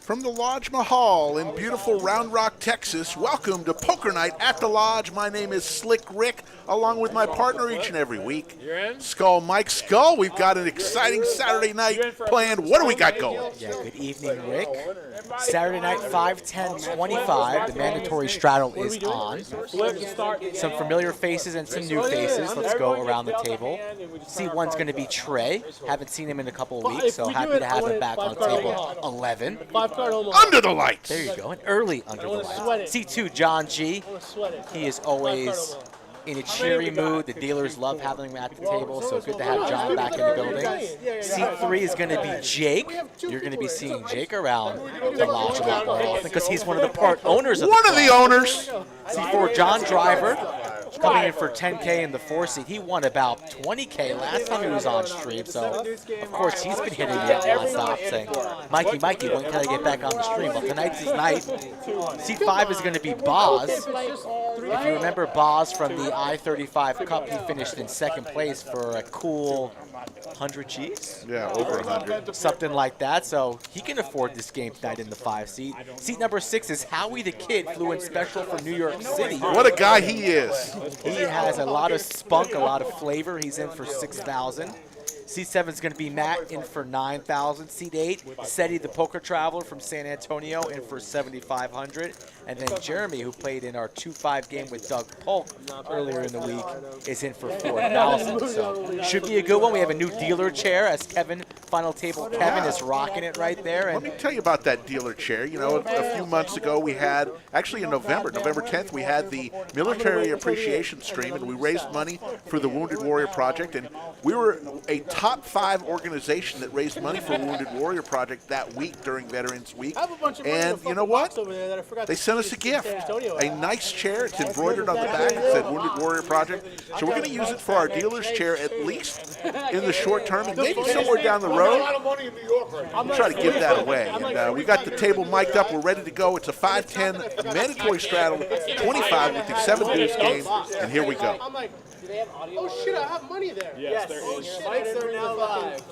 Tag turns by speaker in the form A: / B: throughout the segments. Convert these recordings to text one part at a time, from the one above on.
A: From the Lodge Mahal in beautiful Round Rock, Texas, welcome to Poker Night at the Lodge. My name is Slick Rick, along with my partner each and every week, Skull Mike. Skull, we've got an exciting Saturday night planned. What do we got going?
B: Yeah, good evening, Rick. Saturday night, 5-10-25. The mandatory straddle is on. Some familiar faces and some new faces. Let's go around the table. C1's going to be Trey. Haven't seen him in a couple of weeks, so happy to have him back on table 11.
A: Under the lights.
B: There you go, an early under the lights. C2, John G. He is always in a cheery mood. The dealers love having him at the table, so good to have John back in the building. C3 is going to be Jake. You're going to be seeing Jake around the lodge a lot more often because he's one of the part owners of
A: One of the owners.
B: C4, John Driver, coming in for 10K in the 4-seat. He won about 20K last time he was on stream, so of course he's been hitting me up nonstop saying, Mikey, when can I get back on the stream? Well, tonight's his night. C5 is going to be Boz. If you remember Boz from the I-35 Cup, he finished in second place for a cool 100 G's?
A: Yeah, over 100.
B: Something like that, so he can afford this game tonight in the 5-seat. Seat number 6 is Howie the Kid, flew in special from New York City.
A: What a guy he is.
B: He has a lot of spunk, a lot of flavor. He's in for 6,000. Seat 7 is going to be Matt in for 9,000. Seat 8, Seti the Poker Traveler from San Antonio in for 7,500. And then Jeremy, who played in our 2-5 game with Doug Polk earlier in the week, is in for 4,000. So should be a good one. We have a new dealer chair as Kevin, final table Kevin, is rocking it right there. And
A: let me tell you about that dealer chair. You know, a few months ago we had, actually in November 10th, we had the military appreciation stream, and we raised money for the Wounded Warrior Project. And we were a top 5 organization that raised money for Wounded Warrior Project that week during Veterans Week. And you know what? They sent us a gift, a nice chair. It's embroidered on the back. It said Wounded Warrior Project. So we're going to use it for our dealer's chair at least in the short term, and maybe somewhere down the road. We'll try to give that away. And we got the table mic'd up. We're ready to go. It's a 5-10 mandatory straddle, 25 with the 7 deuce game, and here we go.
C: Oh shit, I have money there.
D: Yes.
C: Lights are now live.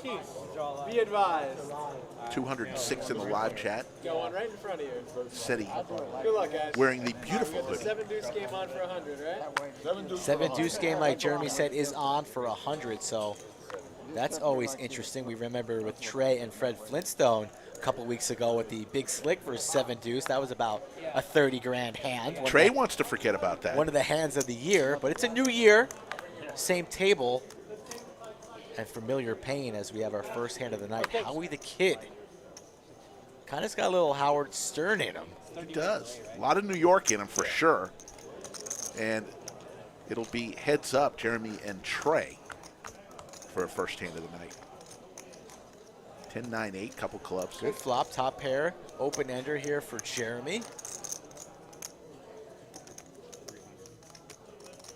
C: Be advised.
A: 206 in the live chat.
C: Go on right in front of you.
A: Seti
C: Good luck, guys.
A: wearing the beautiful hoodie.
C: 7 deuce game on for 100, right?
B: 7 deuce game, like Jeremy said, is on for 100. So that's always interesting. We remember with Trey and Fred Flintstone a couple weeks ago with the Big Slick versus 7 deuce. That was about a 30 grand hand.
A: Trey wants to forget about that.
B: One of the hands of the year, but it's a new year. Same table and familiar pain as we have our first hand of the night. Howie the Kid. Kind of got a little Howard Stern in him.
A: He does. A lot of New York in him for sure. And it'll be heads up, Jeremy and Trey, for a first hand of the night. 10-9-8, couple clubs.
B: Good flop, top pair, open ender here for Jeremy.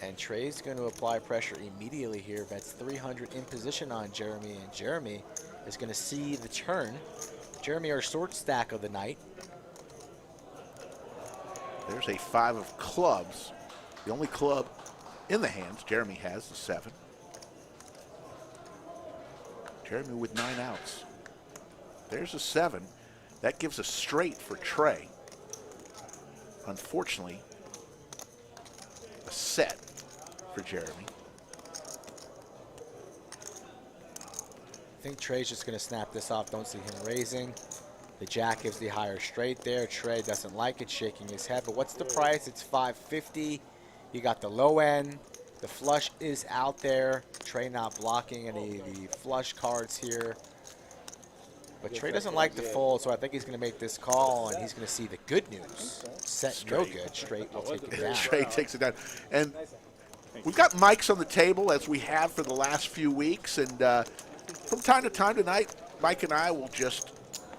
B: And Trey's going to apply pressure immediately here. Bets 300 in position on Jeremy, and Jeremy is going to see the turn. Jeremy, our short stack of the night.
A: There's a 5 of clubs. The only club in the hands Jeremy has, the 7. Jeremy with 9 outs. There's a 7. That gives a straight for Trey. Unfortunately, a set for Jeremy.
B: I think Trey's just going to snap this off. Don't see him raising. The jack gives the higher straight there. Trey doesn't like it, shaking his head. But what's the price? It's $550. You got the low end. The flush is out there. Trey not blocking any of the flush cards here. But Trey doesn't like the fold, so I think he's going to make this call, and he's going to see the good news. Set no good. Straight will take it down.
A: Straight takes it down. And we've got mics on the table, as we have for the last few weeks. And from time to time tonight, Mike and I will just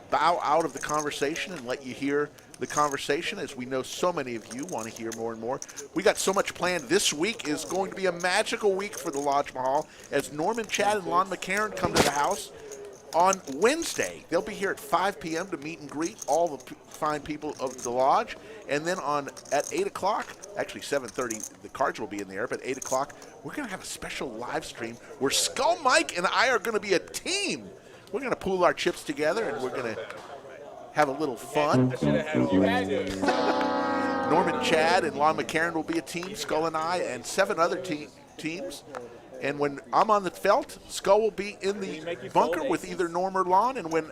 A: bow out of the conversation and let you hear the conversation, as we know so many of you want to hear more and more. We got so much planned. This week is going to be a magical week for the Lodge Mahal, as Norman Chad and Lon McCarron come to the house. On Wednesday, they'll be here at 5 p.m. to meet and greet all the fine people of the lodge. And then at 8 o'clock, actually 7:30, the cards will be in the air, but 8 o'clock, we're going to have a special live stream where Skull Mike and I are going to be a team. We're going to pool our chips together, and we're going to have a little fun.
C: You had to.
A: Norman Chad and Lon McCarron will be a team, Skull and I, and 7 other teams. And when I'm on the felt, Skull will be in the bunker with either Norm or Lon. And when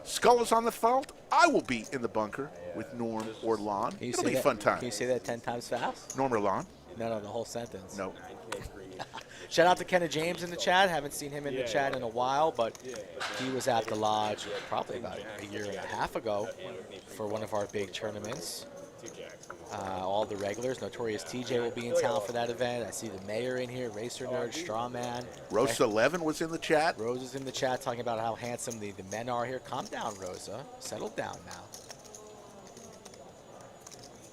A: Skull is on the felt, I will be in the bunker with Norm or Lon. It'll be a fun time.
B: Can you say that 10 times fast?
A: Norm or Lon?
B: No, the whole sentence.
A: No.
B: Shout out to Kenna James in the chat. Haven't seen him in the chat in a while, but he was at the lodge probably about a year and a half ago for one of our big tournaments. All the regulars. Notorious TJ will be in town for that event. I see the mayor in here, Racer Nerd, Strawman.
A: Rosa 11 was in the chat.
B: Rosa's in the chat talking about how handsome the men are here. Calm down, Rosa. Settle down now.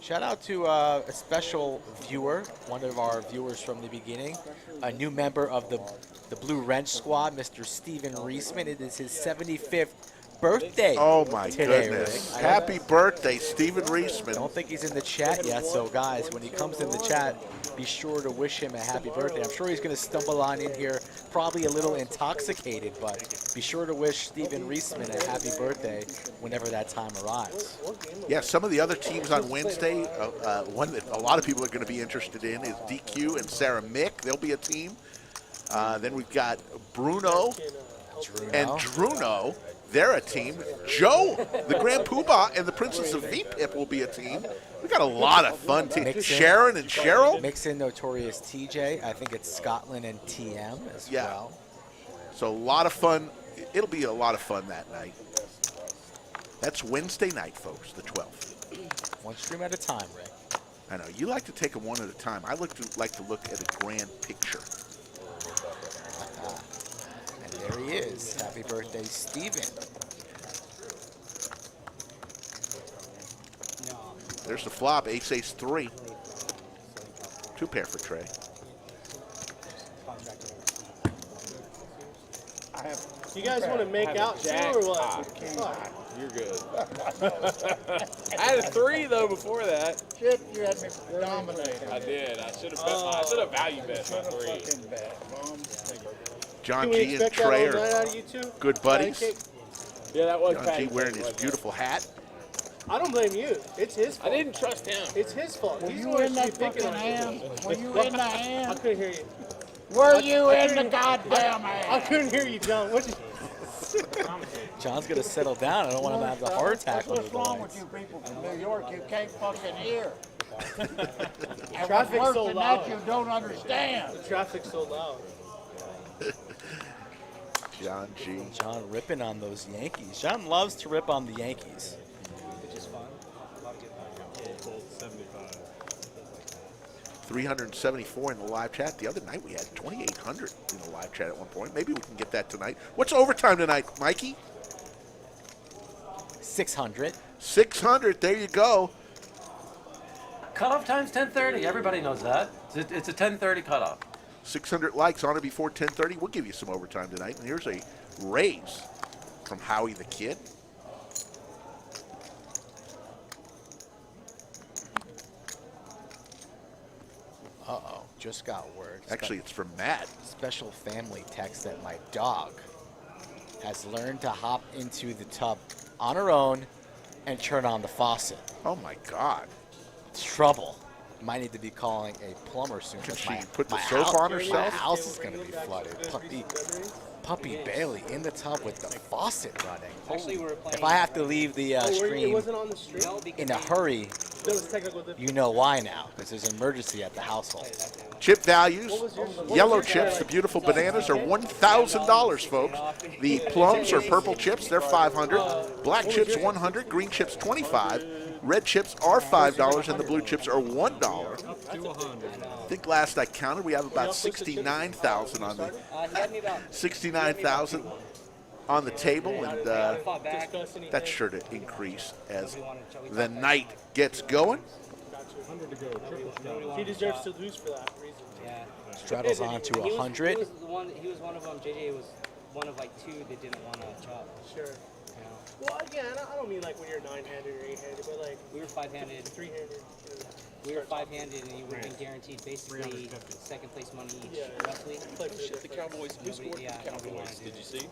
B: Shout out to a special viewer, one of our viewers from the beginning, a new member of the Blue Wrench Squad, Mr. Steven Reisman. It is his 75th birthday.
A: Oh my
B: today,
A: goodness.
B: Rick.
A: Happy birthday, Steven
B: I
A: Reisman.
B: don't think he's in the chat yet, so guys, when he comes in the chat, be sure to wish him a happy birthday. I'm sure he's going to stumble on in here, probably a little intoxicated, but be sure to wish Steven Reisman a happy birthday whenever that time arrives.
A: Yeah, some of the other teams on Wednesday, one that a lot of people are going to be interested in is DQ and Sarah Mick. They'll be a team. Then we've got Bruno and Druno. They're a team. Joe, the Grand Poobah, and the Princess of VPIP will be a team. We've got a lot of fun teams. Sharon and Cheryl.
B: Mix in Notorious TJ. I think it's Scotland and TM as well.
A: So a lot of fun. It'll be a lot of fun that night. That's Wednesday night, folks, the 12th.
B: One stream at a time, Rick.
A: I know. You like to take them one at a time. I like to look at a grand picture.
B: And there he is. Happy birthday, Steven.
A: There's the flop, ace, ace, 3. 2 pair for Trey.
C: You guys want to make out too or what?
D: You're good. I had a 3 though before that.
E: Chip, you had me dominated.
D: I did. I should have bet. I should have value bet my 3.
A: John
C: Can we
A: G and
C: expect that
A: Trey
C: all night
A: are
C: out of you two?
A: good buddies.
D: Yeah, that was
A: John G
D: patty
A: wearing
D: cake,
A: his
D: wasn't it?
A: beautiful hat.
C: I don't blame you. It's his
D: I
C: fault.
D: didn't trust him.
C: It's his fault.
E: Were
C: He's
E: you
C: the one
E: in
C: who should
E: that
C: be picking
E: fucking
C: on you.
E: hand? Were you in the
C: I
E: hand?
C: couldn't hear you.
E: Were you
C: I
E: in the
C: couldn't-
E: goddamn
C: I
E: hand?
C: couldn't hear you, John. What did
B: John's going to settle down. I don't want him to have the heart attack.
E: What's wrong with you people from New York? You can't fucking hear. And what's
C: Traffic's
E: worse
C: so
E: than
C: loud.
E: that, you don't understand.
C: the traffic's so loud?
A: John G.
B: John ripping on those Yankees. John loves to rip on the Yankees.
C: Which is fun.
A: 374 in the live chat. The other night we had 2,800 in the live chat at one point. Maybe we can get that tonight. What's overtime tonight, Mikey?
B: 600.
A: 600. There you go.
F: Cutoff time's 10:30. Everybody knows that. It's a 10:30 cutoff.
A: 600 likes on it before 10:30. We'll give you some overtime tonight. And here's a raise from Howie the Kid.
B: Uh-oh. Just got word.
A: Actually, it's from Matt.
B: Special family text that my dog has learned to hop into the tub on her own and turn on the faucet.
A: Oh, my God.
B: It's trouble. Might need to be calling a plumber soon.
A: Can
B: 'cause
A: she
B: my-
A: put the
B: my
A: soap
B: house-
A: on herself?
B: My house is going to be flooded. Puppy Bailey in the tub with the faucet running.
G: Actually, we were playing.
B: If I have to leave the
C: It
B: stream
C: wasn't on the stream.
G: No, because
B: in a hurry,
C: That was technical difficulty.
B: you know why now, because there's an emergency at the household.
A: Chip values, yellow chips, the beautiful bananas are $1,000, folks. The plums or purple chips, they're $500. Black chips, $100. Green chips, $25. Red chips are $5, and the blue chips are $1. I think last I counted, we have about 69,000 on the
G: he had me about
A: 69,000 on the table, and
G: fought back.
A: that's sure to increase as the night gets going.
C: He deserves to lose for that reason.
G: Yeah.
B: Straddles on to
G: He was
B: 100.
G: He was one of them. JJ was one of like 2 that didn't want to chop.
C: Sure.
G: You know?
C: Well, again, I don't mean like when you're 9-handed or 8-handed, but like
G: We were 5-handed.
C: 3-handed.
G: We were 5-handed, and you would have been guaranteed basically second place money each,
C: Yeah.
G: roughly.
C: Play for the
D: The Cowboys. Who
G: Nobody-
D: scored
G: yeah,
D: for the
G: nobody
D: Cowboys?
G: wanted
D: Did you see?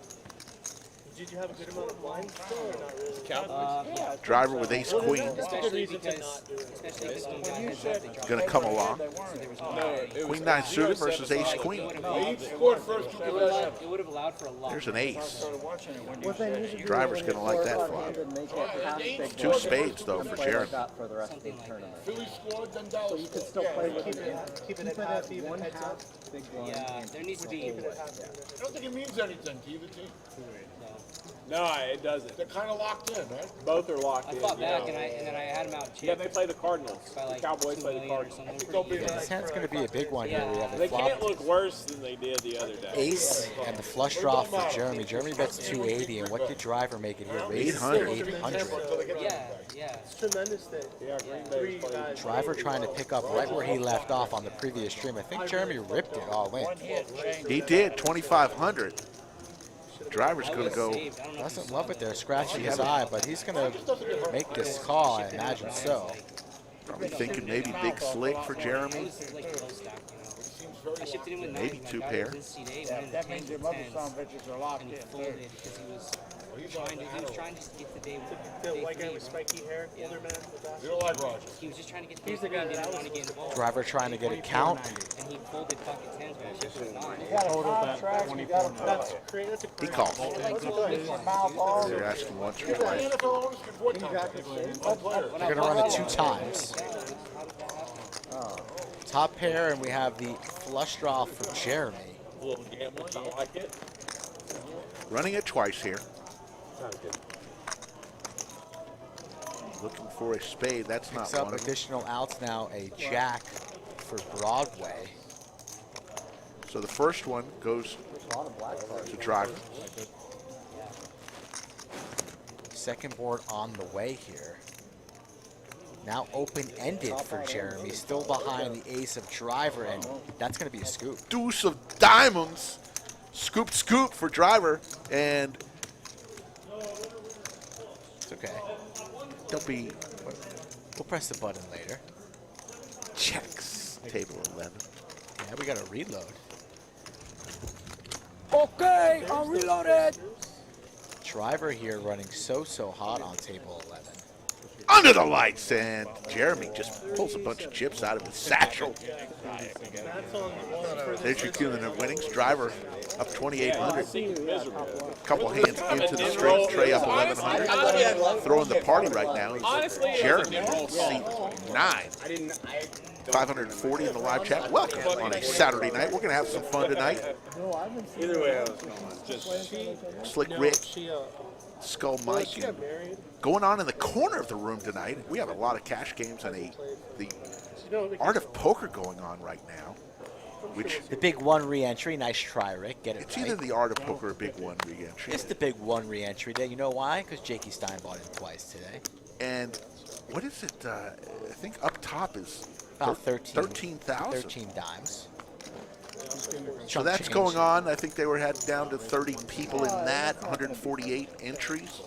C: Did you have a good amount of blinds still or not really?
G: Yeah.
A: Driver with ace queen.
G: Especially because when guy heads up, they drop
A: Going to come along.
G: so there was no
A: Queen 9 suited versus ace queen.
C: He scored first two possessions.
G: It would have allowed for a lot.
A: There's an ace.
E: Well, then you should do
A: Driver's
E: it
A: going to like that flop.
E: one-handed, make it half big
A: Two
E: blind.
A: spades, though, for Jeremy.
E: For the rest of the tournament.
C: Philly scored, then
E: So
C: Dallas
E: you could
C: scored.
E: still play with it.
C: Keep it
E: Keep
C: at
E: it
C: half,
E: at
C: even
E: one
C: heads up.
E: half big blind.
G: Yeah, there needs to be.
C: I don't think it means anything to either team.
D: No, it doesn't.
C: They're kind of locked in, right?
D: Both are locked
G: I
D: in.
G: fought back
D: you know.
G: and then I had him out
D: Yeah,
G: chip
D: they play the Cardinals.
G: by like
D: The Cowboys
G: 2
D: play the
G: million or
D: Cardinals.
G: something.
C: they'll
G: pretty
C: be
G: good.
B: This hand's going to be a big one here. We have a
D: They
B: flop.
D: can't look worse than they did the other day.
B: Ace and the flush draw for Jeremy. Jeremy bets 280, and what did Driver make it here? Raises to
A: 800.
B: 800.
G: Yeah.
C: It's tremendous that
D: Yeah, Green Bay is playing.
B: Driver trying to pick up right where he left off on the previous stream. I think Jeremy ripped it all in.
A: He did, 2,500. Driver's going to go.
G: Saved. I don't know if
B: Doesn't
G: you
B: love
G: saw
B: it there, scratching his eye, but he's going to make this call, I imagine so.
A: Probably thinking maybe big slick for
G: that. I
A: Jeremy.
G: was like low stack, I shipped it in with
A: Maybe
G: 9s.
A: two
G: My guy
A: pair.
G: was in seat 8, went into
E: That
G: 10s
E: means your
G: with
E: mother
G: 10s,
E: son bitches are locked
G: and he
E: in.
G: folded because he was trying to just get the day.
C: the
G: day
C: white guy
G: three.
C: with spiky hair, older man with You don't like Roger.
G: He was just trying to get
C: He's
G: the
C: the guy
G: day
C: that
G: three
C: I
G: and didn't want to get involved.
B: Driver trying to get a count.
G: And he folded pocket 10s when I shipped it with 9.
E: You got a contract, you got a
C: That's great. That's a
A: He
C: great.
A: calls.
E: mouth all.
A: They're asking once or
C: The
A: twice.
C: NFL owners can vote on
B: They're going to run it 2 times. Top pair, and we have the flush draw for Jeremy.
D: A little gambling, I like it.
A: Running it twice here.
D: Sounds good.
A: Looking for a spade. That's not
B: Picks up
A: one of them.
B: additional outs now, a jack for Broadway.
A: So the first one goes to Driver.
B: Second board on the way here. Now open-ended for Jeremy, still behind the ace of Driver, and that's going to be a scoop.
A: Deuce of diamonds. Scoop, scoop for Driver. And
B: It's okay.
A: don't be
B: We'll press the button later.
A: checks. Table 11.
B: Yeah, we got to reload.
H: Okay, I'm reloaded.
B: Driver here running so hot on table 11.
A: Under the lights, and Jeremy just pulls a bunch of chips out of his satchel. There's your cumulative winnings. Driver up 2,800. Couple hands into the string. Trey up 1,100. Throwing the party right now.
D: Honestly, it was a
A: Jeremy
D: good roll
A: seat
D: call.
A: 9. 540 in the live chat. Welcome on a Saturday night. We're going to have some fun tonight.
D: Either way, I was going. Just
A: Slick Rick, Skull Mike, and going on in the corner of the room tonight. We have a lot of cash games and the art of poker going on right now. Which
B: The big 1 re-entry. Nice try, Rick. Get it
A: it's
B: right.
A: either the art of poker or big 1 re-entry.
B: It's the big 1 re-entry day. You know why? Because Jakey Stein bought it twice today.
A: And what is it? I think up top is
B: About 13,000.
A: 13,000.
B: 13 dimes.
A: So
B: Chunk
A: that's
B: change.
A: going on. I think they were had down to 30 people in that. 148 entries.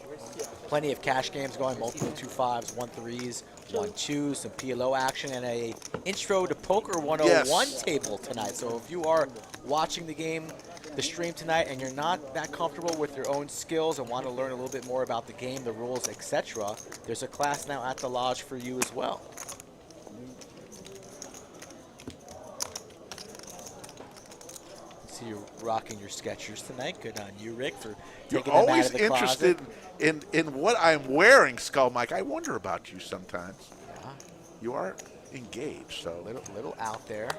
B: Plenty of cash games going, multiple 2-5s, 1-3s, 1-2s, some PLO action, and a intro to poker 101
A: Yes.
B: table tonight. So if you are watching the game, the stream tonight, and you're not that comfortable with your own skills and want to learn a little bit more about the game, the rules, etc., there's a class now at the lodge for you as well. See you rocking your Skechers tonight. Good on you, Rick, for
A: You're
B: taking them out
A: always
B: of the
A: interested
B: closet.
A: in what I'm wearing, Skull Mike. I wonder about you sometimes.
B: Yeah.
A: You are engaged, so
B: Little out there,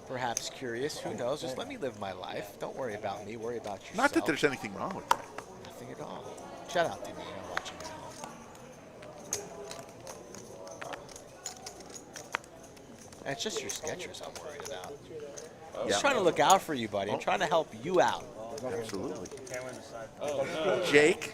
B: perhaps curious. Who knows? Just let me live my life. Don't worry about me. Worry about yourself.
A: not that there's anything wrong with that.
B: Nothing at all. Shout out to me. I'm watching at home. And it's just your Skechers I'm worried about. I'm just trying to look out for you, buddy. I'm trying to help you out.
A: Absolutely.
D: oh no.
A: Jake,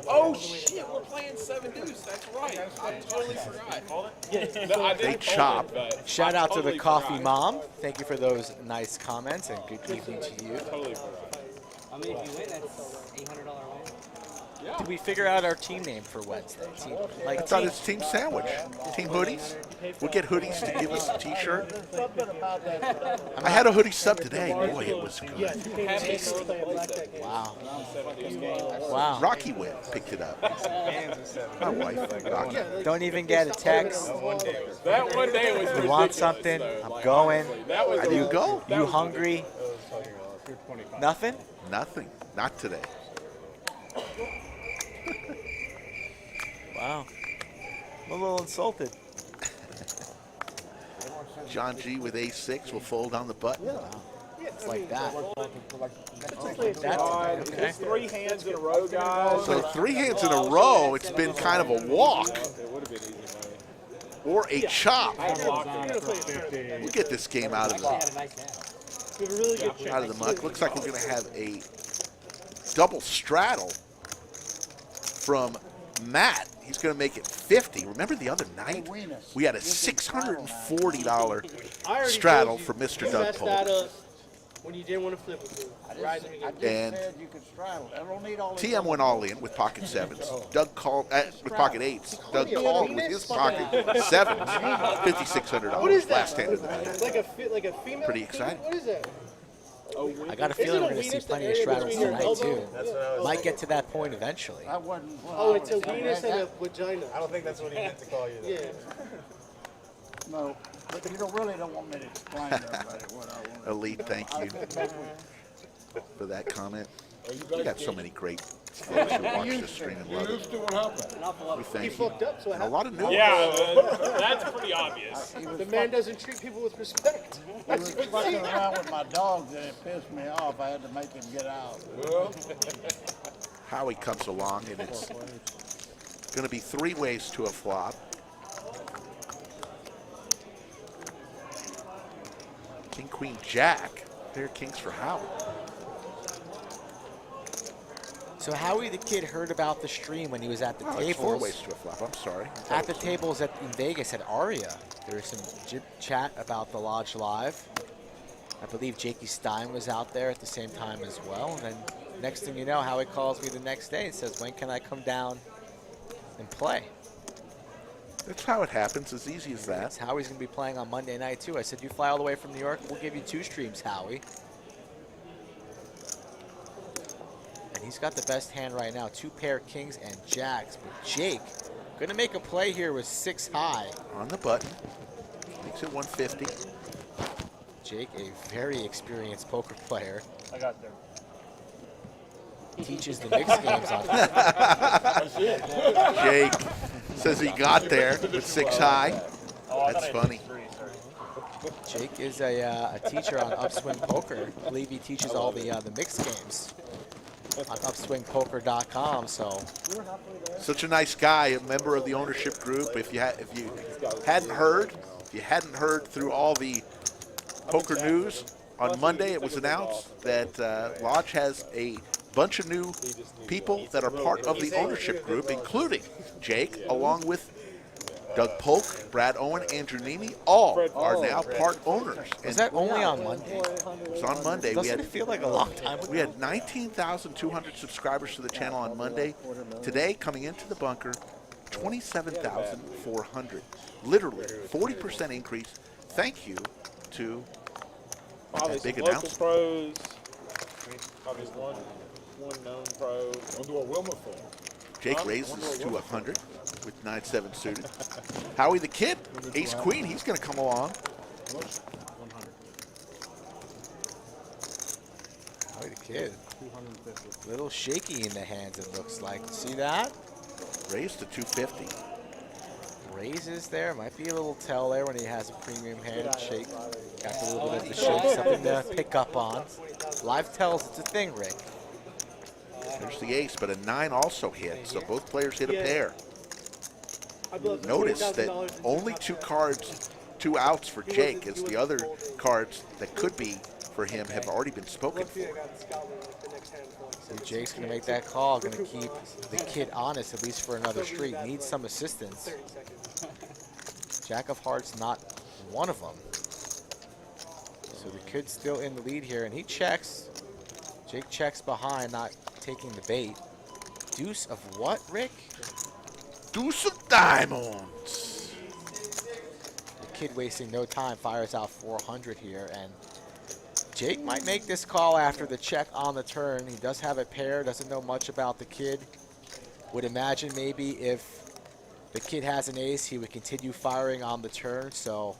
D: Oh shit, we're playing 7 deuce. That's right. I totally forgot. No, I didn't
A: They
D: fold
A: chop.
D: it, but
B: Shout
D: I
B: out to the
D: totally
B: coffee
D: forgot.
B: mom. Thank you for those nice comments and good evening to you.
D: Totally forgot.
G: I mean, if you win, that's $800 win.
B: Did we figure out our team name for Wednesday? Team, like
A: I thought it's Team Sandwich. Team Hoodies. We'll get Hoodies to give us a T-shirt. I had a hoodie sub today. Boy, it was good.
B: wow. Wow.
A: Rocky went, picked it up. My wife, Rocky.
B: Don't even get a text.
C: That one day was
B: You want something? I'm going.
A: How do you go?
B: You hungry? Nothing?
A: Nothing. Not today.
B: Wow. I'm a little insulted.
A: John G with A6 will fold on the button.
B: It's like that. That's okay.
C: 3 hands in a row, guys.
A: So 3 hands in a row, it's been kind of a walk or a chop. We'll get this game out of the muck. Looks like we're going to have a double straddle from Matt. He's going to make it 50. Remember the other night? We had a $640 straddle for Mr. Doug Polk.
C: When you didn't want to flip it.
A: And TM went all in with pocket sevens. Doug called with pocket eights. Doug called with his pocket sevens. $5,600 last hand of the night.
C: Like a female.
A: Pretty exciting.
C: What is that?
B: I got a feeling we're going to see plenty of straddles tonight, too. Might get to that point eventually.
C: Oh, it's a penis and a vagina.
I: I don't think that's what he meant to call you.
C: Yeah.
E: No, but you really don't want me to explain to everybody what I want.
A: Elite, thank you for that comment. We got so many great folks who watch this stream and love it. We thank you. And a lot of new
C: That's pretty obvious. The man doesn't treat people with respect.
E: He was fucking around with my dogs and it pissed me off. I had to make him get out.
A: Howie comes along, and it's going to be 3 ways to a flop. King, Queen, Jack. Pair of kings for Howie.
B: So Howie the Kid heard about the stream when he was at the
A: Oh, it's 4
B: tables.
A: ways to a flop. I'm sorry.
B: At the tables in Vegas at Aria. There was some chat about the Lodge Live. I believe Jakey Stein was out there at the same time as well. And then next thing you know, Howie calls me the next day and says, when can I come down and play?
A: That's how it happens. As easy as that.
B: That's Howie's going to be playing on Monday night, too. I said, you fly all the way from New York, we'll give you 2 streams, Howie. And he's got the best hand right now. 2 pair of kings and jacks. But Jake, going to make a play here with 6 high.
A: On the button. Makes it 150.
B: Jake, a very experienced poker player.
I: I got there.
B: Teaches the mixed games on
A: Jake says he got there with 6 high. That's funny.
B: Jake is a teacher on Upswing Poker. I believe he teaches all the mixed games on upswingpoker.com. So
A: Such a nice guy, a member of the ownership group. If you hadn't heard through all the poker news, on Monday it was announced that Lodge has a bunch of new people that are part of the ownership group, including Jake, along with Doug Polk, Brad Owen, Andrew Nemi. All are now part owners.
B: is that only on Monday?
A: It was on Monday.
B: Doesn't it feel like a long time ago?
A: We had 19,200 subscribers to the channel on Monday. Today, coming into the bunker, 27,400. Literally, 40% increase. Thank you to that big announcement.
C: Pros. Probably one known pro.
I: We'll do a Wilma for
A: Jake raises to 100 with 9-7 suited. Howie the Kid, ace queen, he's going to come along.
B: Howie the Kid. A little shaky in the hands, it looks like. See that?
A: Raised to 250.
B: Raises there. Might be a little tell there when he has a premium hand. Shake. Got a little bit of the shake. Something to pick up on. Live tells, it's a thing, Rick.
A: There's the ace, but a 9 also hit, so both players hit a pair. Notice that only 2 cards, 2 outs for Jake, as the other cards that could be for him have already been spoken for.
B: So Jake's going to make that call, going to keep the kid honest, at least for another streak. Needs some assistance. Jack of Hearts, not one of them. So the kid's still in the lead here, and he checks. Jake checks behind, not taking the bait. Deuce of what, Rick?
A: Deuce of diamonds.
B: The kid wasting no time fires out 400 here, and Jake might make this call after the check on the turn. He does have a pair, doesn't know much about the kid. Would imagine maybe if the kid has an ace, he would continue firing on the turn, so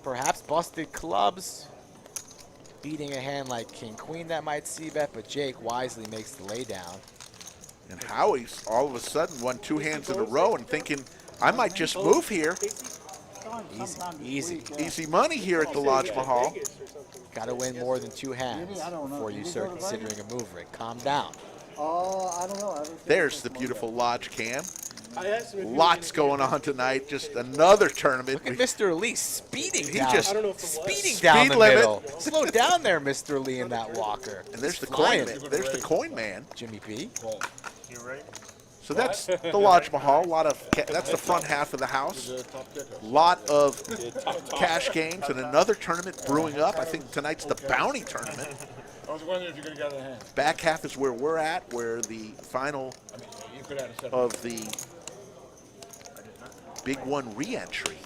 B: perhaps busted clubs, beating a hand like King Queen that might see bet, but Jake wisely makes the laydown.
A: And Howie's all of a sudden won 2 hands in a row and thinking, I might just move here.
B: Easy.
A: Easy money here at the Lodge Mahal.
B: Got to win more than 2 hands before you start considering a move, Rick. Calm down.
E: I don't know.
A: There's the beautiful Lodge cam.
C: I asked him if he
A: Lots going on tonight. Just another tournament.
B: Look at Mr. Lee speeding
A: He
B: down.
A: just-
C: I don't know if it was.
B: Speeding down
A: Speed
B: the
A: limit.
B: middle. Slow down there, Mr. Lee, in that walker.
A: And there's
B: He's
A: the
B: flying
A: coin
B: it.
A: man. There's the coin man.
B: Jimmy B.
I: You right?
A: So that's the Lodge Mahal. That's the front half of the house. Lot of cash games and another tournament brewing up. I think tonight's the bounty tournament.
I: I was wondering if you could have got a hand.
A: Back half is where we're at, where the final
I: I mean, you could have had a set.
A: of the Big One re-entry,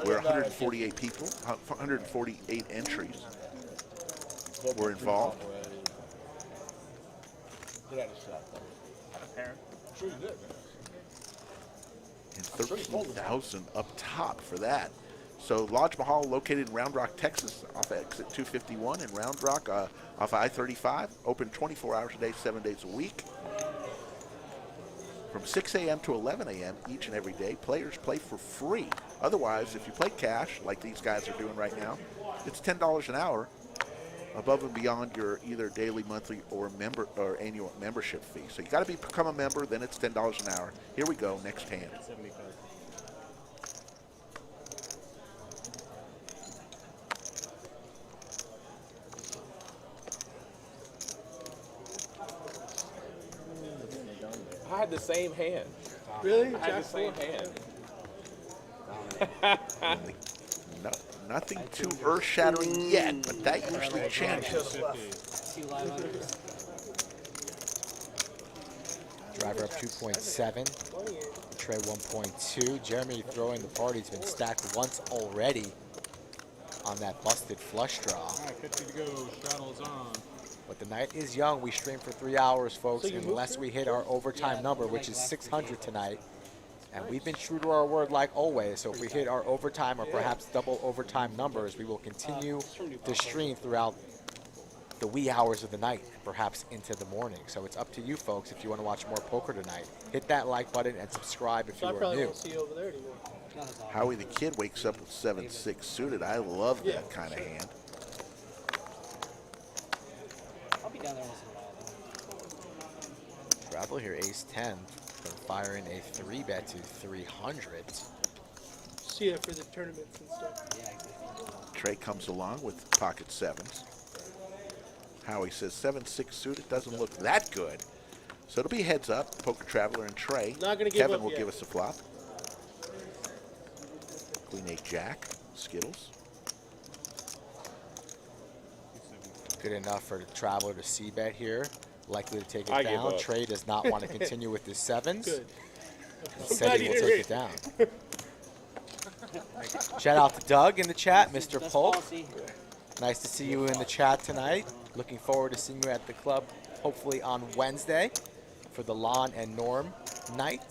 A: where 148 people, 148 entries were involved.
I: Could have had a set. Sure you did.
A: And 13,000 up top for that. So Lodge Mahal located in Round Rock, Texas, off exit 251 in Round Rock, off I-35. Open 24 hours a day, 7 days a week. From 6 a.m. to 11 a.m. each and every day. Players play for free. Otherwise, if you play cash, like these guys are doing right now, it's $10 an hour above and beyond your either daily, monthly, or annual membership fee. So you got to become a member, then it's $10 an hour. Here we go, next hand.
D: I had the same hand.
C: Really?
D: I had the
C: Jack
D: same
C: four?
D: hand.
A: No, nothing too earth-shattering yet, but that usually changes.
G: 2 live others.
B: Driver up 2.7. Trey 1.2. Jeremy throwing the party. He's been stacked once already on that busted flush draw.
C: All right, 50 to go. Straddle's on.
B: But the night is young. We stream for 3 hours, folks,
C: So you
B: unless
C: moved
B: we hit our overtime
G: Yeah,
B: number,
G: like
B: which is
G: last
B: 600 tonight. And we've been true to our word like always. So if we hit our overtime or perhaps double overtime numbers, we will continue to stream throughout the wee hours of the night and perhaps into the morning. So it's up to you folks if you want to watch more poker tonight. Hit that like button and subscribe if
C: So
B: you
C: I
B: are
C: probably
B: new.
C: won't see you over there anymore.
G: Not as often.
A: Howie the Kid wakes up with 7-6 suited. I love that kind of hand.
G: I'll be down there once in a while, though.
B: Travel here, ace 10, from firing a 3-bet to 300.
C: See you for the tournaments and stuff.
G: Yeah, exactly.
A: Trey comes along with pocket sevens. Howie says 7-6 suited doesn't look that good. So it'll be heads up. Poker Traveler and Trey.
C: Not gonna give
A: Kevin
C: up
A: will
C: yet.
A: give us a flop. Queen 8 Jack. Skittles.
B: Good enough for the Traveler to c-bet here. Likely to take it
D: I give
B: down.
D: up.
B: Trey does not want to continue with his sevens.
C: Good.
B: And
C: I'm
B: said
C: glad
B: he
C: you
B: will
C: didn't
B: take it down. Shout out to Doug in the chat, Mr.
G: Best
B: Polk.
G: policy.
B: Nice to see you in the chat tonight. Looking forward to seeing you at the club, hopefully on Wednesday, for the Lon and Norm night.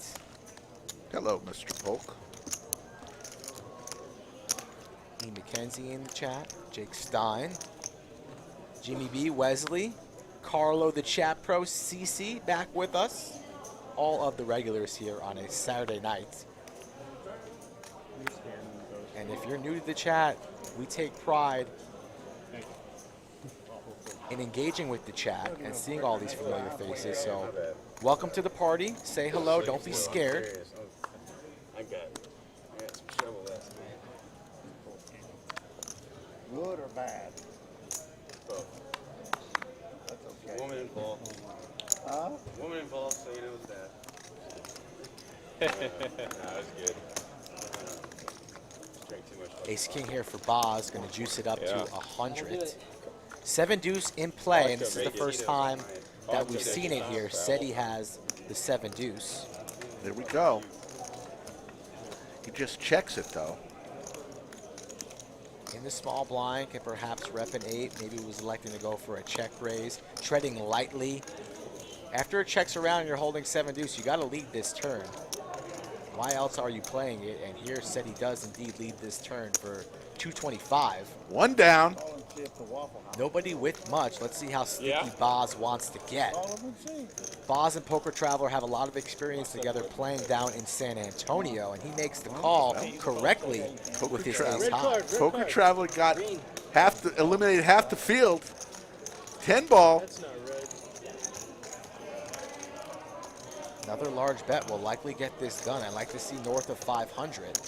A: Hello, Mr. Polk.
B: E. McKenzie in the chat. Jake Stein. Jimmy B. Wesley. Carlo the chat pro. CC back with us. All of the regulars here on a Saturday night. And if you're new to the chat, we take pride in engaging with the chat and seeing all these familiar faces. So welcome to the party. Say hello. Don't be scared.
D: I got some shovel last night.
E: Good or bad? That's okay.
D: Woman involved.
E: Huh?
D: Woman involved, so you know it's that. Nah, it's good. Drank too much.
B: Ace King here for Boz. Going to juice it up
D: Yeah.
B: to 100. 7 deuce in play, and this is the first time that we've seen it here. Seti has the 7 deuce.
A: There we go. He just checks it, though.
B: In the small blind, can perhaps rep an 8. Maybe was electing to go for a check raise. Treading lightly. After it checks around and you're holding 7 deuce, you got to lead this turn. Why else are you playing it? And here Seti does indeed lead this turn for 225.
A: One down.
B: Nobody with much. Let's see how sneaky Boz wants to get. Boz and Poker Traveler have a lot of experience together playing down in San Antonio, and he makes the call correctly with his ace high.
A: Poker Traveler got eliminated half the field. 10 ball.
B: Another large bet will likely get this done. I'd like to see north of 500.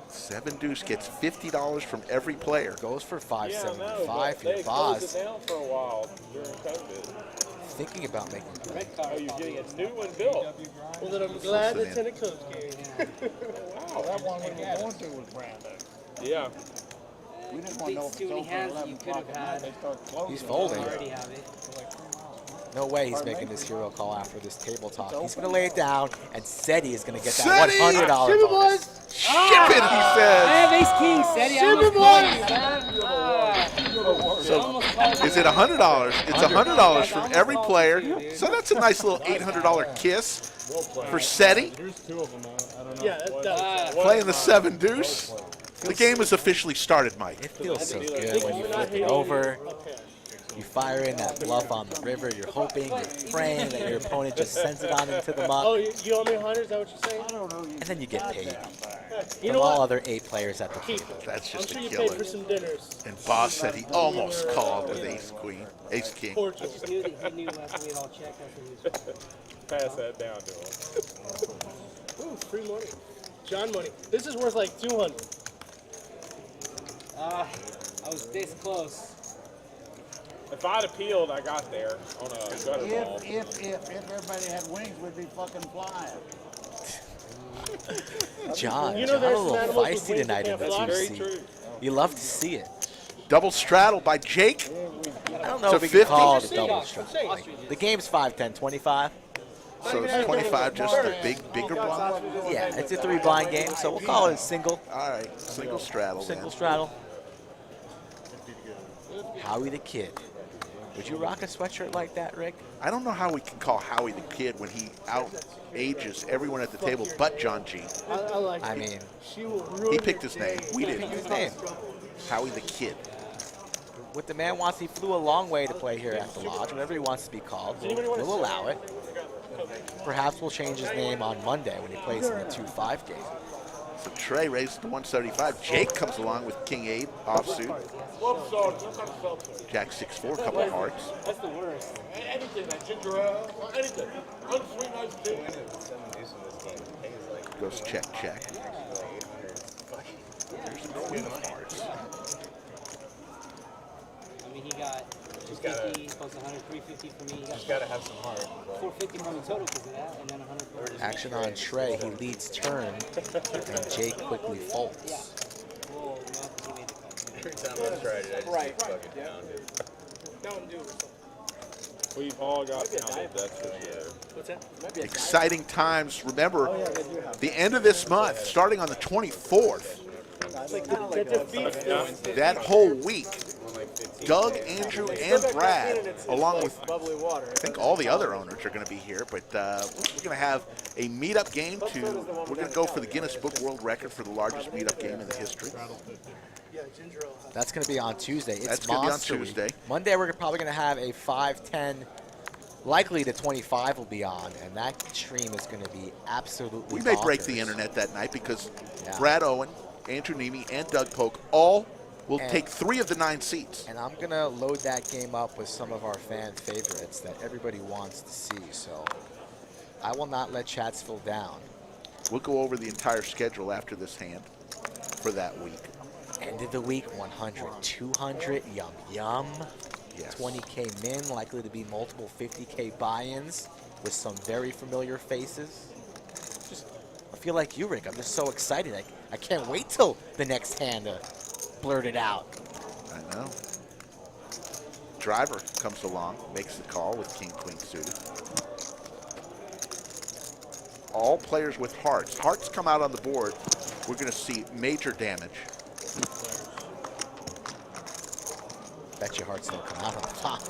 A: 7 deuce gets $50 from every player.
B: Goes for 575 here. Boz
C: down for a while during COVID.
B: thinking about making a play.
C: Oh, you're getting a new one built.
J: Well, then I'm glad the tenant comes.
E: Wow, that one we were going to was brand new.
C: Yeah.
E: We didn't want to know if
G: Too
E: it's
G: many
E: open
G: hands
E: 11
G: you could
E: o'clock
G: have
E: at night.
G: had.
E: They start closing.
B: He's folding.
G: Already have it.
B: No way he's making this hero call after this table talk. He's going to lay it down, and Seti is going to get that
A: Seti!
B: $100 bonus.
A: Ship it, he says.
G: I have ace king, Seti. I almost called you, man.
A: So is it $100? It's $100 from every player. So that's a nice little $800 kiss for Seti.
I: There's 2 of them. I don't know.
J: Yeah, that's
A: Playing the 7 deuce. The game has officially started, Mike.
B: It feels so good when you flip it over. You fire in that bluff on the river. You're hoping, you're praying that your opponent just sends it on into the
J: Oh,
B: muck,
J: you owe me 100? Is that what you're saying?
B: and then you get paid
J: You
B: from
J: know
B: all
J: what?
B: other 8 players at the
J: Keep
B: table.
J: it.
A: That's
J: I'm
A: just
J: sure
A: a
J: you paid
A: killer.
J: for some dinners.
A: And Boss said he almost called with ace king.
G: I
J: Porches.
G: just knew that he knew after we had all checked. That's what he was.
C: Pass that down to him.
J: Ooh, free money. John money. This is worth like 200.
G: I was this close.
C: If I'd appealed, I got there on a gutter ball.
E: If everybody had wings, we'd be fucking flying.
B: John,
J: You know
B: John a
J: there's some
B: little
J: animals with
B: feisty
J: wings
B: tonight
J: that
B: in the
J: can't fly?
C: Very
B: 2C.
C: true.
B: You love to see it.
A: Double straddle by Jake.
B: I don't know
A: So
B: if we can
A: 50?
B: call it a double
J: I'm
B: strike.
J: saying.
B: The game's 5-10, 25.
A: So it's 25 just a bigger blind.
B: Yeah, it's a 3 blind game, so we'll call it a single
A: All right, single straddle
B: single
A: then.
B: straddle. Howie the Kid. Would you rock a sweatshirt like that, Rick?
A: I don't know how we can call Howie the Kid when he out-ages everyone at the table but John G.
J: I like
B: I
J: it.
B: mean,
J: She will ruin
A: He picked his name. We
B: pick
A: didn't.
B: his name.
A: Howie the Kid.
B: What the man wants, he flew a long way to play here at the Lodge. Whenever he wants to be called, we'll allow it. Perhaps we'll change his name on Monday when he plays in the 2-5 game.
A: So Trey raises to 175. Jake comes along with King 8 offsuit. Jack 6-4, couple of hearts.
G: That's the worst.
I: Anything, that ginger ale, anything. Unsweet ice tea.
A: Goes check, check. There's the queen of hearts.
G: I mean, he got 250 plus 100, 350 for me. He got
C: Gotta have some heart.
G: 450 from the total because of that, and then 100 for
B: Action on Trey, he leads turn, and Jake quickly folds.
G: Whoa, no, because he made the call.
C: Every time I tried it, I just
J: Right.
C: fucking pounded.
J: Mountain Dew or something.
C: We've all got pounded, that's for sure.
J: What's that?
A: Exciting times. Remember, the end of this month, starting on the 24th,
J: That defeats
A: that whole week, Doug, Andrew, and Brad, along with
J: bubbly water.
A: I think all the other owners are going to be here, but we're going to have a meetup game we're going to go for the Guinness Book World Record for the largest meetup game in the history.
J: Yeah, ginger ale.
B: That's going to be on Tuesday. It's
A: That's gonna be on
B: Monster Week.
A: Tuesday.
B: Monday, we're probably going to have a 5-10, likely the 25 will be on, and that stream is going to be absolutely
A: We may break
B: bonkers.
A: the internet that night because
B: Yeah.
A: Brad Owen, Andrew Nemi, and Doug Polk all will
B: And-
A: take 3 of the 9 seats.
B: And I'm going to load that game up with some of our fan favorites that everybody wants to see, so I will not let Chatsville down.
A: We'll go over the entire schedule after this hand for that week.
B: End of the week, 100, 200, yum, yum.
A: Yes.
B: 20K min, likely to be multiple 50K buy-ins with some very familiar faces. I feel like you, Rick. I'm just so excited. I can't wait till the next hand to blurt it out.
A: I know. Driver comes along, makes the call with king, queen suited. All players with hearts. Hearts come out on the board. We're going to see major damage.
B: Bet your hearts don't come out on the flop.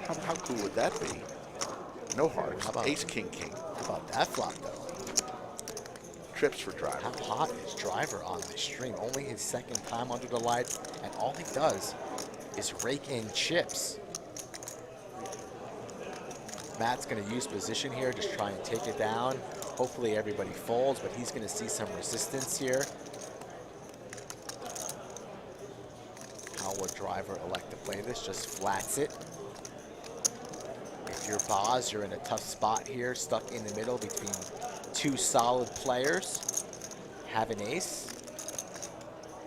A: How cool would that be? No hearts. Ace, king, king.
B: How about that flop, though?
A: Trips for Driver.
B: How hot is Driver on this stream? Only his second time under the lights, and all he does is rake in chips. Matt's going to use position here, just try and take it down. Hopefully everybody folds, but he's going to see some resistance here. How would Driver elect to play this? Just flats it. If you're Boz, you're in a tough spot here, stuck in the middle between two solid players. Have an ace.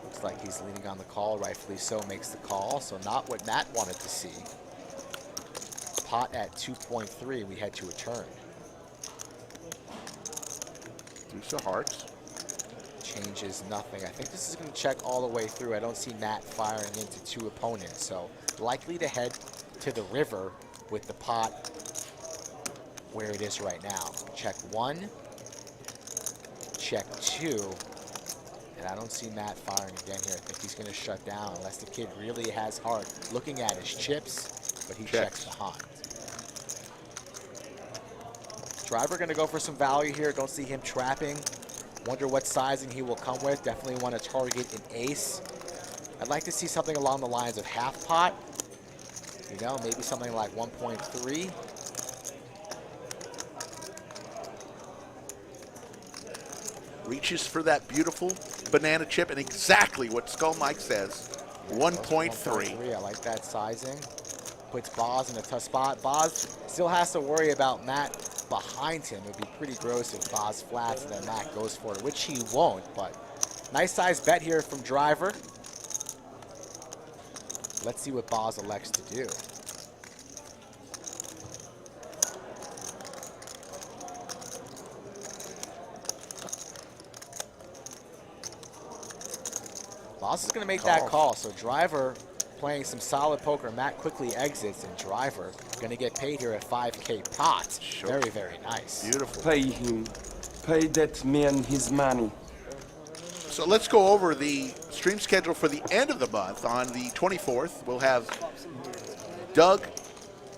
B: Looks like he's leaning on the call, rightfully so, makes the call. So not what Matt wanted to see. Pot at 2.3, we head to a turn.
A: Deuce of hearts.
B: Changes nothing. I think this is going to check all the way through. I don't see Matt firing into two opponents, so likely to head to the river with the pot where it is right now. Check one, check two, and I don't see Matt firing again here. I think he's going to shut down unless the kid really has heart. Looking at his chips, but he checks behind. Driver going to go for some value here. Don't see him trapping. Wonder what sizing he will come with. Definitely want to target an ace. I'd like to see something along the lines of half pot. You know, maybe something like 1.3.
A: Reaches for that beautiful banana chip, and exactly what Skull Mike says, 1.3.
B: I like that sizing. Puts Boz in a tough spot. Boz still has to worry about Matt behind him. It would be pretty gross if Boz flats and then Matt goes for it, which he won't, but nice size bet here from Driver. Let's see what Boz elects to do. Boz is going to make that call, so Driver playing some solid poker. Matt quickly exits, and Driver going to get paid here at 5K pot.
A: Sure.
B: Very, very nice.
A: Beautiful.
H: Pay him. Pay that man his money.
A: So let's go over the stream schedule for the end of the month. On the 24th, we'll have Doug,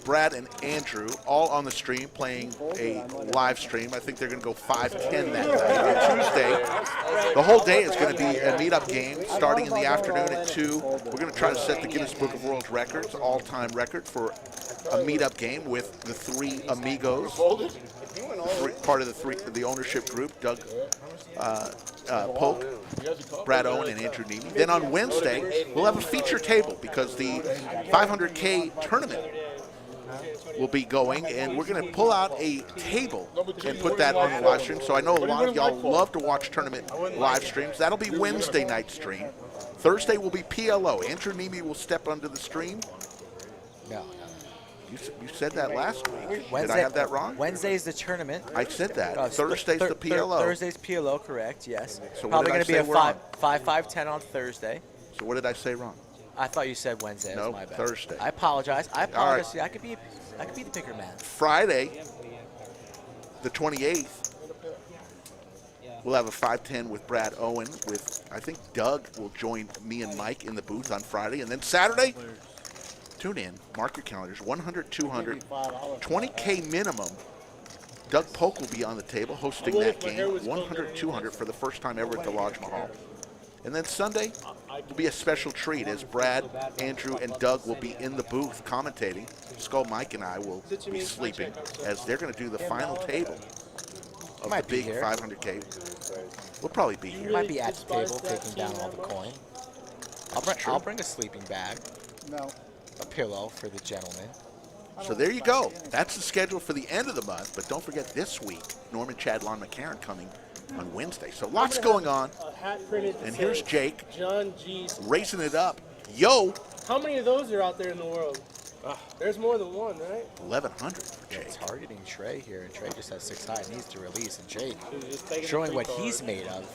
A: Brad, and Andrew all on the stream playing a live stream. I think they're going to go 5-10 that night. On Tuesday, the whole day is going to be a meetup game starting in the afternoon at 2. We're going to try to set the Guinness Book of World Records all-time record for a meetup game with the three amigos, part of the ownership group, Doug Polk, Brad Owen, and Andrew Nemi. Then on Wednesday, we'll have a feature table because the 500K tournament will be going, and we're going to pull out a table and put that on the live stream. So I know a lot of y'all love to watch tournament live streams. That'll be Wednesday night stream. Thursday will be PLO. Andrew Nemi will step onto the stream.
B: No.
A: You said that last week.
B: Wednesday,
A: Did I have that wrong?
B: Wednesday's the tournament.
A: I said that. Thursday's the PLO.
B: Thursday's PLO, correct, yes.
A: So
B: probably going to be a
A: wrong?
B: 5-5-10 on Thursday.
A: So what did I say wrong?
B: I thought you said Wednesday.
A: No,
B: That's my bad.
A: Thursday.
B: I apologize.
A: All right.
B: I could be the picker man.
A: Friday, the 28th, we'll have a 5-10 with Brad Owen. I think Doug will join me and Mike in the booth on Friday. And then Saturday, tune in, mark your calendars, 100, 200, 20K minimum. Doug Polk will be on the table hosting that game, 100, 200 for the first time ever at the Lodge Mahal. And then Sunday will be a special treat as Brad, Andrew, and Doug will be in the booth commentating. Skull Mike and I will be sleeping as they're going to do the final table of the big 500K. We'll probably be here.
B: Might be at the table taking down all the coin. I'll bring a sleeping bag.
E: No.
B: A pillow for the gentleman.
A: So there you go. That's the schedule for the end of the month. But don't forget this week, Norman Chad Lon McCarron coming on Wednesday. So lots going on. And here's Jake
J: John G.
A: racing it up. Yo!
J: How many of those are out there in the world? There's more than one, right?
A: 1,100 for Jake.
B: Targeting Trey here, and Trey just has 6 high, needs to release, and Jake showing what he's made of.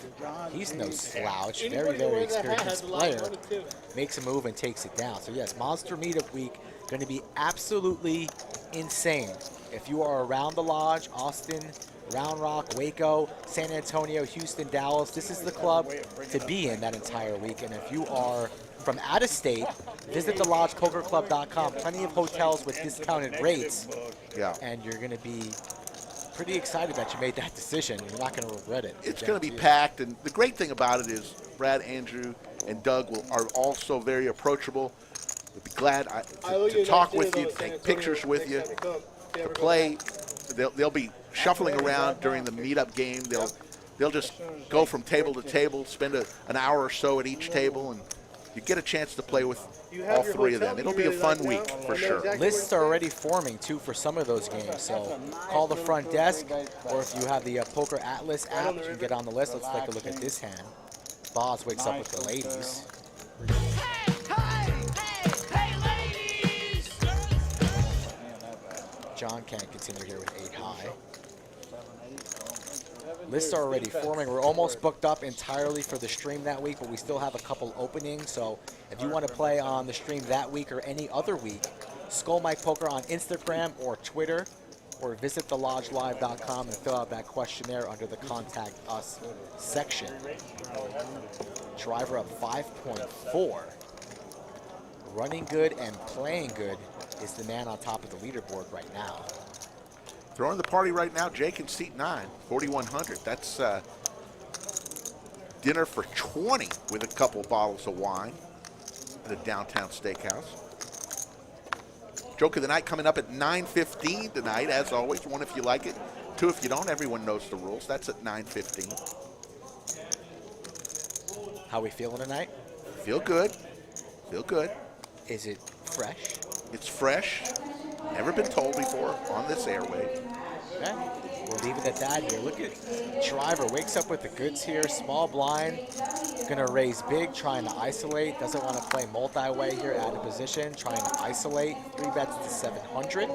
B: He's no slouch, very, very experienced player. Makes a move and takes it down. So yes, Monster Meetup Week Going to be absolutely insane. If you are around the Lodge, Austin, Round Rock, Waco, San Antonio, Houston, Dallas, this is the club to be in that entire week. And if you are from out of state, visit thelodgepokerclub.com. Plenty of hotels with discounted rates.
A: Yeah.
B: And you're going to be pretty excited that you made that decision. You're not going to regret it.
A: It's going to be packed, and the great thing about it is Brad, Andrew, and Doug are also very approachable. We'd be glad to talk with you, to take pictures with you, to play. They'll be shuffling around during the meetup game. They'll just go from table to table, spend an hour or so at each table, and you get a chance to play with all three of them. It'll be a fun week for sure.
B: Lists are already forming too for some of those games, so call the front desk, or if you have the Poker Atlas app, you can get on the list. Let's take a look at this hand. Boz wakes up with the ladies. John can't continue here with 8 high. Lists are already forming. We're almost booked up entirely for the stream that week, but we still have a couple openings. So if you want to play on the stream that week or any other week, Skull Mike Poker on Instagram or Twitter, or visit thelodgelive.com and fill out that questionnaire under the Contact Us section. Driver up 5.4. Running good and playing good is the man on top of the leaderboard right now.
A: Throwing the party right now, Jake in seat 9, 4,100. That's dinner for 20 with a couple bottles of wine at a downtown steakhouse. Joke of the night coming up at 9:15 tonight, as always. 1 if you like it, 2 if you don't. Everyone knows the rules. That's at 9:15.
B: How we feeling tonight?
A: Feel good. Feel good.
B: Is it fresh?
A: It's fresh. Never been told before on this airway.
B: Okay. We'll leave it at that here. Look at Driver. Wakes up with the goods here. Small blind. Going to raise big, trying to isolate. Doesn't want to play multi-way here. Out of position. Trying to isolate. 3 bets to 700.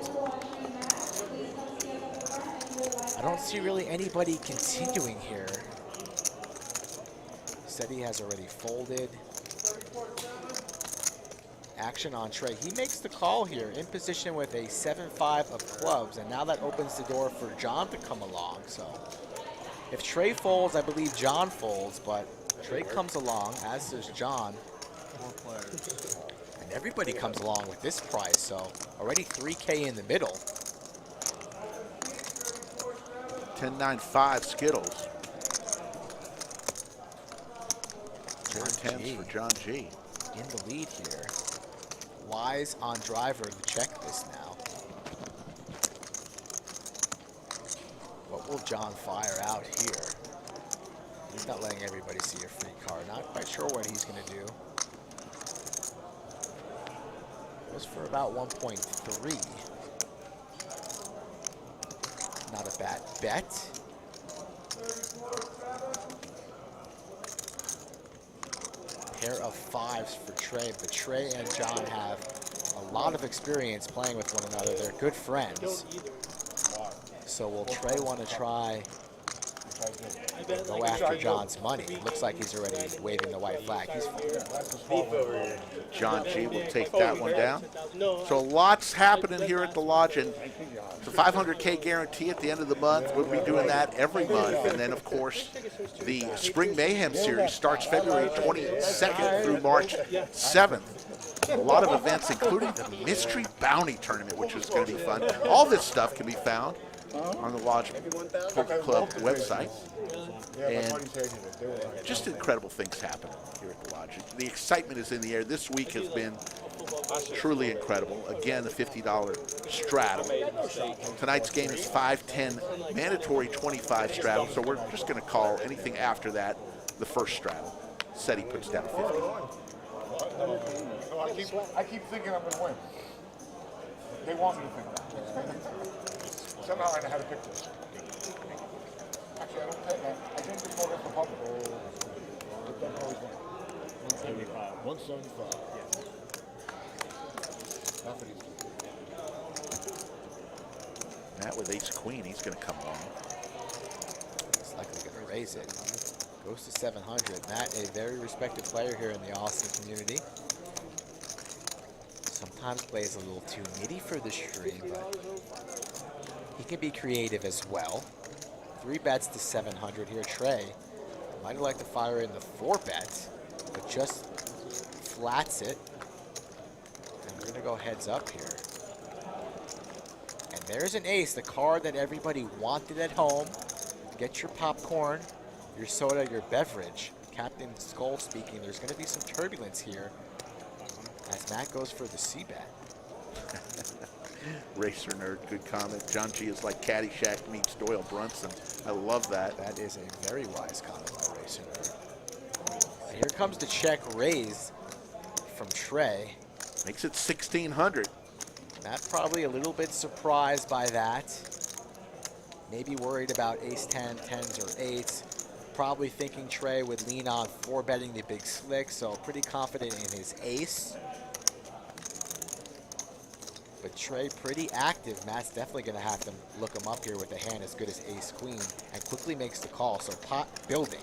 B: I don't see really anybody continuing here. Said he has already folded. Action on Trey. He makes the call here in position with a 7-5 of clubs, and now that opens the door for John to come along. So if Trey folds, I believe John folds, but Trey comes along, as does John. And everybody comes along with this price, so already 3K in the middle.
A: 10-9-5 Skittles. 4-10s for John G.
B: In the lead here. Wise on Driver to check this now. What will John fire out here? He's not letting everybody see a free card. Not quite sure what he's going to do. Goes for about 1.3. Not a bad bet. Pair of 5s for Trey, but Trey and John have a lot of experience playing with one another. They're good friends. So will Trey want to try and go after John's money? It looks like he's already waving the white flag. He's
A: John G will take that one down. So lots happening here at the Lodge, and it's a 500K guarantee at the end of the month. We'll be doing that every month. And then, of course, the Spring Mayhem Series starts February 22nd through March 7th. A lot of events, including the Mystery Bounty Tournament, which is going to be fun. All this stuff can be found on the Lodge Poker Club website. And just incredible things happening here at the Lodge. The excitement is in the air. This week has been truly incredible. Again, the $50 straddle. Tonight's game is 5-10, mandatory 25 straddle, so we're just going to call anything after that the first straddle. Seti puts down 50.
E: I keep thinking I'm going to win. They want me to think that. Somehow I know how to pick this. Actually, I don't take that. I think it's more against the public.
I: 175. 175.
A: Matt with ace-queen, he's going to come along.
B: He's likely going to raise it. Goes to 700. Matt, a very respected player here in the Austin community. Sometimes plays a little too nitty for the stream, but he can be creative as well. 3 bets to 700 here. Trey might like to fire in the 4 bets, but just flats it. And we're gonna go heads up here. And there's an ace, the card that everybody wanted at home. Get your popcorn, your soda, your beverage. Captain Skull speaking, there's gonna be some turbulence here as Matt goes for the C-bet.
A: Racer nerd, good comment. John G is like Caddyshack meets Doyle Brunson. I love that.
B: That is a very wise comment by Racer nerd. And here comes the check raise from Trey.
A: Makes it 1,600.
B: Matt probably a little bit surprised by that. Maybe worried about ace-10, 10s, or 8s. Probably thinking Trey would lean on 4-betting the big slick, so pretty confident in his ace. But Trey pretty active. Matt's definitely going to have to look him up here with a hand as good as ace-queen, and quickly makes the call, so pot building.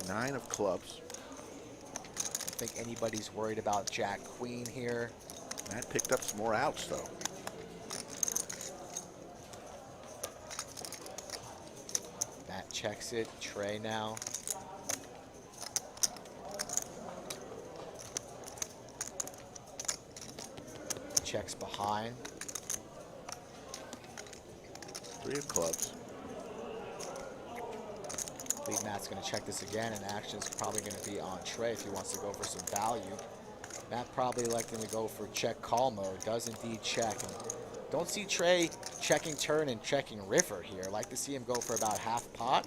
A: 9 of clubs.
B: I don't think anybody's worried about jack-queen here.
A: Matt picked up some more outs, though.
B: Matt checks it. Trey now. Checks behind.
A: 3 of clubs.
B: I believe Matt's going to check this again, and action's probably going to be on Trey if he wants to go for some value. Matt probably electing to go for check call mode. Does indeed check. And don't see Trey checking turn and checking river here. Like to see him go for about half pot.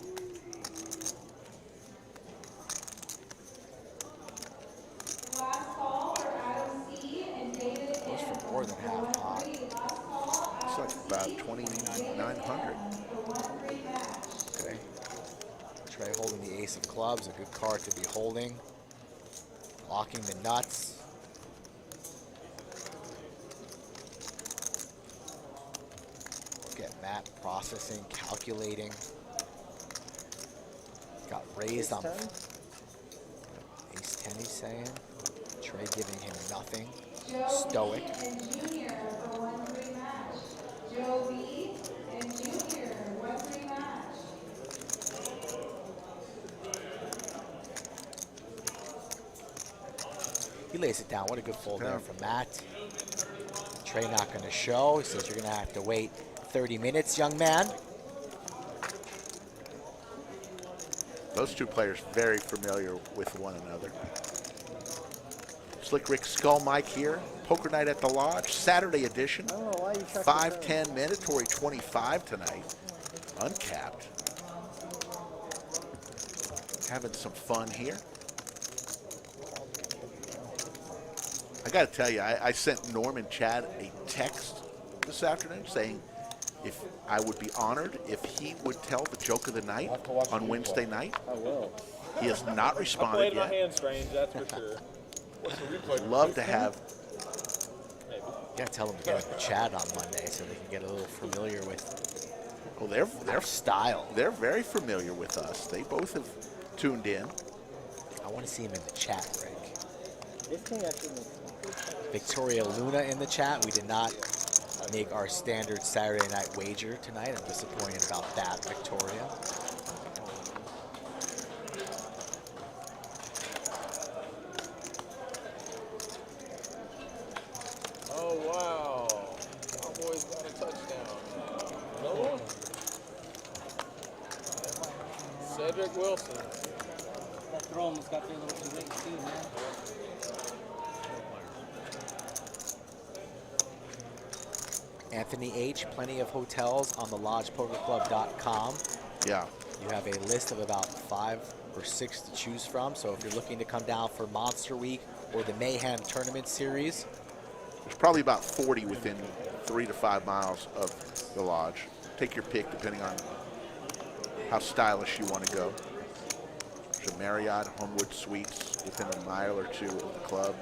B: Goes for more than half pot.
A: It's like about 2,900.
B: Okay. Trey holding the ace of clubs, a good card to be holding. Locking the nuts. Look at Matt processing, calculating. Got raised on ace-10, he's saying. Trey giving him nothing. Stoic. He lays it down. What a good fold there from Matt. Trey not going to show. He says you're going to have to wait 30 minutes, young man.
A: Those two players very familiar with one another. Slick Rick Skull Mike here. Poker night at the Lodge, Saturday edition. 5-10 mandatory 25 tonight. Uncapped. Having some fun here. I got to tell you, I sent Norm and Chad a text this afternoon saying if I would be honored if he would tell the joke of the night on Wednesday night.
I: I will.
A: He has not
I: I
A: responded
I: played
A: yet.
I: my hand strange, that's for sure.
A: Love to have.
B: You gotta tell them to get in the chat on Monday so they can get a little familiar with.
A: Oh, they're
B: style.
A: They're very familiar with us. They both have tuned in.
B: I want to see him in the chat, Rick.
I: This thing actually
B: Victoria Luna in the chat. We did not make our standard Saturday night wager tonight. I'm disappointed about that, Victoria.
D: Oh, wow. Cowboys got a touchdown. No one? Cedric Wilson.
G: That throw almost got there a little too late, too, man.
B: Anthony H., plenty of hotels on the lodgepokerclub.com.
A: Yeah.
B: You have a list of about 5 or 6 to choose from. So if you're looking to come down for Monster Week or the Mayhem Tournament Series,
A: There's probably about 40 within 3 to 5 miles of the lodge. Take your pick depending on how stylish you want to go. There's a Marriott Homewood Suites within a mile or 2 of the club.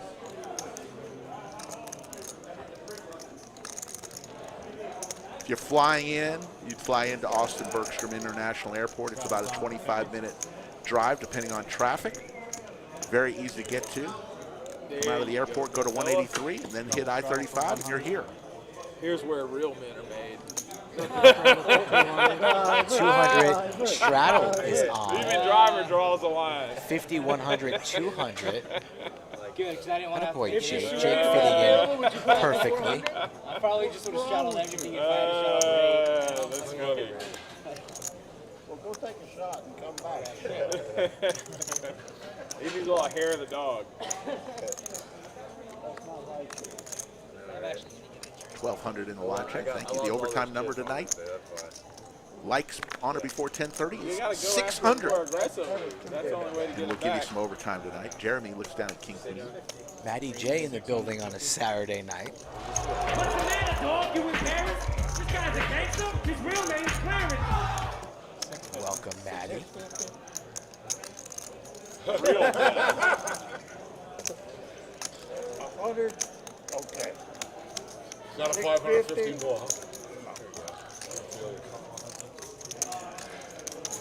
A: If you're flying in, you'd fly into Austin Bergstrom International Airport. It's about a 25-minute drive depending on traffic. Very easy to get to. come out of the airport, go to 183, and then hit I-35, and you're here.
D: Here's where real men are made.
B: 200 straddle is on.
D: Even driver draws the line.
B: 50, 100, 200.
G: Good, because I didn't want to.
B: Boy, Jake fitting in perfectly.
G: I probably just would have straddled everything if I had a shot.
D: That's funny.
E: Well, go take a shot and come back.
D: He needs a little hair of the dog.
A: 1,200 in the live chat. Thank you. The overtime number tonight. Likes on or before 10:30
D: You
A: is
D: gotta go
A: 600.
D: after aggressively. That's the only way to
A: And
D: get
A: we'll
D: it
A: give you
D: back.
A: some overtime tonight. Jeremy looks down at King Queen.
B: Matty J in the building on a Saturday night.
K: What's the matter, dog? You embarrassed? This guy's a gangster? His real name is Clarence.
B: Welcome, Matty.
E: Real 100. Okay.
I: Got a 550 more, huh?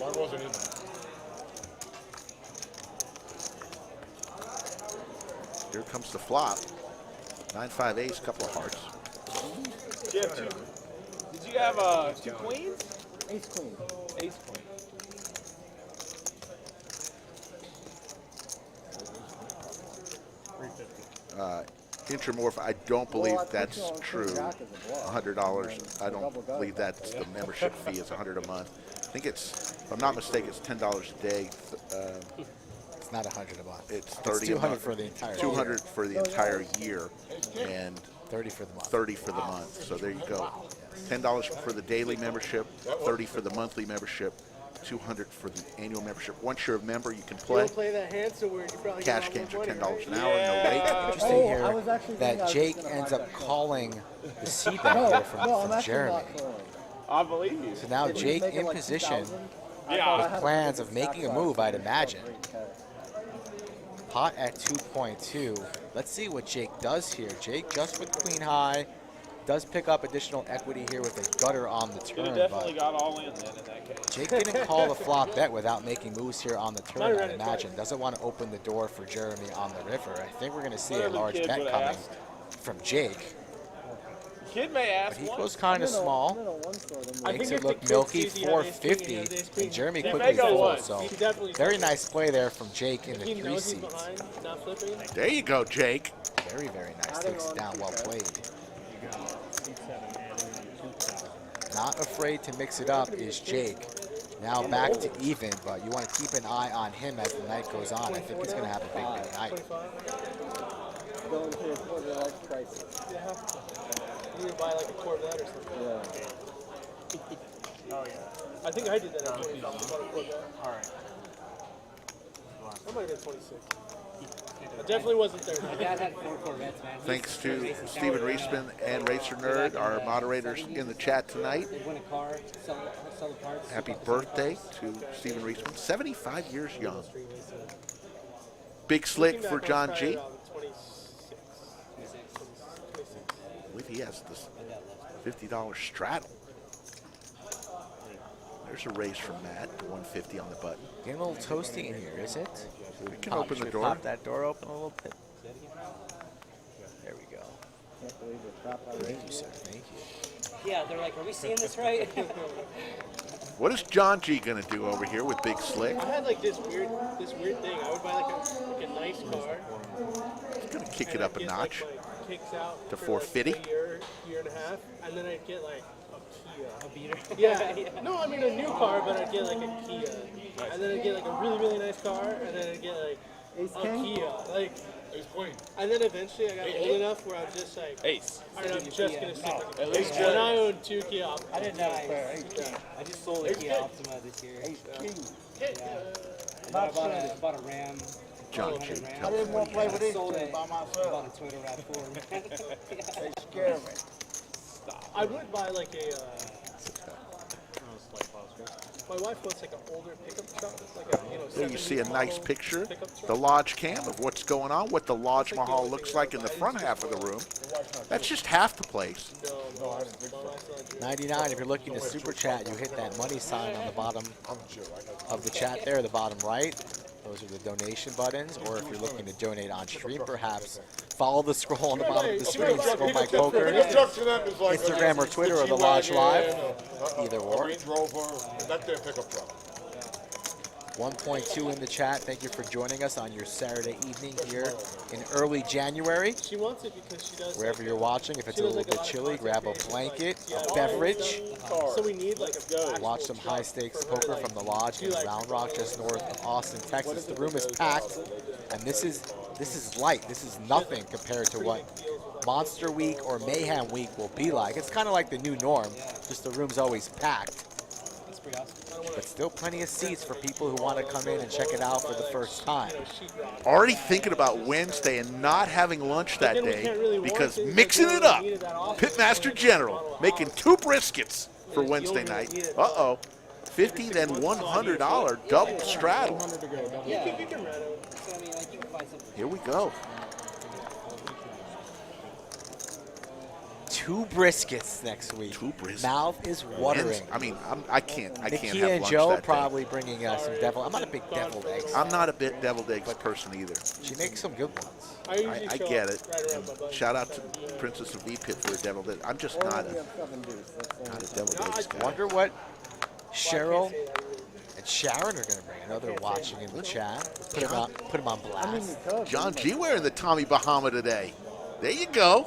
I: Mine wasn't even.
A: Here comes the flop. 9-5 ace, couple of hearts.
D: Did you have did you have two queens?
E: Ace queen.
D: Ace queen.
A: Intramorph, I don't believe that's true. $100. I don't believe that's the membership fee. Is $100 a month. I think it's, if I'm not mistaken, it's $10 a day.
B: It's not 100 a month.
A: It's 30
B: It's
A: a
B: 200
A: month.
B: for the entire
A: 200
B: year.
A: for the entire year, and
B: 30 for the month.
A: 30 for the month. So there you go. $10 for the daily membership, 30 for the monthly membership, 200 for the annual membership. Once you're a member, you can
J: You
A: play.
J: don't play that hand, so we're probably
A: Cash
J: getting
A: games are
J: all
A: $10 an
J: money,
A: hour, no rate.
B: Interesting here that Jake ends up calling the C-bet here from Jeremy.
D: I believe you.
B: So now Jake in position
D: Yeah.
B: with plans of making a move, I'd imagine. Pot at 2.2. Let's see what Jake does here. Jake just with queen high does pick up additional equity here with a gutter on the
D: Could
B: turn,
D: have definitely
B: but
D: got all in then in that case.
B: Jake didn't call the flop bet without making moves here on the turn, I'd imagine. Doesn't want to open the door for Jeremy on the river. I think we're going to see a
D: Whatever the
B: large
D: kid
B: bet
D: would've
B: coming
D: asked.
B: from Jake.
D: Kid may ask
B: But he
D: one.
B: goes kind of small.
J: I
B: Makes
J: think
B: it
J: if the
B: look
J: kid
B: milky,
J: sees he had ace king, he has
B: 450,
J: ace queen.
B: and Jeremy
D: He
B: quickly
D: may go
B: folds.
D: once.
B: So
J: He definitely
B: very
J: folds.
B: nice play there from Jake in the
J: He
B: 3
J: knows he's
B: seats.
J: behind, not flipping.
A: There you go, Jake.
B: Very, very nice. Takes it down, well played. Not afraid to mix it up is Jake. Now back to even, but you want to keep an eye on him as the night goes on. I think he's going to have a big, big night.
E: Going to a quarter life crisis.
J: Yeah. You need to buy like a Corvette or something.
E: Yeah.
J: Oh yeah. I think I did that at 25. I bought a Corvette.
D: All right.
J: I might have been 26. I definitely wasn't 30.
G: My dad had 4 Corvettes, man.
A: Thanks to Stephen Reisman and Racer Nerd, our moderators in the chat tonight.
G: They'd win a car, sell the parts.
A: Happy birthday to Stephen Reisman, 75 years young. Big slick for John G. I believe he has this $50 straddle. There's a raise from Matt, 150 on the button.
B: Getting a little toasty in here, is it?
A: We can open the door.
B: Pop that door open a little bit. There we go. Thank you, sir. Thank you.
G: Yeah, they're like, are we seeing this right?
A: What is John G gonna do over here with Big Slick?
J: I had like this weird thing. I would buy like a nice car.
A: He's gonna kick it
J: and
A: up
J: I'd
A: a
J: get,
A: notch.
J: like, kicks out
A: to
J: for, like,
A: 450?
J: a year and a half, and then I'd get like a Kia.
G: A beater.
J: Yeah. No, I mean a new car, but I'd get like a Kia, and then I'd get like a really nice car, and then I'd get like a Kia, like.
I: Ace queen.
J: And then eventually I got old enough where I'm just like,
D: Ace.
J: all right, I'm just gonna stick with it.
D: At least
J: And I own 2 Kia Optimas.
G: I didn't know. I just sold a Kia Optima this year. Yeah. I bought a Ram.
A: John G.
G: 400 Ram.
A: Tell us what
E: play
A: you
E: with
A: got.
E: these
G: Sold
E: two
G: it.
E: by
G: I
E: myself.
G: bought a Twitter RAV4, man.
E: They scare me.
J: I would buy like a. My wife wants like an older pickup truck, like a
A: There you see a
J: 70s
A: nice
J: model
A: picture,
J: pickup truck.
A: the Lodge cam of what's going on, what the Lodge Mahal looks like in the front half of the room. That's just half the place.
J: No, my wife's not doing
B: 99, if you're looking to super chat, you hit that money sign on the bottom of the chat there, the bottom right. Those are the donation buttons, or if you're looking to donate on stream, perhaps follow the scroll on the bottom of the screen, Skull Mike Poker, Instagram or Twitter, or the Lodge Live, either or.
E: Range Rover, that's their pickup truck.
B: 1.2 in the chat. Thank you for joining us on your Saturday evening here in early January.
J: She wants it because she does.
B: Wherever you're watching, if it's a little bit chilly, grab a blanket, a beverage.
J: So we need like a
B: Watch some high stakes poker from the Lodge in Round Rock, just north of Austin, Texas. The room is packed, and this is light. This is nothing compared to what Monster Week or Mayhem Week will be like. It's kind of like the new norm, just the room's always packed. But still plenty of seats for people who want to come in and check it out for the first time.
A: Already thinking about Wednesday and not having lunch that day because mixing it up. Pitmaster General making 2 briskets for Wednesday night. Uh-oh. $50, then $100 double straddle. Here we go.
B: 2 briskets next week.
A: 2 briskets.
B: Mouth is watering.
A: I mean, I can't have
B: Nikki
A: lunch
B: and Joe
A: that day.
B: probably bringing some devil. I'm not a big deviled eggs.
A: I'm not a bit deviled eggs person either.
B: She makes some good ones.
A: I get it. And shout out to Princess of V-Pit for a deviled egg. I'm just not a deviled eggs guy.
B: Wonder what Cheryl and Sharon are going to bring. I know they're watching in the chat. Put them on blast.
A: John G wearing the Tommy Bahama today. There you go.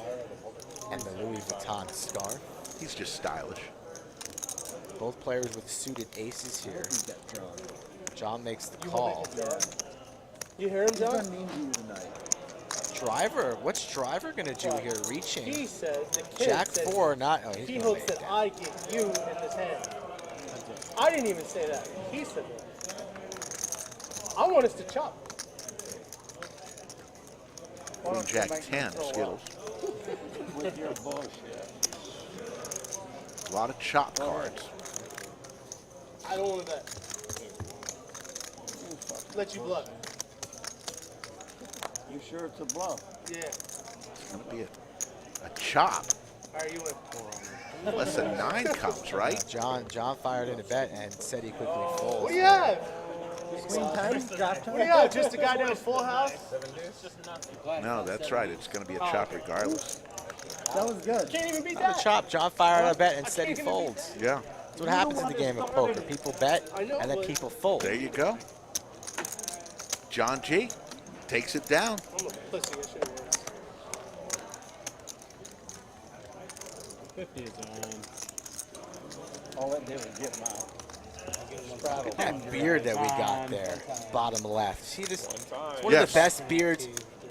B: And the Louis Vuitton scarf.
A: He's just stylish.
B: Both players with suited aces here. John makes the call.
J: You hear him, John?
B: Driver, what's Driver going to do here? Reaching.
J: He says the kid
B: Jack
J: says
B: 4, not. Oh, he's
J: he
B: going to
J: hopes
B: make
J: that
B: it.
J: I get you in this hand. I didn't even say that. He said that. I want us to chop.
A: Queen Jack 10, Skittles.
G: With your bullshit.
A: A lot of chop cards.
J: I don't want that. Let you bluff.
G: You sure it's a bluff?
J: Yeah.
A: It's going to be a chop.
J: All right, you win.
A: Unless a 9 comes, right?
B: John fired in a bet and said he quickly folds.
J: What do you have?
G: Queen time? Drop time?
J: What do you have? Just a guy down full house?
A: No, that's right. It's going to be a chop regardless.
G: That was good.
J: Can't even beat
B: The
J: that.
B: chop. John fired a bet and said he folds.
A: Yeah.
B: That's what happens in the game of poker. People bet and then people fold.
A: There you go. John G takes it down.
J: I'm a pussy. I should have
G: 50 is on. All that did was get him out.
B: Look at that beard that we got there, bottom left. See this? It's one
A: Yes.
B: of the best beards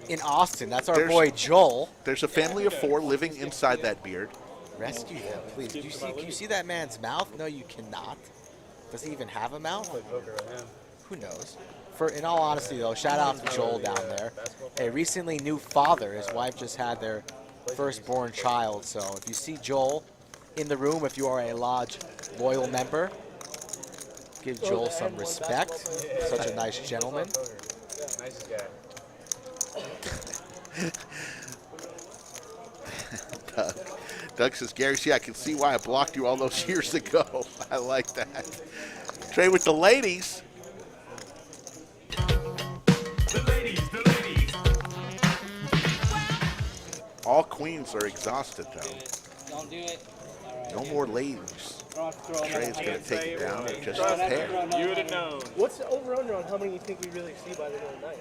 B: in Austin. That's our
A: There's-
B: boy Joel.
A: There's a family of 4 living inside that beard.
B: Rescue him, please. Do you see that man's mouth? No, you cannot. Does he even have a mouth? Who knows? In all honesty, though, shout out to Joel down there. A recently new father. His wife just had their firstborn child. So if you see Joel in the room, if you are a Lodge loyal member, give Joel some respect. Such a nice gentleman.
C: Nice guy.
A: Doug says, Gary, see, I can see why I blocked you all those years ago. I like that. Trade with the ladies.
K: The ladies.
A: All queens are exhausted, though.
G: Don't do it.
A: No more ladies. Trey's going to take it down at just a pair.
C: You would have known.
J: What's the over-under on how many you think we really see by the end of the night?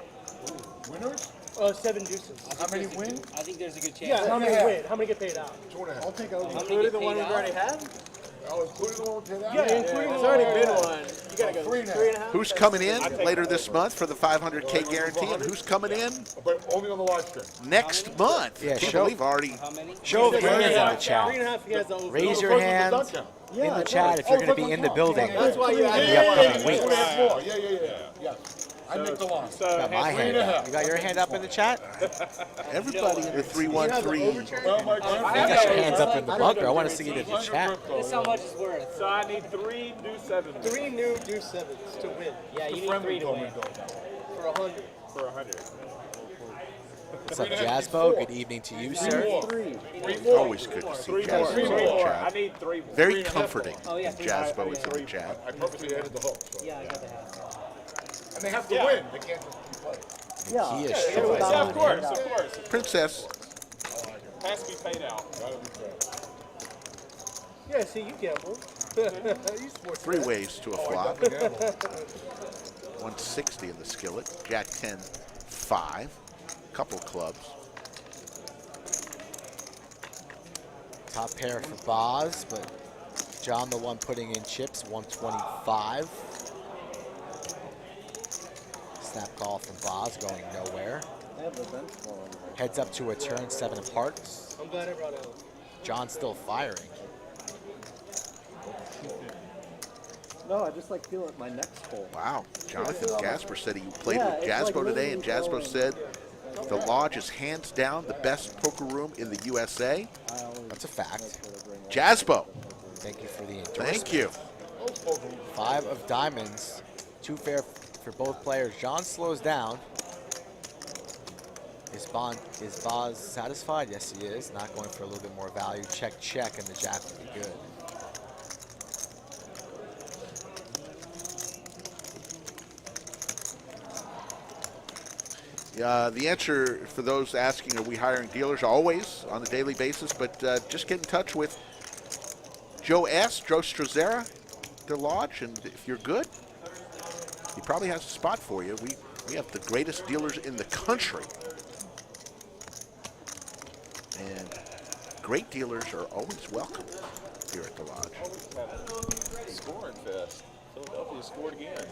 E: Winners?
J: 7 deuces.
E: How many win?
G: I think there's a good chance.
J: Yeah, how many win? How many get paid out?
E: 2.5.
G: I'll take over.
J: Including the one we've already had?
E: Oh, including the one with that?
J: Yeah, including there's already been one. You gotta go
E: 3.5.
A: Who's coming in later this month for the 500K guarantee, and who's coming in
E: But only on the live stream.
A: next month?
B: Yeah,
A: I can't
B: show-
A: believe already.
G: How many?
B: Show of hands in the chat.
J: 3.5 he has the over.
B: Raise your hands in the chat if you're going to be in the building
J: That's why you
B: in the upcoming weeks.
E: 2.5 more. Yeah. I make the line.
B: Got my hand up. You got your hand up in the chat?
A: Everybody in the 313.
E: Well, my
B: You got your hands up in the bunker. I want to see it in the chat.
G: This is how much it's worth.
C: So I need 3 new 7s
J: 3 new deuce 7s to win.
G: Yeah, you need 3 to win.
J: For 100.
C: for 100.
B: What's up, Jasbo? Good evening to you, sir.
A: Always good to see Jasbo
C: Three
A: in the
C: more. I
A: chat.
C: need 3 more.
A: Very comforting.
G: Oh, yeah.
A: Jasbo is in the chat.
E: I purposely added the hook. So.
G: Yeah, I got the hat.
E: And they have to win. They can't just play.
B: Yeah,
D: Yeah, of course, of course.
A: Princess.
D: Has to be paid out.
J: Yeah, see, you gamble. You sports
A: 3
J: bet.
A: ways to a flop. 160 in the skillet. Jack 10, 5. Couple clubs.
B: Top pair for Boz, but John the one putting in chips, 125. Snap call from Boz going nowhere. Heads up to a turn, 7 of hearts.
J: I'm glad I brought Ellen.
B: John still firing.
G: No, I just like feeling my next hole.
A: Wow. Jonathan Gasper said he played
G: Yeah,
A: with
G: it's like
A: Jaspo today, and
G: literally
A: Jaspo said the Lodge is hands down the best poker room in the USA.
B: That's a fact.
A: Jaspo.
B: Thank you for the endorsement.
A: Thank you.
B: 5 of diamonds. 2 fair for both players. John slows down. Is Boz satisfied? Yes, he is. Not going for a little bit more value. Check, check, and the jack would be good.
A: The answer for those asking, are we hiring dealers? Always, on a daily basis, but just get in touch with Joe Strozera, the Lodge, and if you're good, he probably has a spot for you. We have the greatest dealers in the country. And great dealers are always welcome here at the Lodge.
D: Scoring fest. Philadelphia scored again.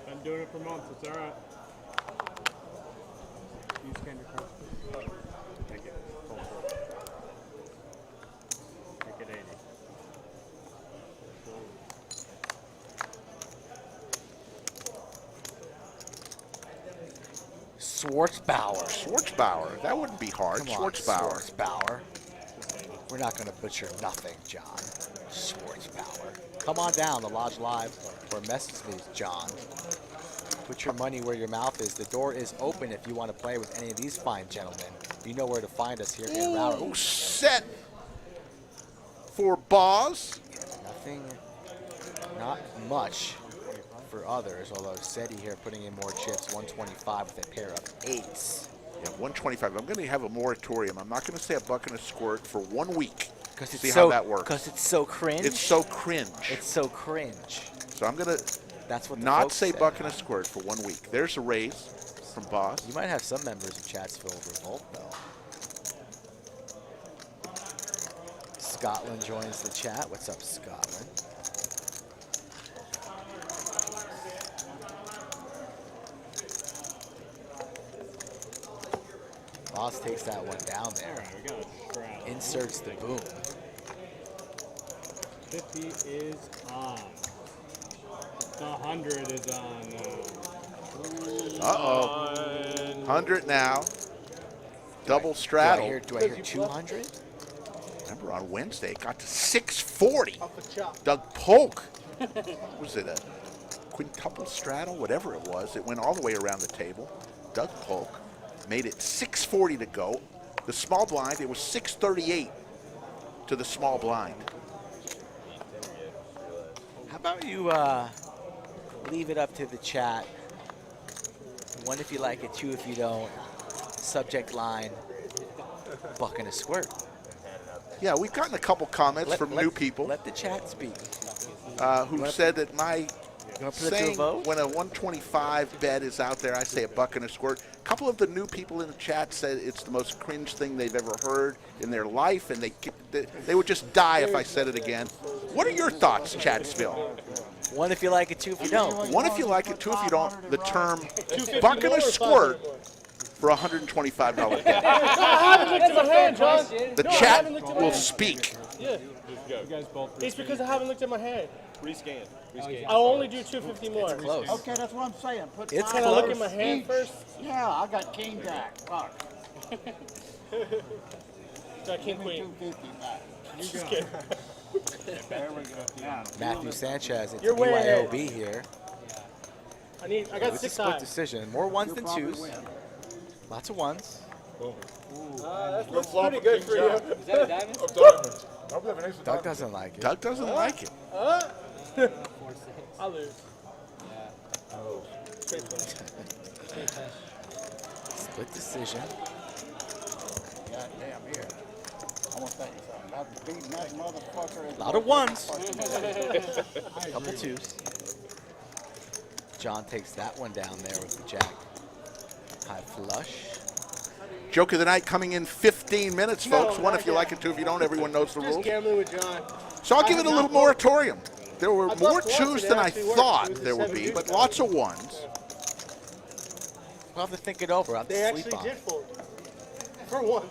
I: I'm doing it for months. It's all right. You scan your card. Take it. Make it 80.
A: Schwartzbauer. That wouldn't be hard.
B: Come on,
A: Schwartzbauer.
B: Schwartzbauer. We're not going to butcher nothing, John. Schwartzbauer. Come on down, the Lodge Live, or message me, John. Put your money where your mouth is. The door is open if you want to play with any of these fine gentlemen. You know where to find us here in Rowdy.
A: Ooh, set for Boz.
B: Nothing, not much for others, although SETI here putting in more chips, 125 with a pair of 8s.
A: Yeah, 125. I'm going to have a moratorium. I'm not going to say a buck and a squirt for 1 week.
B: Because it's
A: see
B: so,
A: how that works.
B: Because it's so cringe.
A: It's so cringe.
B: It's so cringe.
A: So I'm going to
B: That's what the
A: not
B: folks
A: say
B: say.
A: buck and a squirt for 1 week. There's a raise from Boz.
B: You might have some members of Chatsville revolt, though. Scotland joins the chat. What's up, Scotland? Boss takes that one down there.
I: We got a shroud.
B: Inserts the boom.
I: 50 is on. The 100 is on now.
A: Uh-oh. 100 now. Double straddle.
B: Do I hear 200?
A: Remember on Wednesday, it got to 640.
J: Off the chop.
A: Doug Polk. Was it a quintuple straddle? Whatever it was. It went all the way around the table. Doug Polk made it 640 to go. The small blind, it was 638 to the small blind.
B: How about you leave it up to the chat? 1 if you like it, 2 if you don't. Subject line, buck and a squirt.
A: Yeah, we've gotten a couple comments from new people
B: Let the chat speak.
A: who said that my
B: wanna put it to a
A: saying
B: vote?
A: when a 125 bet is out there, I say a buck and a squirt. A couple of the new people in the chat said it's the most cringe thing they've ever heard in their life, and they would just die if I said it again. What are your thoughts, Chatsville?
B: 1 if you like it, 2 if you don't.
A: 1 if you like it, 2 if you don't. The term buck and a squirt for a $125 bet.
J: I haven't looked at my hand, John.
A: The
J: No, I
A: chat
J: haven't looked at my
A: will
J: hand.
A: speak.
J: Yeah.
I: You guys both.
J: It's because I haven't looked at my hand.
D: Rescan. Rescan.
J: I'll only do 250 more.
B: Close.
E: Okay, that's what I'm saying. Put
B: It's
J: Can I look at my hand
E: each.
J: first?
E: Yeah, I got king jack. Fuck.
J: Got king queen.
E: 250 back.
J: Just kidding.
E: There we go. Yeah.
B: Matthew Sanchez, it's
J: You're way ahead.
B: BYOB here.
J: I got
B: It's a
J: 6
B: split
J: high.
B: decision. More 1s than
E: Probably
B: 2s.
E: win.
B: Lots of 1s.
J: That's pretty good for you.
G: Is that a diamond?
B: Doug doesn't like it.
A: Doug doesn't like it.
J: I'll lose.
B: Split decision.
E: God damn, here. I want to thank you, son. Not beating that motherfucker.
B: A lot of ones. Couple twos. John takes that one down there with the jack. High flush.
A: Joke of the night coming in 15 minutes, folks.
J: No,
A: One
J: not
A: if you
J: yet.
A: like it, two if you don't. Everyone knows the
J: Just
A: rules.
J: gambling with John.
A: So I'll give it a little moratorium. There were
J: I
A: more
J: bluffed once
A: twos
J: and
A: than
J: it
A: I
J: actually worked.
A: thought
J: It was a
A: there would
J: 7
A: be,
J: deuce
A: but
J: guy.
A: lots of ones.
B: We'll have to think it over. I'll have
J: They
B: to
J: actually
B: sleep on
J: did
B: it.
J: fold. For once.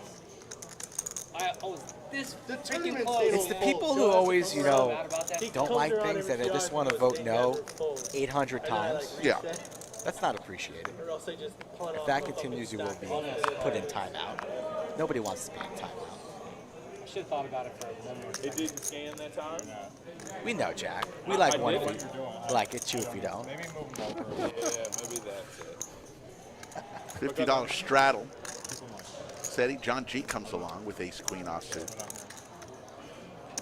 G: I was this
J: The
G: freaking
J: tournament
G: close.
J: stayed
B: It's the
J: on
B: people
J: fold.
B: who
J: Joe
B: always,
J: has to
B: you
J: come
B: know,
J: around. He
B: don't
J: comes
B: like
J: around
B: things
J: every
B: that they just
J: shot
B: want to
J: because
B: vote
J: they
B: no
J: never fold.
B: 800
J: And then I,
B: times.
J: like,
A: Yeah.
J: reset,
B: That's not appreciated.
J: or else they just punt
B: If
J: off
B: that
J: the fucking
B: continues, you will
J: stack.
B: be put in timeout. Nobody wants to be in timeout.
G: I should have thought about it for one more
I: It
G: second.
I: didn't scan that time?
B: We know, Jack. We like
I: I
B: one
I: did
B: if
I: what
B: you like it, two if you don't.
I: Maybe move them over. Yeah, maybe that's it.
A: $50 straddle. Steady. John G comes along with ace queen offsuit.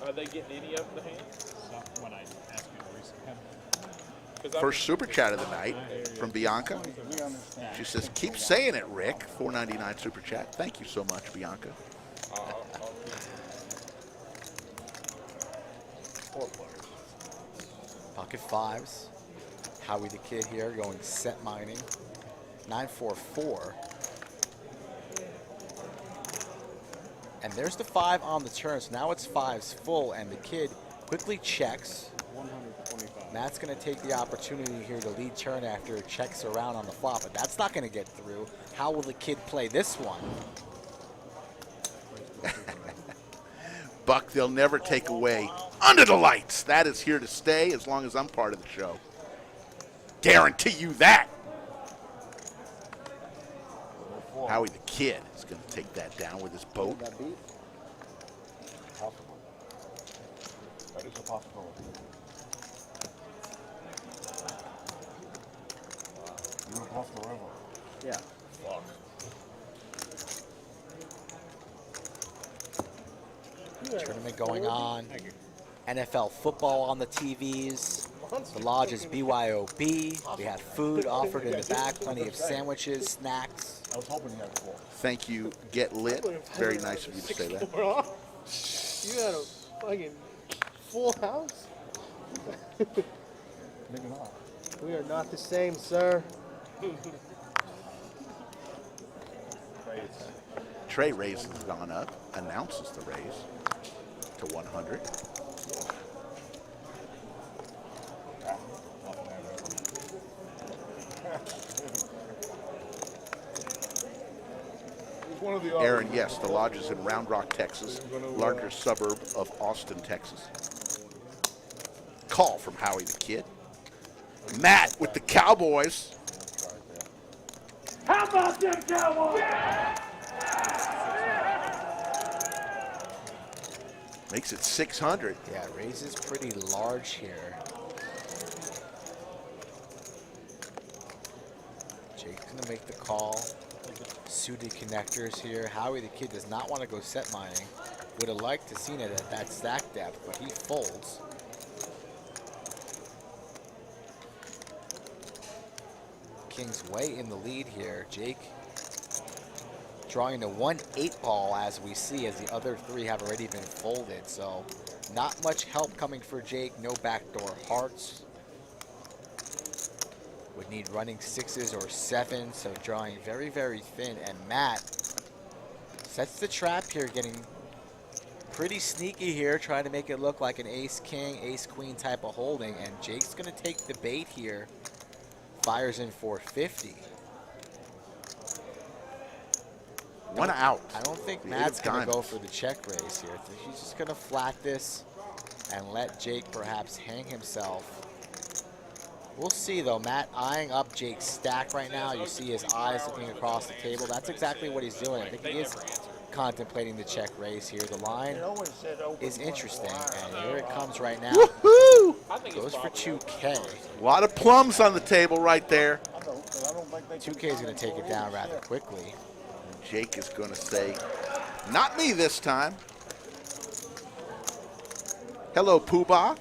I: Are they getting any of the hands?
L: When I ask you to rescan.
A: First super chat of the night from Bianca. She says, "Keep saying it, Rick." $4.99 super chat. Thank you so much, Bianca.
B: Pocket fives. Howie the Kid here going set mining. 9-4-4. And there's the 5 on the turn, so now it's 5s full, and the Kid quickly checks. Matt's going to take the opportunity here to lead turn after checks around on the flop, but that's not going to get through. How will the Kid play this one?
A: Buck, they'll never take away under the lights. That is here to stay as long as I'm part of the show. Guarantee you that. Howie the Kid is going to take that down with his boat.
E: Possible. That is a possibility. You across the river.
A: Yeah.
E: Fuck.
B: Tournament going on. NFL football on the TVs. The lodge is BYOB. We have food offered in the back, plenty of sandwiches, snacks.
E: I was hoping you had 4.
A: Thank you, Get Lit. Very nice of you to say that.
J: You had a fucking full house?
E: Maybe not.
J: We are not the same, sir.
A: Trey raises gone up, announces the raise to 100. Aaron, yes, the lodge is in Round Rock, Texas, larger suburb of Austin, Texas. Call from Howie the Kid. Matt with the Cowboys.
K: How about them Cowboys?
A: Makes it 600.
B: Yeah, raises pretty large here. Jake's gonna make the call. Suited connectors here. Howie the Kid does not want to go set mining. Would have liked to seen it at that stack depth, but he folds. King's way in the lead here. Jake drawing the 1-8 ball as we see, as the other 3 have already been folded. So not much help coming for Jake. No backdoor hearts. Would need running 6s or 7s, so drawing very, very thin. And Matt sets the trap here, getting pretty sneaky here, trying to make it look like an ace-king, ace-queen type of holding. And Jake's going to take the bait here. Fires in for 50.
A: One out.
B: I don't think
A: The
B: Matt's
A: 8 of
B: going to go
A: diamonds.
B: for the check raise here. He's just going to flat this and let Jake perhaps hang himself. We'll see, though. Matt eyeing up Jake's stack right now. You see his eyes looking across the table. That's exactly what he's doing. I think he is contemplating the check raise here. The line is interesting, and here it comes right now.
A: Woohoo!
B: Goes for 2K.
A: A lot of plums on the table right there.
B: 2K is going to take it down rather quickly.
A: Jake is going to say, not me this time. Hello, Poobah,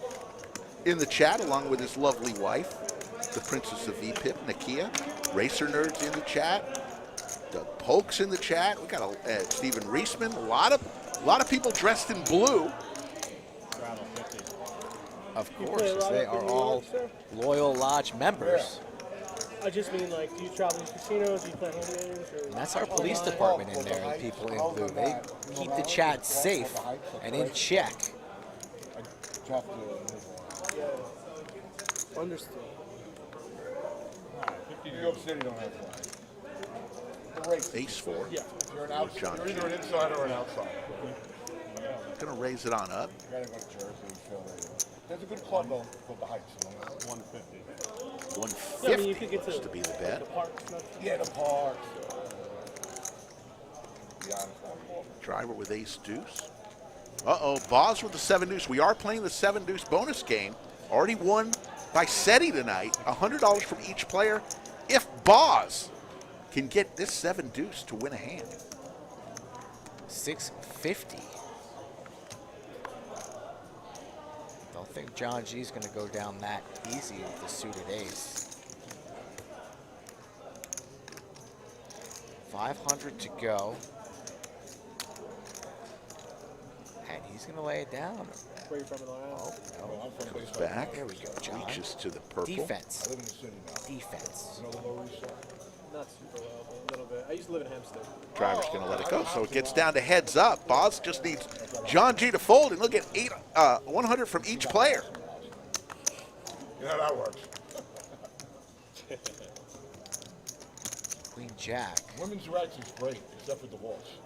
A: in the chat, along with his lovely wife, the Princess of VPIP, Nakia. Racer Nerds in the chat. Doug Polk's in the chat. We got Stephen Reisman. A lot of people dressed in blue.
B: Of course, as they are all loyal lodge members.
J: I just mean, like, do you travel to casinos? Do you play home games?
B: And that's our police department in there, and people in blue. They keep the chat safe and in check.
J: Understood.
E: New York City don't have flags.
A: Ace 4.
E: Yeah. You're an outsider. You're either an insider or an outsider.
A: Going to raise it on up.
E: You gotta go to Jersey, Philly. There's a good club called the Heights. 150.
A: 150
J: Yeah, I mean, you could get
A: to be the bet.
J: The parks,
E: yeah, the parks.
A: Driver with ace deuce. Uh-oh, Boz with the 7 deuce. We are playing the 7 deuce bonus game. Already won by SETI tonight. $100 from each player. If Boz can get this 7 deuce to win a hand.
B: 650. Don't think John G's going to go down that easy with the suited ace. 500 to go. And he's going to lay it down.
J: Where you from in
B: Oh, no.
A: Comes back.
B: There we go, John.
A: Reaches to the purple.
B: Defense.
E: I live in the city now.
B: Defense.
E: You know the Lower East Side?
J: Not super well, but a little bit. I used to live in Hempstead.
A: Driver's going to let it go. So it gets down to heads up. Boz just needs John G to fold, and look at 100 from each player.
E: You know how that works.
B: Queen Jack.
E: Women's rights is great, except for divorce.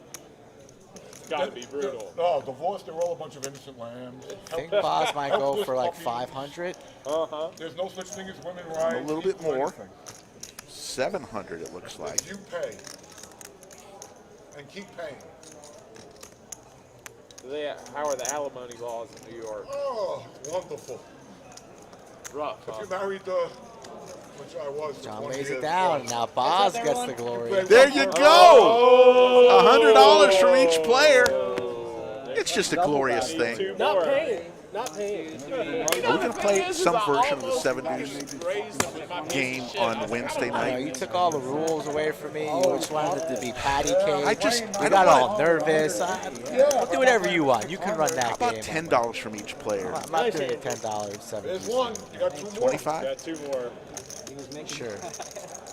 C: It's got to be brutal.
E: No, divorce, they're all a bunch of innocent lambs.
B: I think Boz might go for like 500.
E: There's no such thing as women's rights.
A: A little bit more. 700 it looks like.
E: You pay. And keep paying.
C: How are the alimony laws in New York?
E: Oh, wonderful.
C: Rough.
E: If
C: Huh?
E: you married, which I was.
B: John
E: 20
B: lays it
E: years
B: down.
E: ago.
B: Now Boz gets the glory.
A: There you go. $100 from each player. It's just a glorious thing.
J: Not paying. Not paying.
A: Are we going to play some version of the 7 deuce game on Wednesday
B: No,
A: night?
B: you took all the rules away from me. You just wanted it to be patty cake.
A: I
B: got
A: don't
B: all
A: want-
B: nervous. I'll do whatever you want. You can run
A: How
B: that
A: about
B: game.
A: $10 from each player?
B: I'm not doing $10.
E: There's
B: 7.
E: one. You got 2 more.
A: 25?
C: Got 2 more.
B: Sure.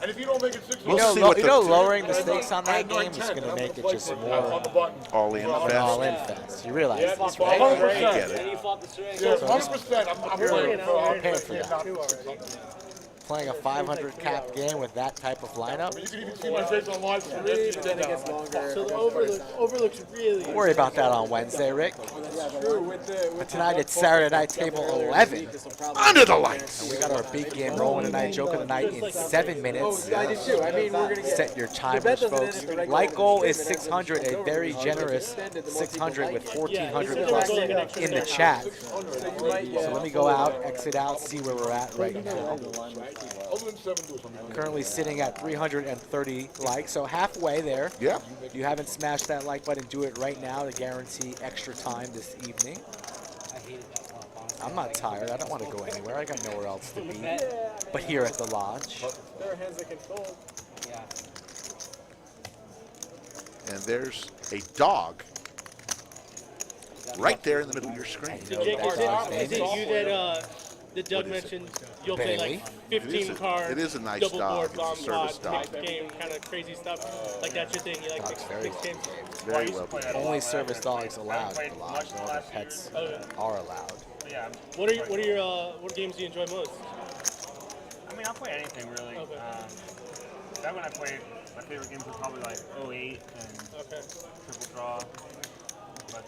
E: And if you don't make it 6,
A: We'll see what the
B: lowering the stakes on that game is going to make it just
E: on
B: more
E: the button.
A: all-in
B: an
A: fest.
B: all-in fest. You realize
C: Yeah,
B: this,
C: you
B: right?
C: follow
A: I get it.
G: And you fought the string.
E: Yeah, 100%. I'm paying for
B: paying for
E: it.
B: that. Playing a 500 cap game with that type of lineup.
E: You can even see my face on live stream.
J: Then it gets longer. So the overlook's really.
B: Don't worry about that on Wednesday, Rick. But tonight it's Saturday night, table 11.
A: Under the lights.
B: And we got our big game rolling tonight, joke of the night in 7 minutes.
G: I did too. I mean, we're gonna get.
B: Set your timers, folks. Light goal is 600, a very generous 600 with 1,400 plus in the chat. So let me go out, exit out, see where we're at right now. Currently sitting at 330 likes, so halfway there.
A: Yeah.
B: If you haven't smashed that like button, do it right now to guarantee extra time this evening. I'm not tired. I don't want to go anywhere. I got nowhere else to be but here at the lodge.
J: There are hands that can fold.
G: Yeah.
A: And there's a dog right there in the middle of your screen.
B: You know
J: Jake,
B: what that dog's
J: is
B: name
J: it
B: is?
J: you that Doug mentioned you'll play
B: Bailey?
J: like 15 cards,
A: It is a nice
J: double
A: dog.
J: board,
A: It's a
J: bomb
A: service
J: pot,
A: dog.
J: mixed game, kind of crazy stuff. Like that's your thing. You like
B: Dog's very
J: mixed games.
A: Very well behaved.
B: Only service dogs allowed at the lodge. No other pets are allowed.
I: Yeah.
J: What games do you enjoy most?
I: I mean, I'll play anything really.
J: Okay.
I: Back when I played, my favorite games were probably like 08 and Triple Draw. But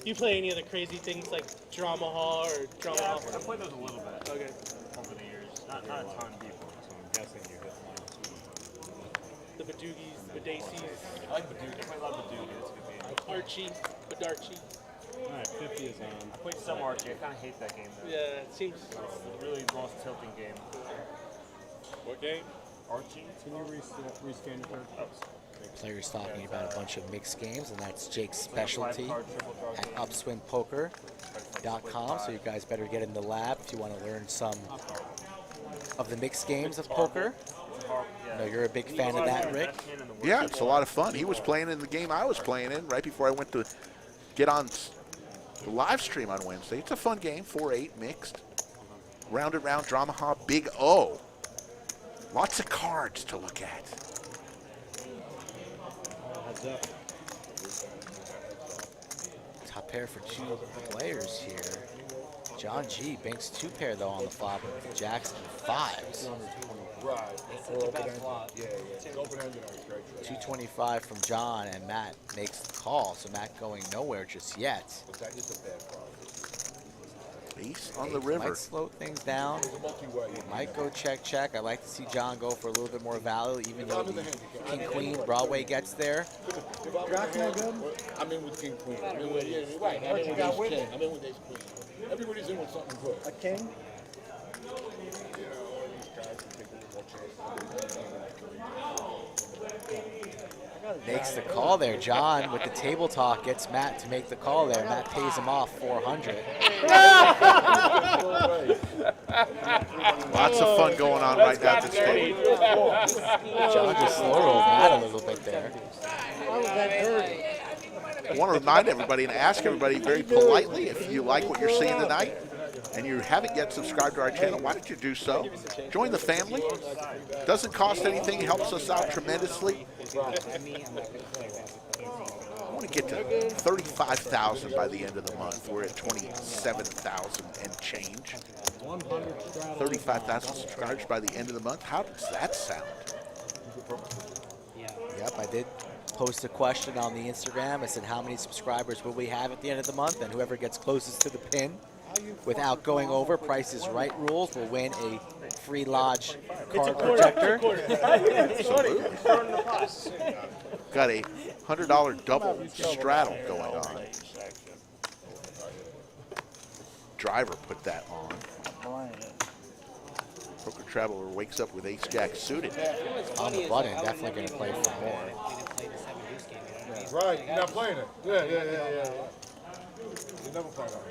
J: Do you play any of the crazy things like Drama Hall or Drama
I: yeah,
J: Hall?
I: I played those a little bit.
J: Okay.
I: Over the years, not a ton deeper.
L: So I'm guessing you hit
J: The Badoogies, the Daisies,
I: I like Badoogie. I played a lot of Badoogie. That's a good game.
J: Archie, Badarchi.
L: Alright, 50 is on.
I: I played some Archie. I kind of hate that game though.
J: Yeah, it seems.
I: It's a really lost tilting game.
C: What game?
I: Archie?
L: Can you rescan your card?
I: Oh,
B: Players talking about a bunch of mixed games, and that's Jake's specialty at upswingpoker.com. So you guys better get in the lab if you want to learn some of the mixed games of poker. I know you're a big fan of that, Rick.
A: Yeah, it's a lot of fun. He was playing in the game I was playing in right before I went to get on the live stream on Wednesday. It's a fun game, 4-8 mixed. Round and round, drama hop, big O. Lots of cards to look at.
B: Top pair for 2 players here. John G. banks 2 pair though on the flop. Jackson 5s.
E: Right.
G: It's such a bad flop.
E: Yeah. Open-ended on straight.
B: 225 from John, and Matt makes the call. So Matt going nowhere just yet.
E: But that is a bad problem.
A: Ace on the river.
B: Might slow things down. Might go check. I like to see John go for a little bit more value, even though the King Queen Broadway gets there.
E: I'm in with King Queen. I'm in with Ace King. I'm in with Ace Queen. Everybody's in with something good.
J: A king?
B: Makes the call there. John with the table talk gets Matt to make the call there. Matt pays him off 400.
A: Lots of fun going on right now at this table.
B: John just slow rolled Matt a little bit there.
A: I want to remind everybody and ask everybody very politely, if you like what you're seeing tonight and you haven't yet subscribed to our channel, why don't you do so? Join the family. Doesn't cost anything. It helps us out tremendously. I want to get to 35,000 by the end of the month. We're at 27,000 and change. 35,000 subscribers by the end of the month. How does that sound?
B: Yep, I did post a question on the Instagram. I said, how many subscribers will we have at the end of the month? And whoever gets closest to the pin without going over Price is Right rules will win a free Lodge card protector.
A: Got a $100 double straddle going on. Driver put that on. Poker Traveler wakes up with ace-jack suited.
B: On the button, definitely going to play for more.
E: Right, you're not playing it. Yeah. You never play that.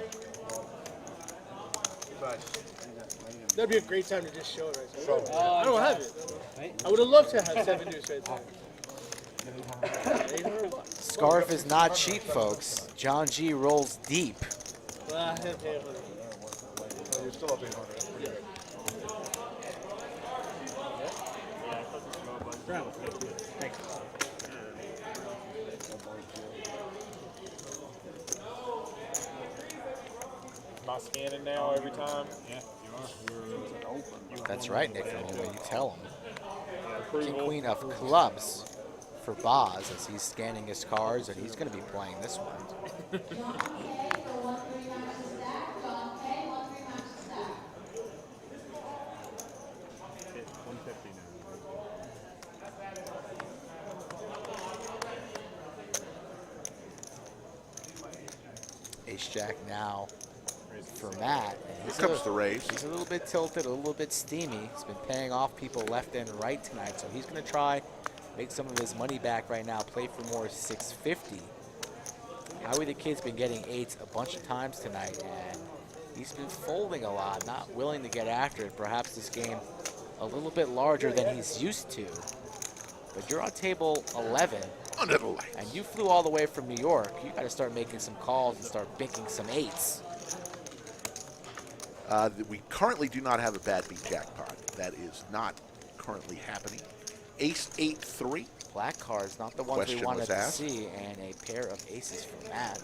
J: That'd be a great time to just show it right there. I don't have it. I would have loved to have 7 deuce right there.
B: Scarf is not cheap, folks. John G rolls deep.
J: Well,
E: You're still up 800.
L: Thanks. Am I scanning now every time? Yeah, you are.
B: That's right, Nick, from the way you tell him. King Queen of Clubs for Boz as he's scanning his cards, and he's going to be playing this one. Ace-Jack now for Matt.
A: Here comes the raise.
B: He's a little bit tilted, a little bit steamy. He's been paying off people left and right tonight, so he's going to try make some of his money back right now, play for more 650. Howie the Kid's been getting 8s a bunch of times tonight, and he's been folding a lot, not willing to get after it. Perhaps this game a little bit larger than he's used to. But you're on table 11, and you flew all the way from New York. You got to start making some calls and start picking some 8s.
A: We currently do not have a bad beat jackpot. That is not currently happening. Ace 8-3.
B: Black cards, not the ones we wanted to see, and a pair of aces for Matt.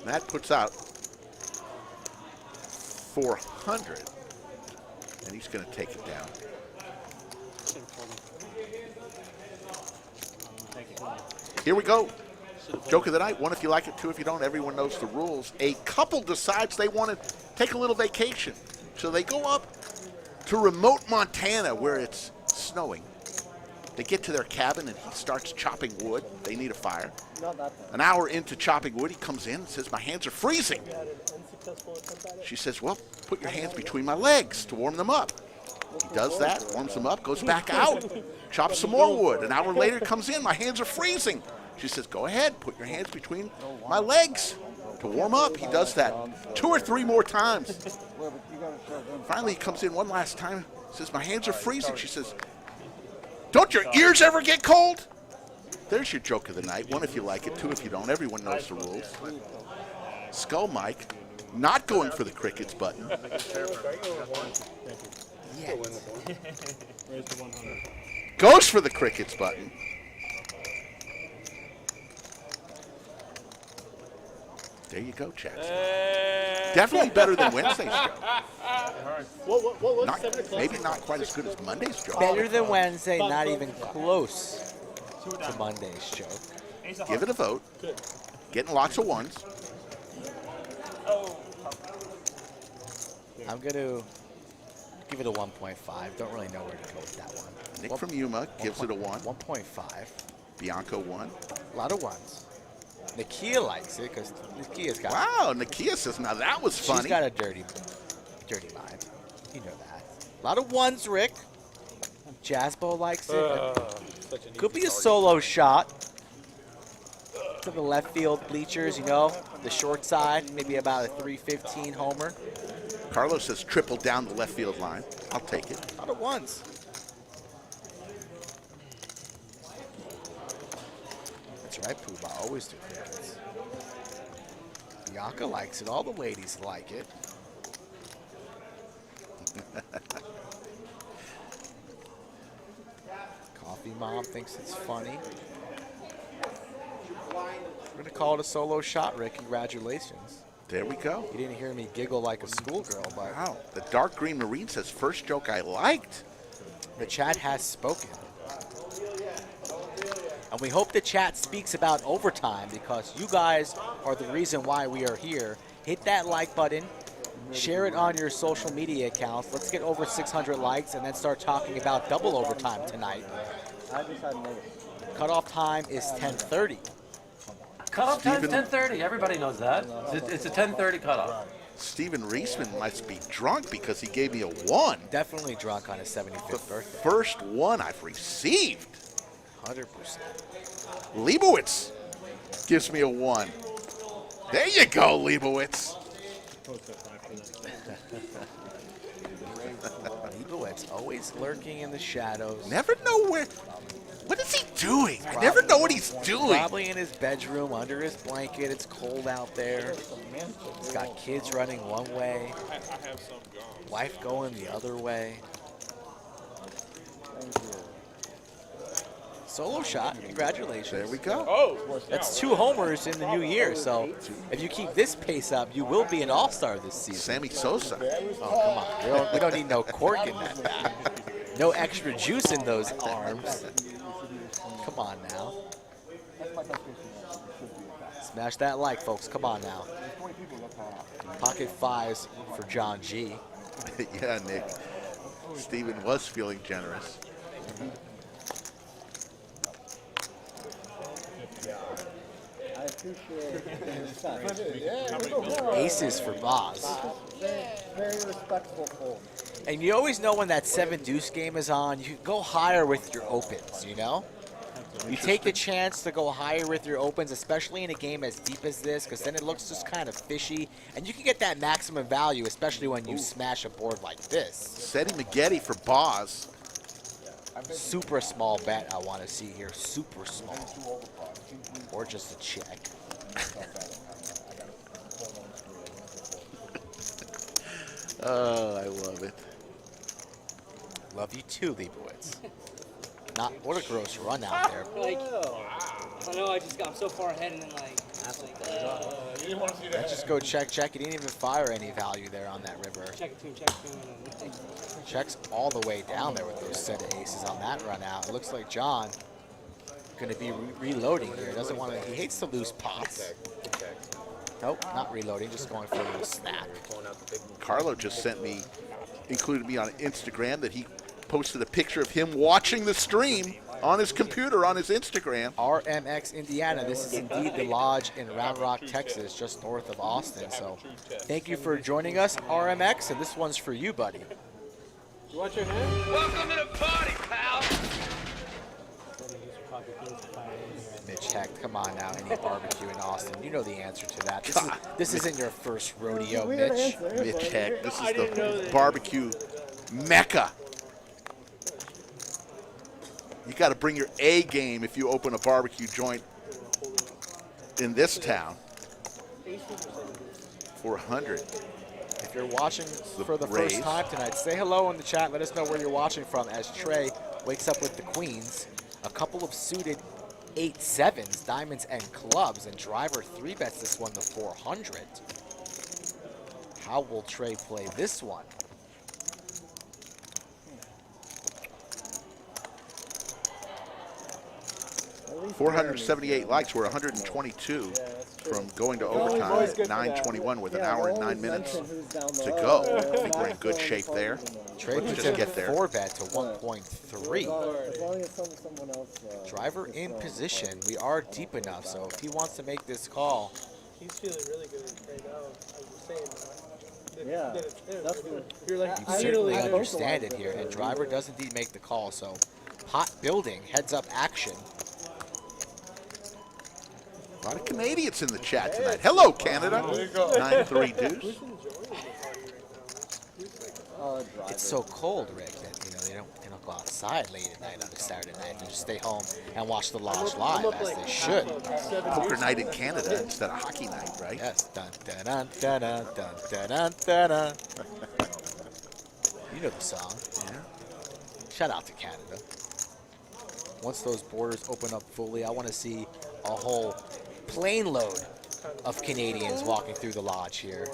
A: Matt puts out 400, and he's going to take it down. Here we go. Joke of the night. 1 if you like it, 2 if you don't. Everyone knows the rules. A couple decides they want to take a little vacation. So they go up to remote Montana where it's snowing. They get to their cabin, and he starts chopping wood. They need a fire. An hour into chopping wood, he comes in and says, my hands are freezing. She says, well, put your hands between my legs to warm them up. He does that, warms them up, goes back out, chops some more wood. An hour later, comes in, my hands are freezing. She says, go ahead, put your hands between my legs to warm up. He does that 2 or 3 more times. Finally, he comes in one last time, says, my hands are freezing. She says, don't your ears ever get cold? There's your joke of the night. 1 if you like it, 2 if you don't. Everyone knows the rules. Skull Mike not going for the crickets button. Goes for the crickets button. There you go, Chad. Definitely better than Wednesday's show. Maybe not quite as good as Monday's joke.
B: Better than Wednesday, not even close to Monday's joke.
A: Give it a vote. Getting lots of 1s.
B: I'm going to give it a 1.5. Don't really know where to go with that one.
A: Nick from Yuma gives it a 1.
B: 1.5.
A: Bianco 1.
B: A lot of 1s. Nakia likes it because Nakia's got.
A: Wow, Nakia says, now that was funny.
B: She's got a dirty mind. You know that. A lot of 1s, Rick. Jazzbo likes it. Could be a solo shot to the left field bleachers, you know, the short side, maybe about a 315 homer.
A: Carlos says triple down the left field line. I'll take it.
B: A lot of 1s. That's right, Poobah. Always do crickets. Bianca likes it. All the ladies like it. Coffee Mom thinks it's funny. We're going to call it a solo shot, Rick. Congratulations.
A: There we go.
B: You didn't hear me giggle like a schoolgirl, but
A: wow. The dark green Marine says first joke I liked.
B: The chat has spoken. And we hope the chat speaks about overtime because you guys are the reason why we are here. Hit that like button. Share it on your social media accounts. Let's get over 600 likes and then start talking about double overtime tonight. Cutoff time is 10:30.
F: Cutoff time's 10:30. Everybody knows that. It's a 10:30 cutoff.
A: Stephen Reisman must be drunk because he gave me a 1.
B: Definitely drunk on his 75th birthday.
A: First 1 I've received.
B: 100%.
A: Leibowitz gives me a 1. There you go, Leibowitz.
B: Leibowitz always lurking in the shadows.
A: Never know where. What is he doing? I never know what he's doing.
B: Probably in his bedroom, under his blanket. It's cold out there. He's got kids running one way.
D: I have some gone.
B: Wife going the other way. Solo shot. Congratulations.
A: There we go.
D: Oh,
B: that's 2 homers in the new year. So if you keep this pace up, you will be an all-star this season.
A: Sammy Sosa.
B: Oh, come on. We don't need no cork in that bat. No extra juice in those arms. Come on now. Smash that like, folks. Come on now. Pocket 5s for John G.
A: Yeah, Nick. Steven was feeling generous.
B: Aces for Boz.
E: Very respectful fold.
B: And you always know when that 7 deuce game is on, you go higher with your opens, you know? You take the chance to go higher with your opens, especially in a game as deep as this, because then it looks just kind of fishy. And you can get that maximum value, especially when you smash a board like this.
A: Seti Maggette for Boz.
B: Super small bet I want to see here. Super small. Or just a check.
A: Oh, I love it.
B: Love you too, Leibowitz. What a gross run out there.
G: Like, I know I'm so far ahead and then
E: you didn't want to see that.
B: Let's just go check. He didn't even fire any value there on that river.
G: check it to him.
B: Checks all the way down there with those set of aces on that run out. It looks like John going to be reloading here. Doesn't want to. He hates to lose pots. Nope, not reloading. Just going for a little snack.
A: Carlo just included me on Instagram that he posted a picture of him watching the stream on his computer, on his Instagram.
B: RMX Indiana. This is indeed the lodge in Round Rock, Texas, just north of Austin. So thank you for joining us, RMX, and this one's for you, buddy.
J: You want your hand?
K: Welcome to the party, pal.
B: Mitch Hecht, come on now, any barbecue in Austin. You know the answer to that. This isn't your first rodeo, Mitch.
A: Mitch Hecht, this is the barbecue mecca. You got to bring your A game if you open a barbecue joint in this town. 400.
B: If you're watching for the first time tonight, say hello in the chat. Let us know where you're watching from as Trey wakes up with the queens. A couple of suited 8-7s, diamonds, and clubs. And Driver 3-bets this one to 400. How will Trey play this one?
A: $478 likes. We're 122 from going to overtime at 9:21 with an hour and 9 minutes to go. I think we're in good shape there.
B: Trey
A: Let's
B: puts
A: just
B: in
A: get there.
B: 4-bet to 1.3. Driver in position. We are deep enough, so if he wants to make this call.
J: He's feeling really good right now. I'm just saying.
G: Yeah,
J: You're like,
B: You certainly understand it here, and Driver does indeed make the call. So pot building, heads up action.
A: A lot of Canadians in the chat tonight. Hello, Canada. 9-3 deuce.
B: It's so cold, Rick, that they don't go outside late at night on a Saturday night. They just stay home and watch the Lodge live, as they should.
A: Poker night in Canada instead of hockey night, right?
B: Yes. Dun, dun, dun, dun, dun, dun, dun, dun, dun. You know the song.
A: Yeah.
B: Shout out to Canada. Once those borders open up fully, I want to see a whole plane load of Canadians walking through the Lodge here.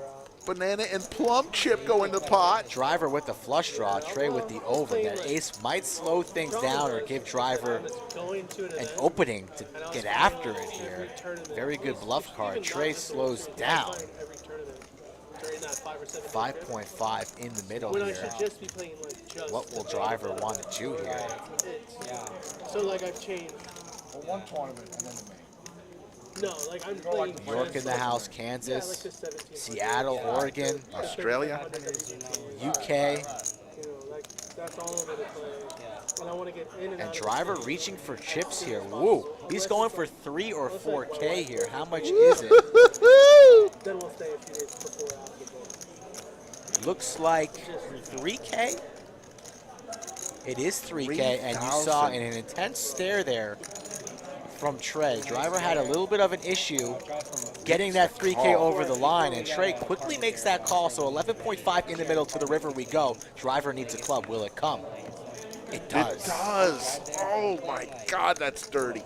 A: Banana and plum chip go in the pot.
B: Driver with the flush draw, Trey with the over. That ace might slow things down or give Driver an opening to get after it here. Very good bluff card. Trey slows down. 5.5 in the middle here. What will Driver want to do here?
J: So like I've changed.
E: For one tournament and then the main.
J: No, like I'm playing.
B: New York in the house, Kansas, Seattle, Oregon,
A: Australia,
B: UK.
J: That's all over the place. And I want to get in and
B: And
J: out.
B: Driver reaching for chips here. Woo! He's going for 3 or 4K here. How much is it?
J: Then we'll stay a few days before or after.
B: Looks like 3K. It is 3K, and you saw an intense stare there from Trey. Driver had a little bit of an issue getting that 3K over the line, and Trey quickly makes that call. So 11.5 in the middle to the river we go. Driver needs a club. Will it come? It does.
A: It does. Oh my God, that's dirty.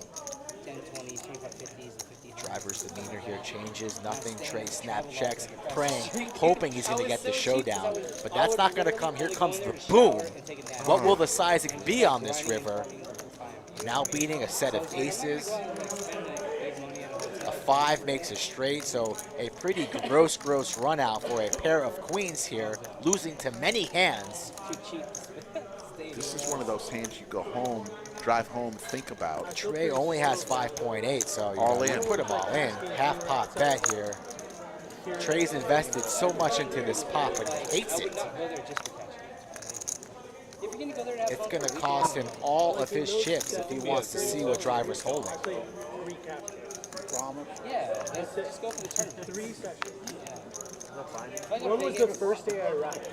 B: Driver's demeanor here changes. Nothing. Trey snap checks, praying, hoping he's going to get the showdown. But that's not going to come. Here comes the boom. What will the sizing be on this river? Now beating a set of aces. A 5 makes a straight, so a pretty gross run out for a pair of queens here, losing to many hands.
A: This is one of those hands you go home, drive home, think about.
B: Trey only has 5.8, so
A: All in.
B: put them all in. Half pot bet here. Trey's invested so much into this pot, but he hates it. It's going to cost him all of his chips if he wants to see what Driver's holding.
G: Yeah, just go for the tournament.
J: 3 sessions. When was the first day I arrived?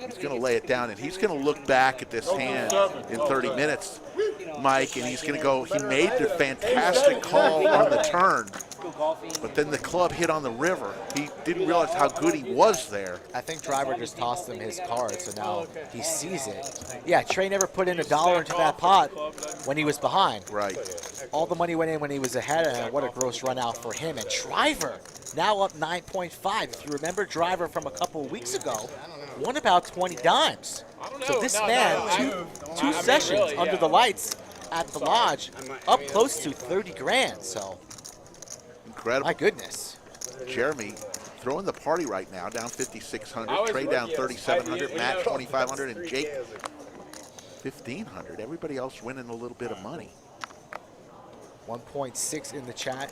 A: He's going to lay it down, and he's going to look back at this hand in 30 minutes, Mike, and he's going to go, he made the fantastic call on the turn, but then the club hit on the river. He didn't realize how good he was there.
B: I think Driver just tossed him his card, so now he sees it. Yeah, Trey never put in $1 into that pot when he was behind.
A: Right.
B: All the money went in when he was ahead, and what a gross run out for him. And Driver now up 9.5. If you remember Driver from a couple of weeks ago, won about 20 dimes. So this man, two sessions
D: really,
B: under the lights at the Lodge, up close to 30 grand. So
A: incredible.
B: My goodness.
A: Jeremy throwing the party right now, down 5,600. Trey down 3,700. Matt 2,500, and Jake 1,500. Everybody else winning a little bit of money.
B: 1.6 in the chat.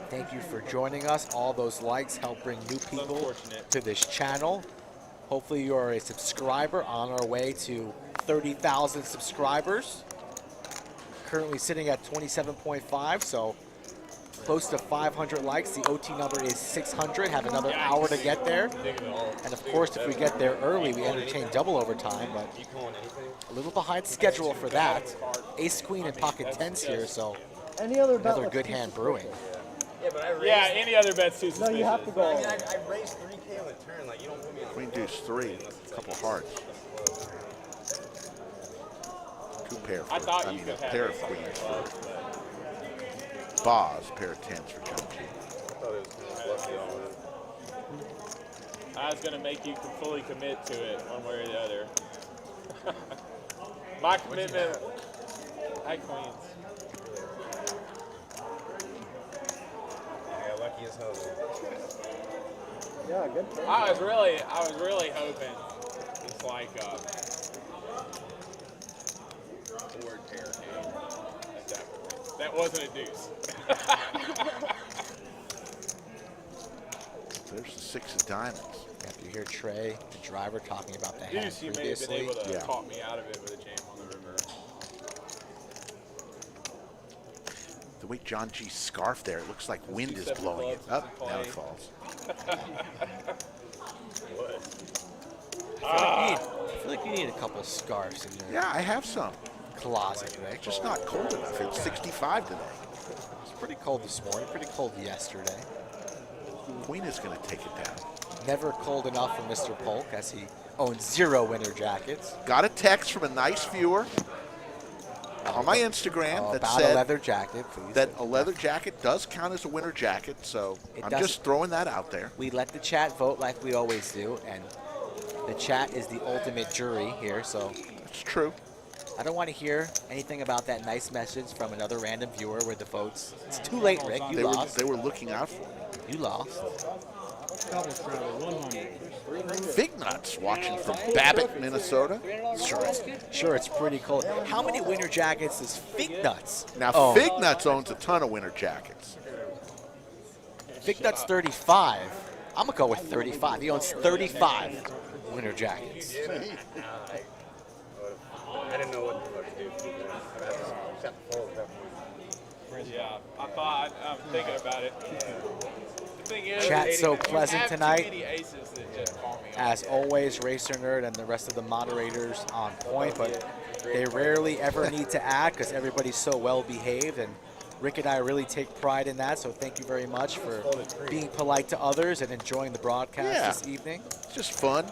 B: Thank you for joining us. All those likes help bring new people to this channel. Hopefully you are a subscriber, on our way to 30,000 subscribers. Currently sitting at 27.5, so close to 500 likes. The OT number is 600. Have another hour to get there. And of course, if we get there early, we entertain double overtime, but a little behind schedule for that. Ace Queen and pocket tens here, so another good hand brewing.
L: Yeah, any other bet's too suspicious.
G: No, you have to go.
M: I mean, I raised 3K on the turn. Like, you don't put me in
A: Queen deuce 3, a couple hearts. 2 pair for,
L: I thought
A: I
L: you
A: mean,
L: could
A: a
L: have
A: pair
L: ace
A: of
L: on
A: queens
L: your
A: for
L: club,
A: Boz, pair of 10s for John G.
L: I was going to make you fully commit to it one way or the other. My commitment. High queens.
M: Yeah, lucky as hell.
G: Yeah, good.
L: I was really hoping it's like board pair game at that point. That wasn't a deuce.
A: There's the 6 of diamonds.
B: After you hear Trey, the driver, talking about the hand
L: Deuce, you may have been
B: previously.
L: able to talk me out of it with a jam on the river.
A: The way John G's scarf there, it looks like wind is blowing it up. Now it falls.
B: I feel like you need a couple scarves in your
A: Yeah, I have some.
B: closet, Rick.
A: Just not cold enough. It's 65 today.
B: It's pretty cold this morning, pretty cold yesterday.
A: Queen is going to take it down.
B: Never cold enough for Mr. Polk, as he owns 0 winter jackets.
A: Got a text from a nice viewer on my Instagram that
B: about
A: said
B: a leather jacket, please.
A: that a leather jacket does count as a winter jacket, so
B: It
A: I'm
B: does.
A: just throwing that out there.
B: We let the chat vote like we always do, and the chat is the ultimate jury here, so
A: It's true.
B: I don't want to hear anything about that nice message from another random viewer with the votes. It's too late, Rick. You lost.
A: They were looking out for me.
B: You lost.
A: Fig Nuts watching from Babbitt, Minnesota.
B: Sure, it's pretty cold. How many winter jackets does Fig Nuts
A: Now,
B: own?
A: Fig Nuts owns a ton of winter jackets.
B: Fig Nuts 35. I'm going to go with 35. He owns 35 winter jackets.
M: I didn't know what to do.
L: Yeah, I'm thinking about it. The thing is,
B: Chat's so
L: you
B: pleasant
L: have
B: tonight.
L: Too many aces that just call me
B: As always, Racer Nerd and the rest of the moderators on point, but they rarely ever need to add because everybody's so well behaved, and Rick and I really take pride in that, so thank you very much for being polite to others and enjoying the broadcast this evening.
A: It's just fun.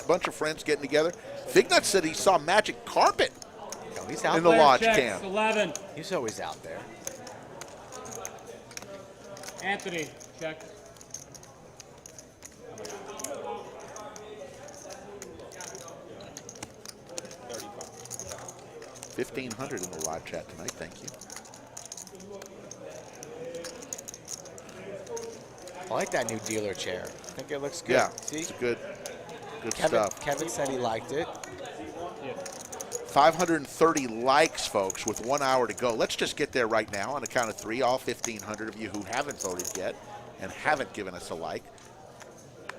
A: Bunch of friends getting together. Fig Nuts said he saw magic carpet
B: He's out
A: in the
B: there.
A: lodge
K: Checks,
A: camp.
K: 11.
B: He's always out there.
K: Anthony, check.
A: $1,500 in the live chat tonight. Thank you.
B: I like that new dealer chair. I think it looks good.
A: Yeah,
B: See?
A: it's good
B: Kevin,
A: stuff.
B: Kevin said he liked it.
A: 530 likes, folks, with 1 hour to go. Let's just get there right now on a count of 3. All 1,500 of you who haven't voted yet and haven't given us a like,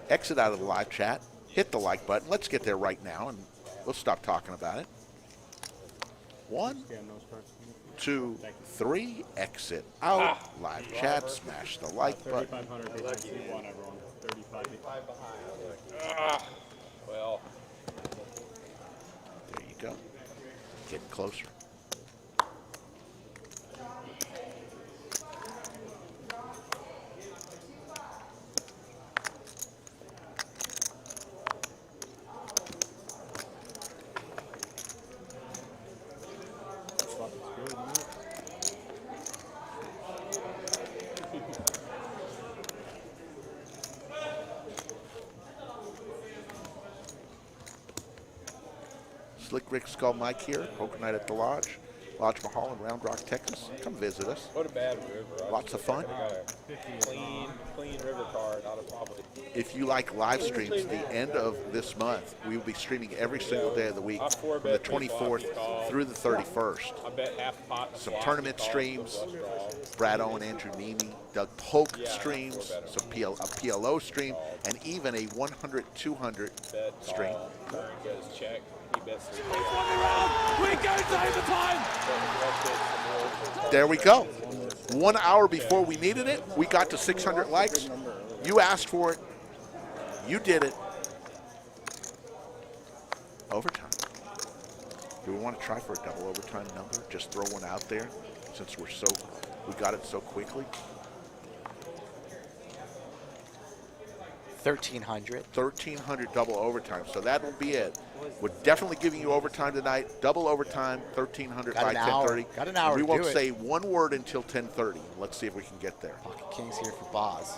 A: exit out of the live chat, hit the like button. Let's get there right now, and we'll stop talking about it. 1, 2, 3, exit out. Live chat, smash the like button.
L: 3,500 everyone. 35 well.
A: There you go. Getting closer. Slick Rick Skull Mike here, poker night at the Lodge. Lodge Mahal in Round Rock, Texas. Come visit us.
D: What a bad river.
A: Lots of fun.
D: Clean river card, not a problem.
A: if you like live streams, the end of this month, we will be streaming every single day of the week from the 24th through the 31st.
L: I bet half pot.
A: Some tournament streams, Brad Owen, Andrew Nemi, Doug Polk streams, some a PLO stream, and even a 100-200 stream.
L: Curran gets checked. He bets the
K: We go to overtime.
A: There we go. 1 hour before we needed it, we got to 600 likes. You asked for it. You did it. Overtime. Do we want to try for a double overtime number? Just throw one out there since we got it so quickly.
B: 1,300.
A: 1,300 double overtime. So that will be it. We're definitely giving you overtime tonight. Double overtime, 1,300 by 10:30.
B: Got an hour
A: We
B: to
A: won't
B: do it.
A: say one word until 10:30. Let's see if we can get there.
B: Pocket Kings here for Boz.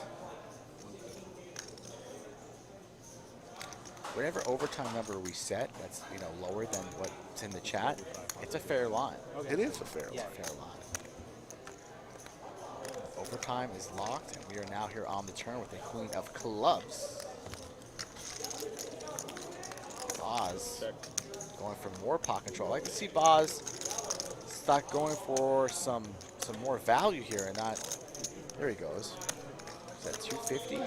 B: Whatever overtime number we set, that's lower than what's in the chat. It's a fair line.
A: It is a fair line.
B: It's a fair line. Overtime is locked, and we are now here on the turn with the Queen of Clubs. Boz going for more pot control. I like to see Boz start going for some more value here and not. There he goes. Is that 250?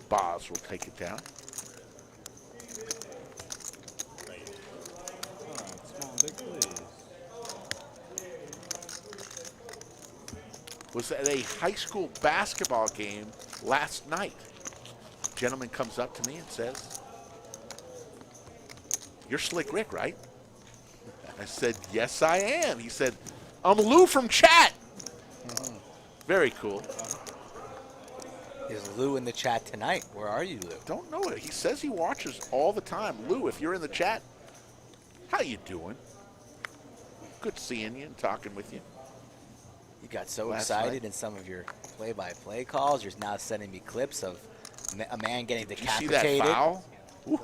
A: Boz will take it down. Was at a high school basketball game last night. A gentleman comes up to me and says, "You're Slick Rick, right?" I said, "Yes, I am." He said, "I'm Lou from chat." Very cool.
B: Is Lou in the chat tonight? Where are you, Lou?
A: Don't know it. He says he watches all the time. Lou, if you're in the chat, how you doing? Good seeing you and talking with you.
B: You got so
A: Last
B: excited
A: night.
B: in some of your play-by-play calls. You're now sending me clips of a man getting
A: Did you
B: decapitated.
A: see that foul? Ooh.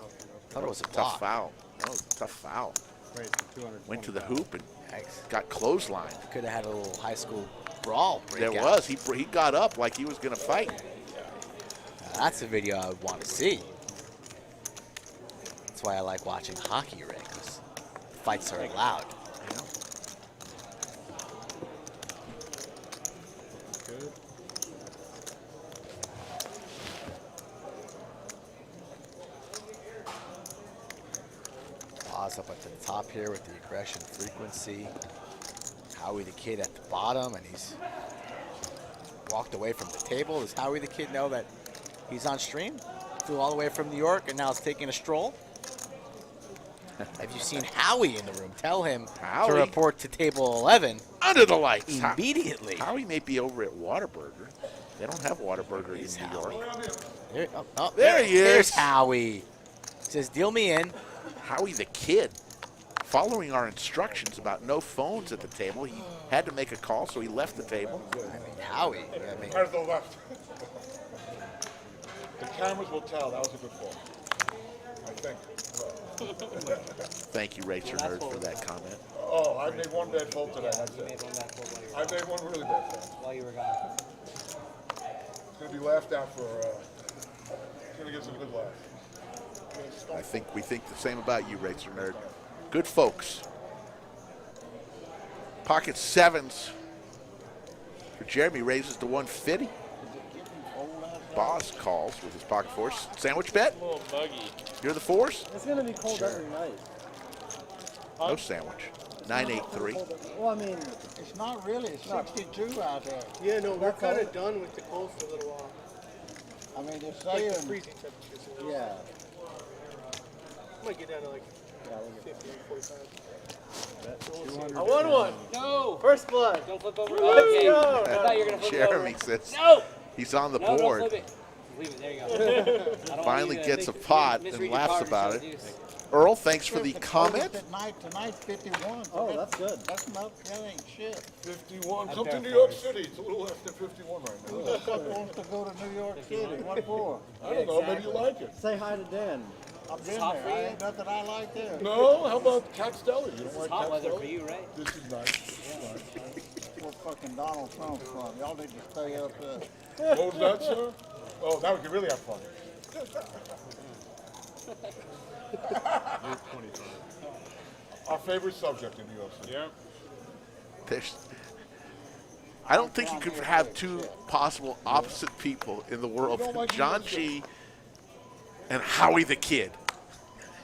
B: Thought it was a
A: Tough
B: block.
A: foul. No, tough foul. Went to the hoop and got clotheslined.
B: Could have had a little high school brawl breakout.
A: There was. He got up like he was going to fight.
B: Now, that's a video I would want to see. That's why I like watching hockey rings. Fights are loud. Boz up at the top here with the aggression frequency. Howie the Kid at the bottom, and he's walked away from the table. Does Howie the Kid know that he's on stream? Flew all the way from New York and now is taking a stroll. Have you seen Howie in the room? Tell him
A: Howie?
B: to report to table 11
A: Under the lights.
B: immediately.
A: Howie may be over at Whataburger. They don't have Whataburger in New York.
B: There
A: he is.
B: There's Howie. Says, deal me in.
A: Howie the Kid, following our instructions about no phones at the table, he had to make a call, so he left the table.
B: I mean, Howie.
E: Right to the left. The cameras will tell. That was a good call. I think.
A: Thank you, Racer Nerd, for that comment.
E: Oh, I made one bad fault today. That's it. I made one really bad fault.
G: While you were gone.
E: It's going to be laughed out for, it's going to get some good laughs.
A: We think the same about you, Racer Nerd. Good folks. Pocket sevens for Jeremy, raises to 150. Boss calls with his pocket fours. Sandwich bet?
C: A little muggy.
A: You're the fours?
J: It's gonna be cold every night.
A: No sandwich. 983.
N: Well, I mean, it's not really. It's 62 out there.
J: Yeah, no, we're kind of done with the cold for a little while.
N: I mean, they're
J: Like
N: saying.
J: the freezing temperatures.
N: Yeah.
J: Might get down to like 50, 45.
G: I
J: won one.
G: No.
J: First blood.
G: Don't flip over.
J: Let's
G: Okay.
J: go.
G: I thought you were gonna flip
A: Jeremy
G: it over.
A: says
G: No.
A: he's on the
G: No,
A: board.
G: don't flip it. Leave it. There you go.
A: Finally gets a pot and laughs about it. Earl, thanks for the comment.
N: Tonight's 51.
J: Oh, that's good.
N: That ain't shit.
E: 51. Come to New York City. It's a little less than 51 right now.
N: Who wants to go to New York City? What for?
E: I don't know. Maybe you like it.
J: Say hi to Dan.
N: I've been there. I ain't nothing I like there.
E: No, how about Cat Stella? You don't like
G: hot
E: Cat
G: weather
E: Stella?
G: for you, right?
E: This is nice. This is nice.
N: Where fucking Donald Trump's from. Y'all need to stay up there.
E: What was that, sir? Oh, now we can really have fun. Our favorite subject in the UFC.
L: Yeah.
A: I don't think you could have two possible opposite people in the world: John G. and Howie the Kid.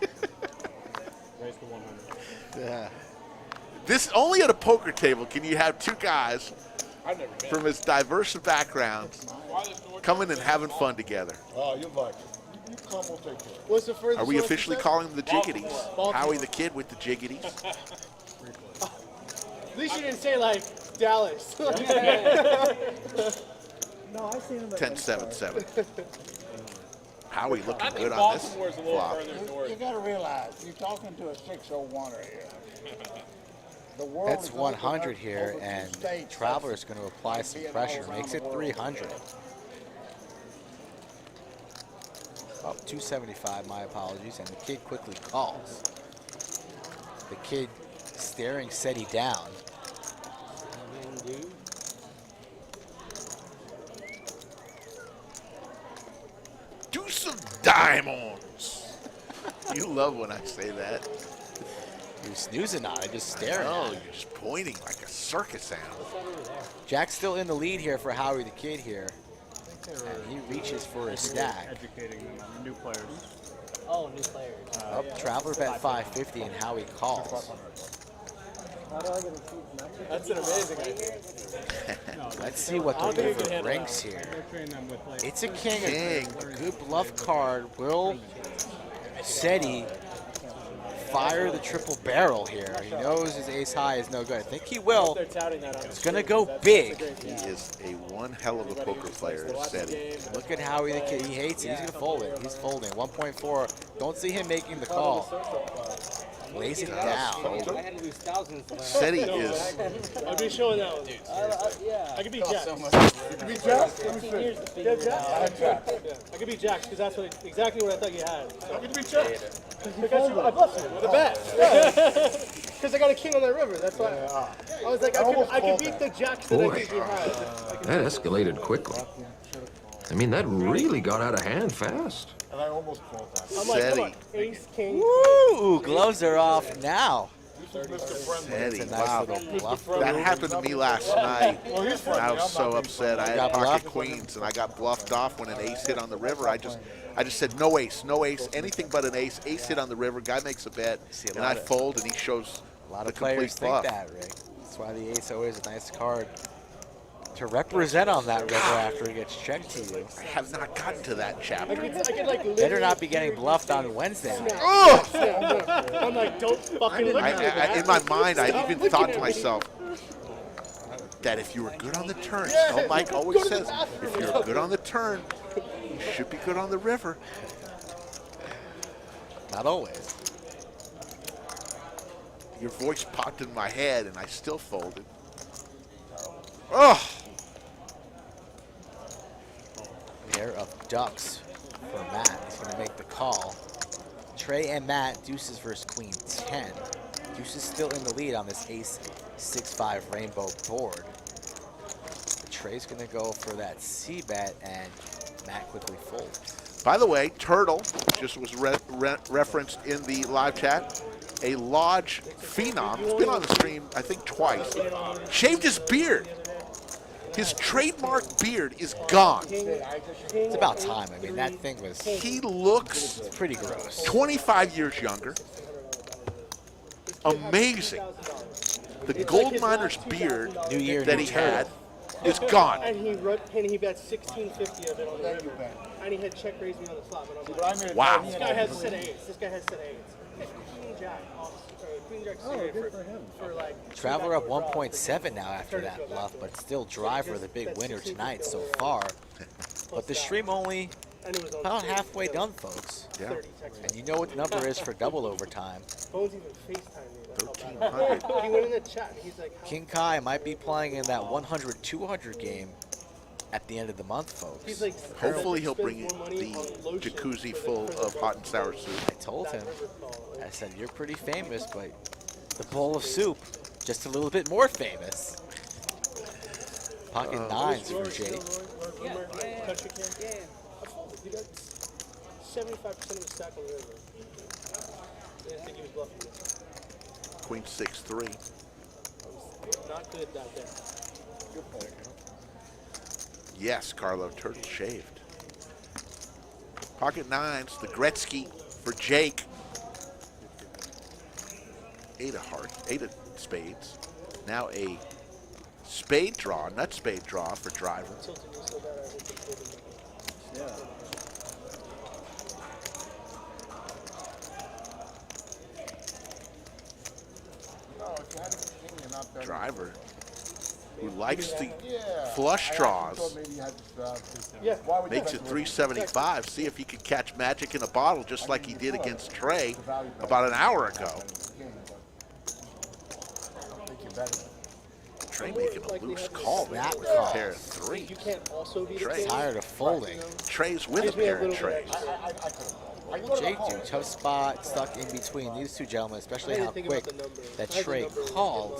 L: Raise to 100.
A: Yeah. This only at a poker table can you have two guys from as diverse of backgrounds coming and having fun together.
E: Oh, you'd like it. You come, we'll take care.
J: What's the furthest?
A: Are we
J: one
A: officially
J: you said?
A: calling them the Jiggities?
J: Baltimore.
A: Howie the Kid with the Jiggities.
J: At least you didn't say like Dallas.
N: No, I seen him at
A: 10-7-7. Howie looking
L: I think
A: good on this
L: Baltimore's a little
A: flop.
L: further north.
N: You gotta realize, you're talking to a 601er here. The world
B: That's
N: is
B: 100
N: open
B: here,
N: over two
B: and
N: states.
B: Traveler's going to apply some pressure. Makes it 300. Up 275, my apologies, and the Kid quickly calls. The Kid staring Seti down.
A: Deuce of diamonds. You love when I say that.
B: You're snoozing on it, just staring
A: Oh,
B: at it.
A: you're just pointing like a circus animal.
B: Jack's still in the lead here for Howie the Kid here. And he reaches for his stack.
L: Educating them on new players.
G: Oh, new players.
B: Up Traveler bet 550 and Howie calls.
J: That's an amazing idea.
B: Let's see what the river brings here. It's a king. A good bluff card. Will Seti fire the triple barrel here? He knows his ace high is no good. I think he will.
J: They're touting that on
B: He's going to go big.
A: He is a one hell of a poker player, Seti.
B: Look at Howie the Kid. He hates it. He's going to fold it. He's folding. 1.4. Don't see him making the call. Lays it down.
G: I had to lose thousands.
A: Seti is.
J: I'll be showing that one.
G: Yeah.
J: I could be Jack.
E: You can be Jack? Let me
J: 15
E: see.
J: years to figure it out.
E: I'm Jack.
J: Yeah, I could be Jack because that's exactly what I thought you had.
E: How can you be Jack?
J: Because I bluffed you with a bet. Because I got a king on that river. That's why. I was like, I could beat the jacks that I think you had.
O: That escalated quickly. I mean, that really got out of hand fast.
E: And I almost called that.
J: I'm like, come
A: Seti.
J: on, ace, king.
B: Woo! Gloves are off now.
E: This is Mr. Friendly.
B: It's a
A: Seti,
B: nice
A: wow.
B: little bluff.
A: That happened to me last night.
E: Well, he's friendly.
A: I
E: I'm
A: was
E: not
A: so
E: being
A: upset. I
B: You
A: had
B: got
A: pocket
B: bluffed?
A: queens, and I got bluffed off when an ace hit on the river. I just said no ace, anything but an ace. Ace hit on the river. Guy makes a bet,
B: See, a
A: and
B: lot
A: I
B: of-
A: fold, and he shows
B: A lot
A: the
B: of players
A: complete
B: think
A: bluff.
B: that, Rick. That's why the ace always a nice card to represent on that river after he gets checked to you.
A: I have not gotten to that
J: I
A: chapter.
J: could like
B: Better
J: literally
B: not be getting bluffed on Wednesday night.
A: Oh!
J: I'm like, don't fucking look at me.
A: In my mind, I
J: Stop
A: even
J: looking
A: thought
J: at
A: to
J: me.
A: myself that if you were good on the turn, Snow Mike always says, if you're good on the turn, you should be good on the river.
B: Not always.
A: Your voice popped in my head, and I still folded. Oh!
B: Pair of ducks for Matt. He's going to make the call. Trey and Matt, deuces versus queen 10. Deuce is still in the lead on this ace 6-5 rainbow board. Trey's going to go for that C bet, and Matt quickly folds.
A: By the way, Turtle just was referenced in the live chat. A Lodge phenom. He's been on the stream, I think, twice. Shaved his beard. His trademark beard is gone.
B: It's about time. I mean, that thing was
A: He looks
B: pretty gross.
A: 25 years younger. Amazing. The gold miner's beard
B: New year,
A: that
B: new
A: he
B: turtle.
A: had is gone.
J: And he bet 1650 of it on the river. And he had check raised me on the flop. And I'm like,
A: Wow.
J: this guy has a set of eights. This guy has a set of eights. Queen Jack, Queen Jack for like.
B: Traveler up 1.7 now after that bluff, but still Driver the big winner tonight so far. But the stream only about halfway done, folks.
A: Yeah.
B: And you know what the number is for double overtime.
J: Bones even FaceTime me. That's how bad.
A: 1300.
J: He went in the chat and he's like,
B: King Kai might be playing in that 100-200 game at the end of the month, folks.
J: He's like,
A: Hopefully he'll
J: spends
A: bring
J: more money
A: the
J: on lotion
A: jacuzzi
J: for
A: full
J: the-
A: of hot and sour soup.
B: I told him. I said, you're pretty famous, but the bowl of soup, just a little bit more famous. Pocket nines for Jake.
J: Country can? Yeah. I folded. He got 75% of his stack on the river. I didn't think he was bluffing this.
A: Queen 6-3.
J: Not good that day.
E: Good player.
A: Yes, Carlo, turtle shaved. Pocket nines, the Gretzky for Jake. 8 of hearts, 8 of spades. Now a spade draw, nut spade draw for driver.
E: No, if you had a king, you're not better.
A: Driver, who likes the
E: Yeah.
A: flush
E: I actually
A: draws.
E: thought maybe you had,
J: Yeah.
E: why would you
A: Makes
E: bet
A: it
E: with
A: 375. See if he could catch magic in a bottle just like he did against Trey about an hour ago.
E: king, but I don't think you're better.
A: Trey making a loose call there
B: That
A: with
B: call.
A: a pair of threes.
J: You can't also be the
A: Trey.
J: king.
B: Tired of folding.
A: Trey's with a
J: Gives me a
A: pair of
J: little bit
A: trays.
J: extra.
B: Jake, dude, tough spot, stuck in between these two gentlemen, especially
J: I
B: how
J: didn't think
B: quick
J: about the number.
B: that
J: I had the
B: Trey
J: number
B: called.
J: on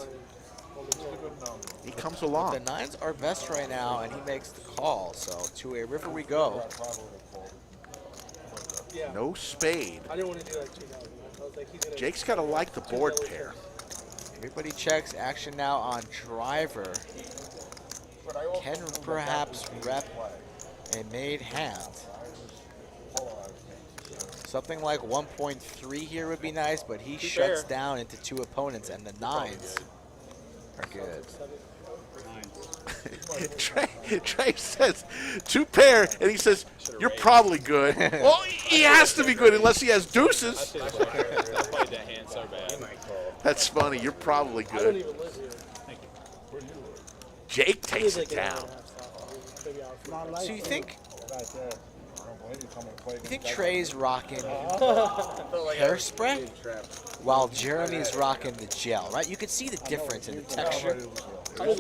J: the line.
A: He comes
B: The
A: along.
B: nines are best right now, and he makes the call. So to a river we go.
J: Yeah.
A: No spade.
J: I didn't want to do like 2,000. I was like, he's gonna.
A: Jake's got to like the board pair.
B: Everybody checks action now on driver. Can perhaps rep a made hand. Something like 1.3 here would be nice, but he shuts down into 2 opponents, and the nines are good.
A: Trey says 2 pair, and he says, you're probably good. Well, he has to be good unless he has deuces.
D: I played that hand so bad.
A: That's funny. You're probably
J: I don't
A: good.
J: even live here.
A: Jake takes it down.
B: So you think
E: Right there. I don't believe you coming to play
B: you think
E: against
B: Trey's rocking hairspray while Jeremy's rocking the gel, right? You can see the difference in the texture. We're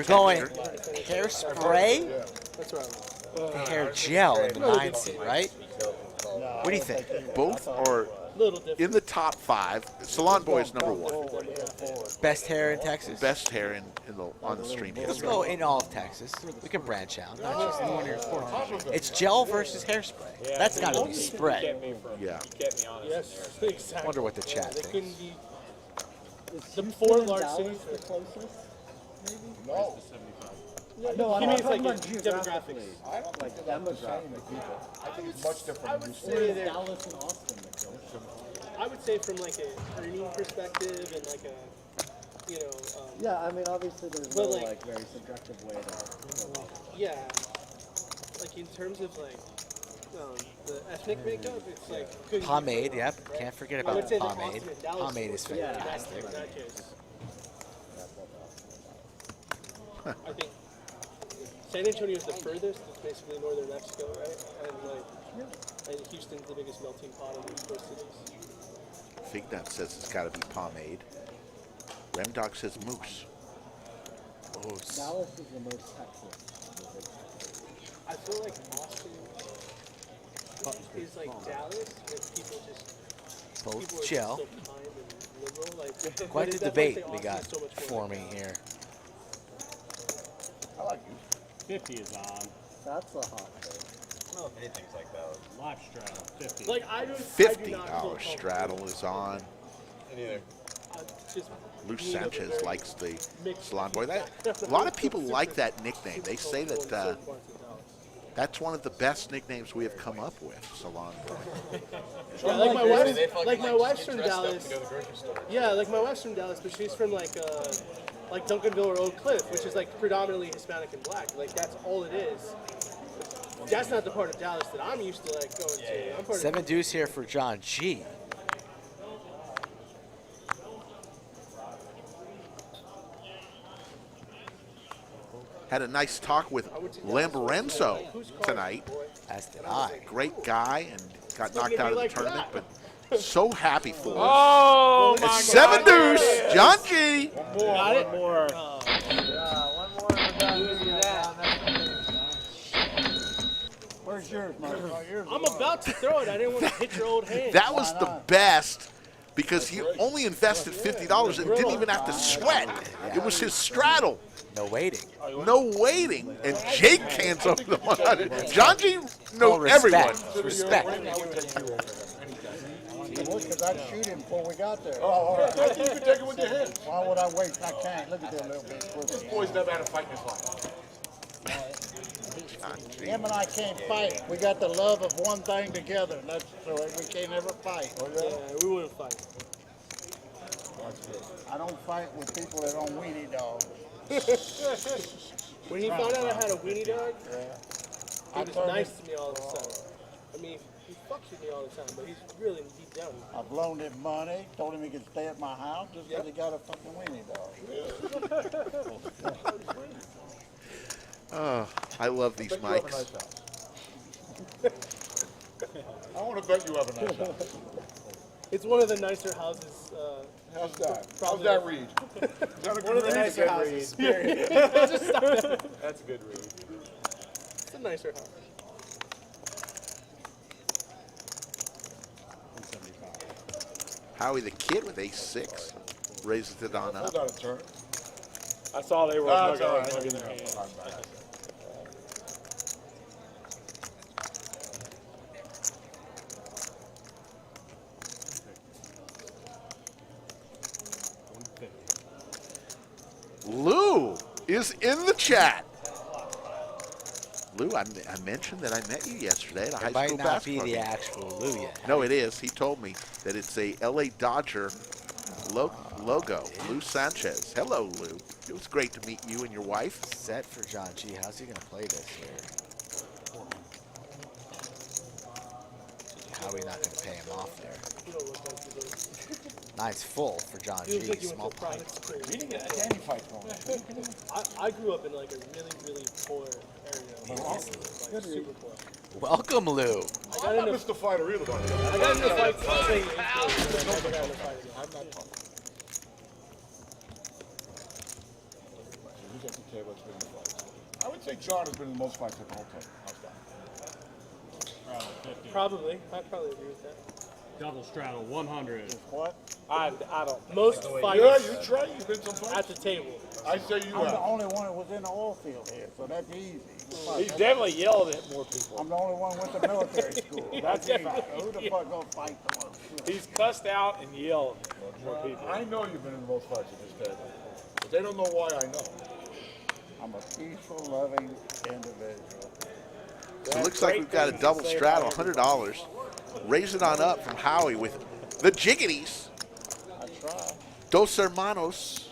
B: going hairspray
J: That's right.
B: to hair gel in the 9 seed, right? What do you think?
A: Both are in the top 5. Salon Boy is number 1.
B: Best hair in Texas?
A: Best hair on the stream
B: Let's
A: history.
B: go in all of Texas. We can branch out. Not just in one of your corners. It's gel versus hairspray. That's got to be spread.
A: Yeah.
D: You kept me honest.
J: Yes, exactly.
B: Wonder what the chat
J: They
B: thinks.
J: couldn't be. The 4 large cities.
N: the closest?
E: No.
N: No, I'm
J: He
N: not
J: means
N: talking
J: like
N: about
J: demographics.
N: geographically.
E: I don't think
N: That
E: that's the
N: much
E: same as people. I think it's much different.
J: I would
E: than you
J: say
E: say.
J: they're.
N: Dallas and Austin. that close.
J: I would say from like a earning perspective and like a, you know.
N: Yeah, I mean, obviously there's
J: But
N: no
J: like-
N: like very subjective way to.
J: Yeah. Like in terms of like the ethnic makeup, it's like. couldn't be
B: Pomade,
J: further
B: yep.
J: off, right?
B: Can't forget
J: I
B: about
J: would
B: the
J: say that
B: pomade.
J: Austin and Dallas
B: Pomade is
J: were in that-
B: fantastic.
J: In that case. I think San Antonio is the furthest. It's basically northern Mexico, right? And like, and Houston's the biggest melting pot of these 4 cities.
A: Fignut says it's got to be pomade. Remdog says moose. Moose.
N: Dallas is the most Texas.
J: I feel like Austin is like Dallas, and people just
B: Both
J: people are just
B: gel.
J: so kind and liberal. Like,
B: Quite
J: but
B: the
J: is that why I
B: debate
J: say
B: we
J: Austin
B: got
J: is so much more
B: forming here.
E: I like you.
L: 50 is on.
N: That's a hot take.
M: I don't know if anything's like that.
L: Live straddle, 50.
J: Like I do.
A: $50 straddle is on.
M: Neither.
J: Just
A: Luce
J: being of a
A: Sanchez
J: very
A: likes the
J: mixed
A: Salon Boy. A lot of people like that nickname. They say that that's one of the best nicknames we have come up with, Salon Boy.
J: Yeah, like my
M: They
J: wife,
M: fucking,
J: like my wife's
M: get
J: from
M: dressed up
J: Dallas.
M: to go to the grocery store.
J: Yeah, like my wife's from Dallas, but she's from like Duncanville or Oak Cliff, which is like predominantly Hispanic and black. Like that's all it is. That's not the part of Dallas that I'm used to like going to. I'm part
B: 7 deuce here for John G.
A: Had a nice talk with Lamborenzo tonight.
B: As did I.
A: Great guy and got knocked out of the tournament, but so happy for him.
D: Oh, my
A: It's 7 deuce, John G.
J: Got it.
L: More.
N: One more. Where's yours, Mike? Oh, yours is
J: I'm
N: mine.
J: about to throw it. I didn't want to hit your old hand.
A: That was the best because he only invested $50 and didn't even have to sweat. It was his straddle.
B: No waiting.
A: No waiting. And Jake hands over the 100. John G knows
B: respect.
A: everyone.
B: Respect.
N: Because I'd shoot him before we got there.
E: Oh, all right. I think you can take it with your hands.
N: Why would I wait? I can't. Look at that little bit.
E: This boy's never had a fight in his life.
N: Him and I can't fight. We got the love of one thing together. And that's so we can't ever fight.
J: Yeah, we wouldn't fight.
N: I don't fight with people that own weenie dogs.
J: When he found out I had a weenie dog, he was
N: turned
J: nice to me all of a sudden. I mean, he fucks with me all the time, but he's really deep down.
N: I've loaned him money, told him he could stay at my house just because he got a fucking weenie dog.
A: Oh, I love these mics.
E: I want to bet you have a nice house.
J: It's one of the nicer houses.
E: How's that? How's that read? Is that a
J: One of the
E: good read?
J: nicer houses. Period. Just stop that.
L: That's a good read.
J: It's a nicer house.
A: Howie the Kid with ace-6 raises it on up.
E: Hold on a turn.
L: I saw they were
E: That's
L: mugging
E: all right.
L: mugging their hands.
A: Lou is in the chat. Lou, I mentioned that I met you yesterday at a high
B: It might
A: school
B: not be
A: basketball
B: the
A: game.
B: actual Lou yet.
A: No, it is. He told me that it's a LA Dodger logo. Lou Sanchez. Hello, Lou. It was great to meet you and your wife.
B: Set for John G. How's he going to play this here? How are we not going to pay him off there? Nice full for John G. Small pipe.
N: You didn't get a candy fight for him.
J: I grew up in like a really, really poor area. Like, super poor.
B: Welcome, Lou.
E: I'm not Mr. Fighter either, by the way.
J: I got into fights playing 8th grade, and I never got in a fight again.
E: I'm not talking. Who's at the table that's been in the fights? I would say John has been in the most fights at the whole table. How's that?
J: Probably. I'd probably agree with that.
I: Double straddle, 100.
N: What?
L: I don't.
J: Most fights
E: Yeah, you try. You've been some fights.
J: at the table.
E: I say you
N: I'm the
E: have.
N: only one that was in the oil field here, so that's easy.
L: He's definitely yelled at more people.
N: I'm the only one went to military school. That's easy. Who the fuck gonna fight the most?
L: He's cussed out and yelled at more people.
E: I know you've been in the most fights at this table. But they don't know why I know.
N: I'm a peaceful, loving individual.
A: So it looks like we've got a double straddle, $100. Raise it on up from Howie with the Jiggities.
N: I try.
A: Dos Hermanos.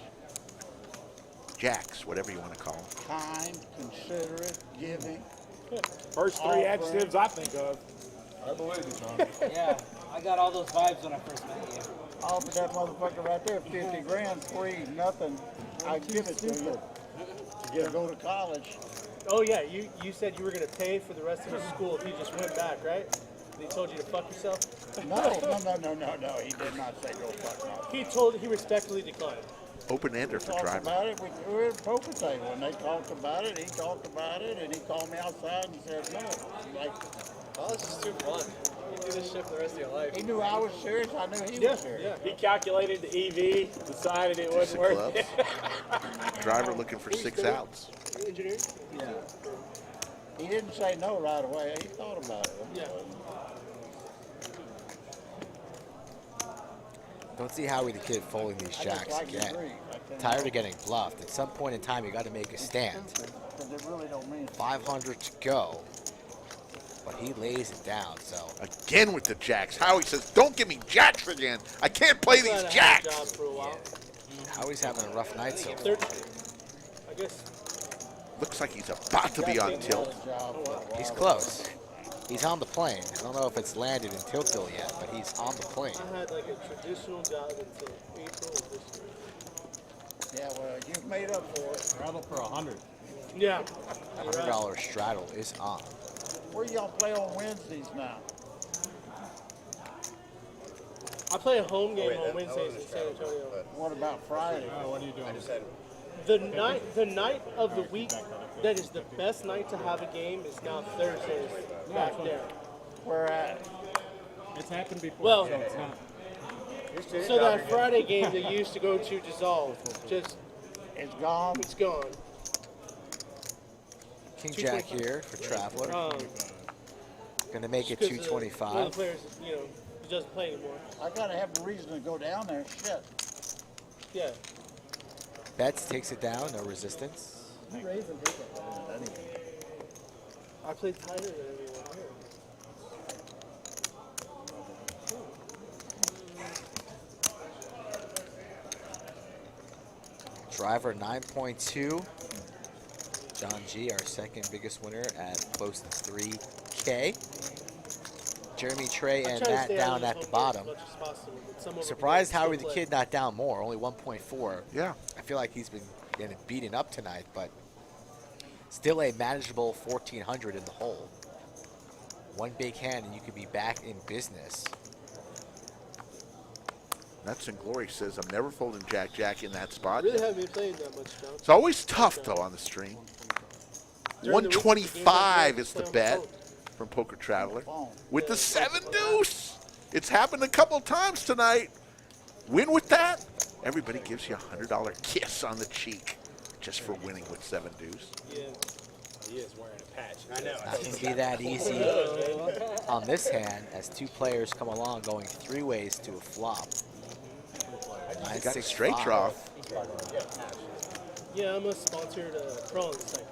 A: Jacks, whatever you want to call them.
N: Kind, considerate, giving.
L: First three adjectives I think of.
E: I believe you, John.
G: Yeah, I got all those vibes when I first met you.
N: I'll put that motherfucker right there, 50 grand, free, nothing. I give it to you. To get to go to college.
J: Oh yeah, you said you were gonna pay for the rest of his school if he just went back, right? And he told you to fuck yourself?
N: No. He did not say go fuck no.
J: He respectfully declined.
A: Open-ender for
N: Talked
A: driver.
N: about it. We were at the poker table, and they talked about it. He talked about it, and he called me outside and said no. I'm like,
D: Oh, this is too fun. You do this shit for the rest of your life.
N: he knew I was serious. I knew he was serious.
L: He calculated the EV, decided it wasn't worth it.
A: Driver looking for 6 outs.
J: Engineering?
N: Yeah. He didn't say no right away. He thought about it.
J: Yeah.
B: Don't see Howie the Kid folding these
N: I just
B: jacks
N: like
B: again.
N: to agree. I couldn't
B: Tired
N: help
B: of getting bluffed. At some point in time, you got to make a stand.
N: it, 'cause it really don't mean
B: 500 to go. But he lays it down, so.
A: Again with the jacks. Howie says, don't give me jacks again. I can't play these
J: Job
A: jacks.
J: for a while.
B: Howie's having a rough night so far.
J: I guess.
A: Looks like he's about to be on tilt.
B: He's close. He's on the plane. I don't know if it's landed in tilt yet, but he's on the plane.
J: I had like a traditional job until April of this year.
N: Yeah, well, you've made up for it.
I: Straddle for 100.
J: Yeah.
B: $100 straddle is on.
N: Where y'all play on Wednesdays now?
J: I play a home game on Wednesdays in San Antonio.
N: What about Friday?
I: What are you doing?
J: The night of the week that is the best night to have a game is now Thursdays back there.
N: Where at?
L: It's happened before.
J: Well,
L: so it's not.
J: so that Friday game that you used to go to dissolve, just
N: it's gone.
J: It's gone.
B: King Jack here for Traveler. Gonna make it
J: Just 'cause,
B: 225.
J: one of the players, he doesn't play anymore.
N: I gotta have the reason to go down there. Shit.
J: Yeah.
B: Betts takes it down, no resistance.
J: I played tighter than everyone here.
B: Driver 9.2. John G, our second biggest winner at close to 3K. Jeremy Trey and Matt down at the bottom. Surprised Howie the Kid not down more, only 1.4.
A: Yeah.
B: I feel like he's been getting beaten up tonight, but still a manageable 1,400 in the hole. One big hand and you could be back in business.
A: Nuts and Glory says, I'm never folding Jack in that spot.
J: Really haven't been playing that much, John.
A: It's always tough, though, on the stream. 125 is the bet from Poker Traveler with the 7 deuce. It's happened a couple times tonight. Win with that, everybody gives you a $100 kiss on the cheek just for winning with 7 deuce.
J: Yeah.
D: He is wearing a patch. I know.
B: Not going to be that easy on this hand as two players come along going 3 ways to a flop.
A: You got a straight draw.
J: Yeah, I'm a sponsored pro on the site.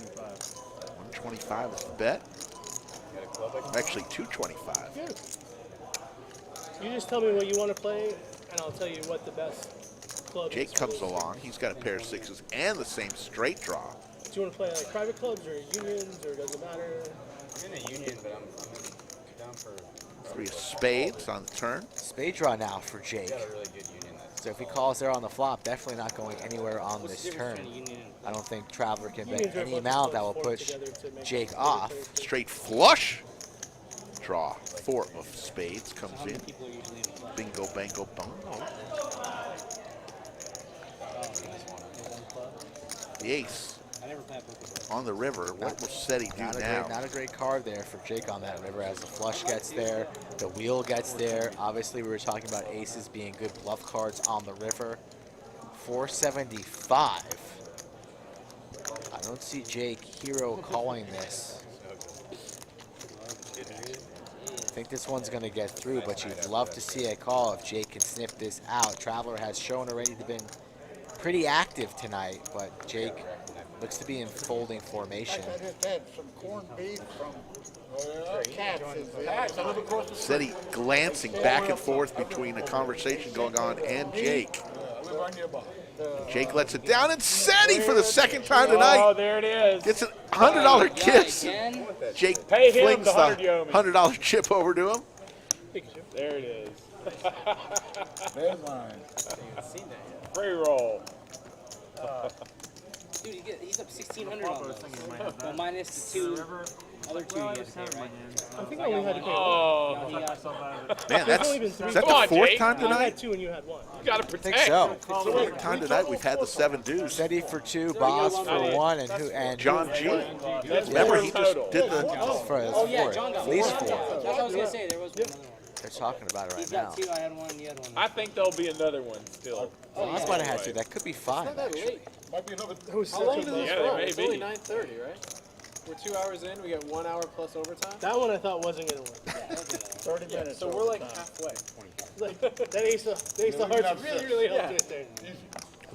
A: 125 is the bet. Actually, 225.
J: Yeah. You just tell me what you want to play, and I'll tell you what the best club
A: Jake
J: is.
A: comes along. He's got a pair of 6s and the same straight draw.
J: Do you want to play like private clubs or unions, or does it matter?
M: I'm in a union, but I'm down for
A: 3 of spades on the turn.
B: Spade draw now for Jake.
M: got a really good union.
B: So if he calls there on the flop, definitely not going anywhere on this turn. I don't think Traveler can bet any amount that will push Jake off.
A: Straight flush draw. 4 of spades comes in. Bingo, bango, bongo. The ace on the river. What will Seti do now?
B: Not a great card there for Jake on that river as the flush gets there, the wheel gets there. Obviously, we were talking about aces being good bluff cards on the river. 475. I don't see Jake hero calling this. I think this one's going to get through, but you'd love to see a call if Jake can sniff this out. Traveler has shown already to been pretty active tonight, but Jake looks to be in folding formation.
N: I just had some corned beef from Cats.
A: Seti glancing back and forth between a conversation going on and Jake. Jake lets it down, and Seti for the second time tonight.
L: Oh, there it is.
A: Gets a $100 kiss. Jake flings the $100 chip over to him.
L: There it is.
N: There's mine.
L: Free roll.
G: Dude, he's up 1,600 on those. Well, minus the 2 other 2 you have to pay, right?
J: I think I only had to pay
L: Oh.
J: one.
A: Man,
J: There's only been 3.
A: is that the 4th time
J: I
A: tonight?
J: had 2 and you had 1.
L: You gotta
B: I
L: protect.
B: think so.
A: 4th time tonight we've had the 7 deuce.
B: Seti for 2, Boz for 1, and
A: John G.
L: That's
A: Remember, he
L: four
A: just
L: total.
A: did the
B: for
G: Oh, yeah, John got
B: at least
G: 4.
B: 4.
G: That's what I was going to say. There was one other one.
B: They're talking about it right
G: He's
B: now.
G: got 2, I had 1, and you had 1.
L: I think there'll be another one still.
B: Boz might have had 2. That could be 5, actually.
E: Might be another.
D: How long does this
L: Yeah,
D: run?
L: they may
D: It's only
L: be.
D: 9:30, right? We're 2 hours in. We get 1 hour plus overtime.
J: That one I thought wasn't going to work.
N: 30 minutes.
D: So we're like halfway.
J: Like, that ace of hearts really helped it there.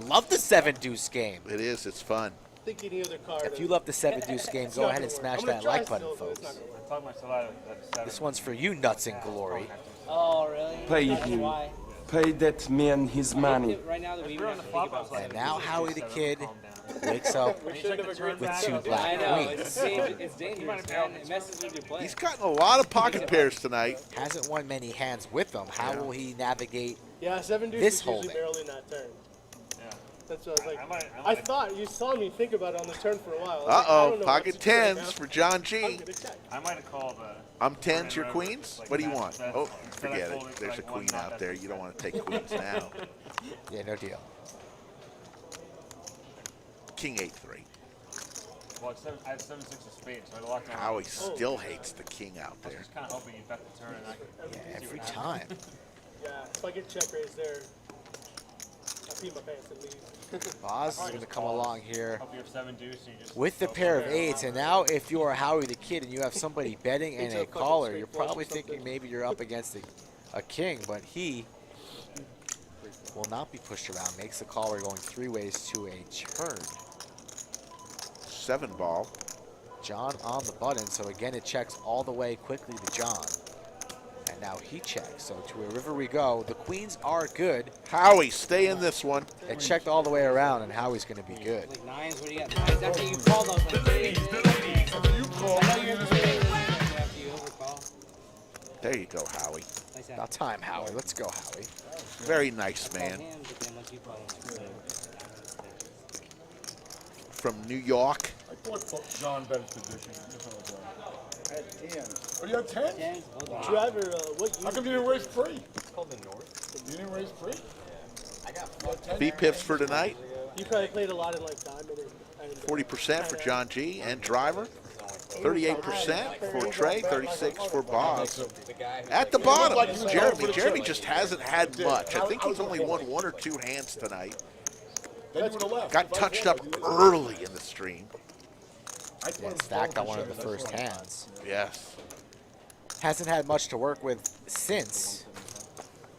B: Love the 7 deuce game.
A: It is. It's fun.
J: Think any other card.
B: If you love the 7 deuce game, go ahead and smash that like button, folks.
I: I talked myself out of that 7.
B: This one's for you, Nuts and Glory.
G: Oh, really?
H: Pay
G: That's
H: him.
G: why.
H: Pay that man his money.
G: Right now, that we even have to think about
B: And now Howie the Kid wakes up with 2
G: I
B: black
G: know,
B: queens.
G: it's dangerous, man. It messes with your play.
A: He's gotten a lot of pocket pairs tonight.
B: Hasn't won many hands with them. How will he navigate?
J: Yeah, 7 deuce
B: This
J: is usually
B: holding.
J: barely in that turn. That's what I was like. I thought you saw me think about it on the turn for a while.
A: Uh-oh, pocket tens for John G.
I: I might have called
A: I'm tens, your queens? What do you want? Oh, forget it. There's a queen out there. You don't want to take queens now.
B: Yeah, no deal.
A: King 8-3.
I: Well, I have 7-6 of spades, so I had a lot going on.
A: Howie still hates the king out
I: I was
A: there.
I: just kind of hoping you'd bet the turn and I could see
B: Every
I: what
B: time.
I: happened.
J: Yeah, if I get check raised there, I pee my pants and leave.
B: Boz is going to come along here
I: Hope you have 7 deuce and you just
B: with the
I: go
B: pair of
I: from there.
B: eights. And now if you're Howie the Kid and you have somebody betting and a caller, you're probably thinking maybe you're up against a king, but he will not be pushed around. Makes the caller going 3 ways to a turn.
A: 7 ball.
B: John on the button, so again it checks all the way quickly to John. And now he checks, so to a river we go. The queens are good.
A: Howie, stay in this one.
B: It checked all the way around, and Howie's going to be good.
G: Like nines, what do you got? Nines after you call those, like, I know you're after you overcall.
A: There you go, Howie.
B: About time, Howie. Let's go, Howie.
A: Very nice man. From New York.
E: I thought John bet his position.
N: I had 10.
E: Oh, you had 10?
J: Driver, what
E: How come you didn't raise free?
M: It's called the North.
E: You didn't raise free?
M: I got
A: B pips for tonight.
J: You probably played a lot in like diamond and
A: 40% for John G and driver. 38% for Trey, 36 for Boz. At the bottom is Jeremy. Jeremy just hasn't had much. I think he's only won 1 or 2 hands tonight. Got touched up early in the stream.
B: Yeah, stacked on one of the first hands.
A: Yes.
B: Hasn't had much to work with since.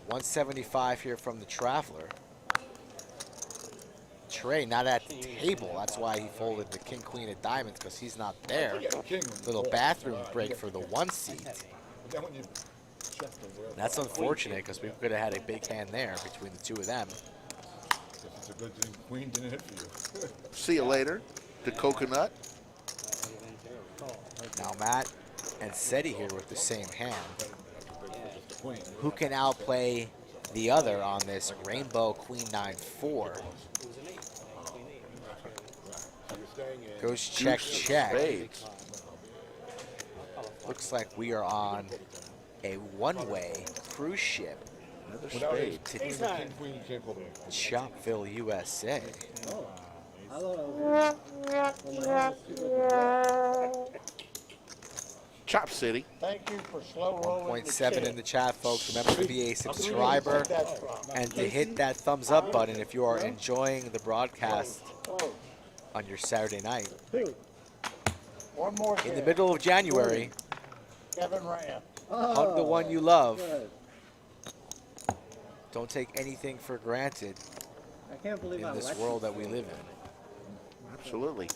B: 175 here from the Traveler. Trey not at the table. That's why he folded the king, queen of diamonds, because he's not there. Little bathroom break for the 1 seat. That's unfortunate, because we could have had a big hand there between the two of them.
E: It's a good thing Queen didn't hit for you.
A: See you later. The coconut.
B: Now Matt and Seti here with the same hand. Who can outplay the other on this Rainbow Queen 9-4? Goes check, check.
A: Spades.
B: Looks like we are on a one-way cruise ship
A: spade.
B: to Shopville, USA.
A: Chop City.
N: Thank you for slow rolling.
B: 1.7 in the chat, folks. Remember to be a subscriber and to hit that thumbs up button if you are enjoying the broadcast on your Saturday night.
N: One more
B: In the middle of January,
N: Kevin Ram.
B: hug the one you love. Don't take anything for granted
G: I can't believe
B: in this world that we live in.
A: Absolutely.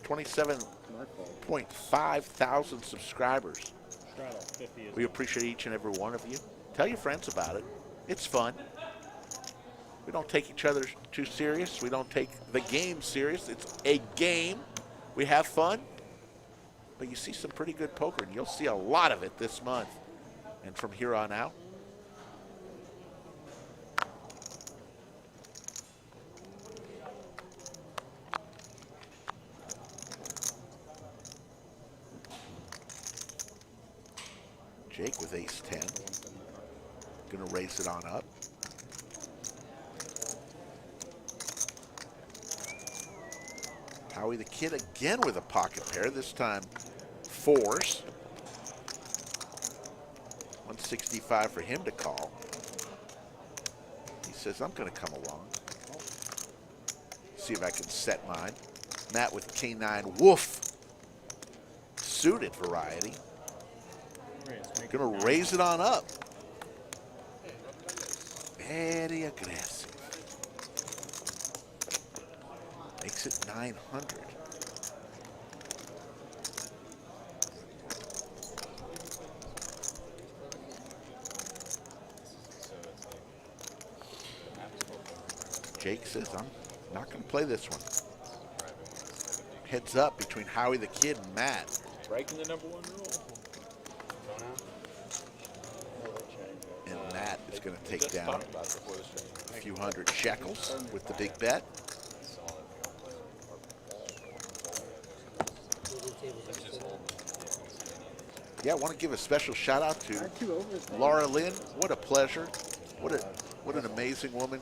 A: 27.5 thousand subscribers. We appreciate each and every one of you. Tell your friends about it. It's fun. We don't take each other too serious. We don't take the game serious. It's a game. We have fun. But you see some pretty good poker, and you'll see a lot of it this month. And from here on out. Jake with ace-10. Gonna race it on up. Howie the Kid again with a pocket pair, this time 4s. 165 for him to call. He says, I'm gonna come along. See if I can set mine. Matt with K9 Woof. Suited variety. Gonna raise it on up. Very aggressive. Makes it 900. Jake says, I'm not gonna play this one. Heads up between Howie the Kid and Matt.
L: Breaking the #1 rule.
A: And Matt is going to take down a few hundred shekels with the big bet. Yeah, I want to give a special shout out to Laura Lynn. What a pleasure. What an amazing woman.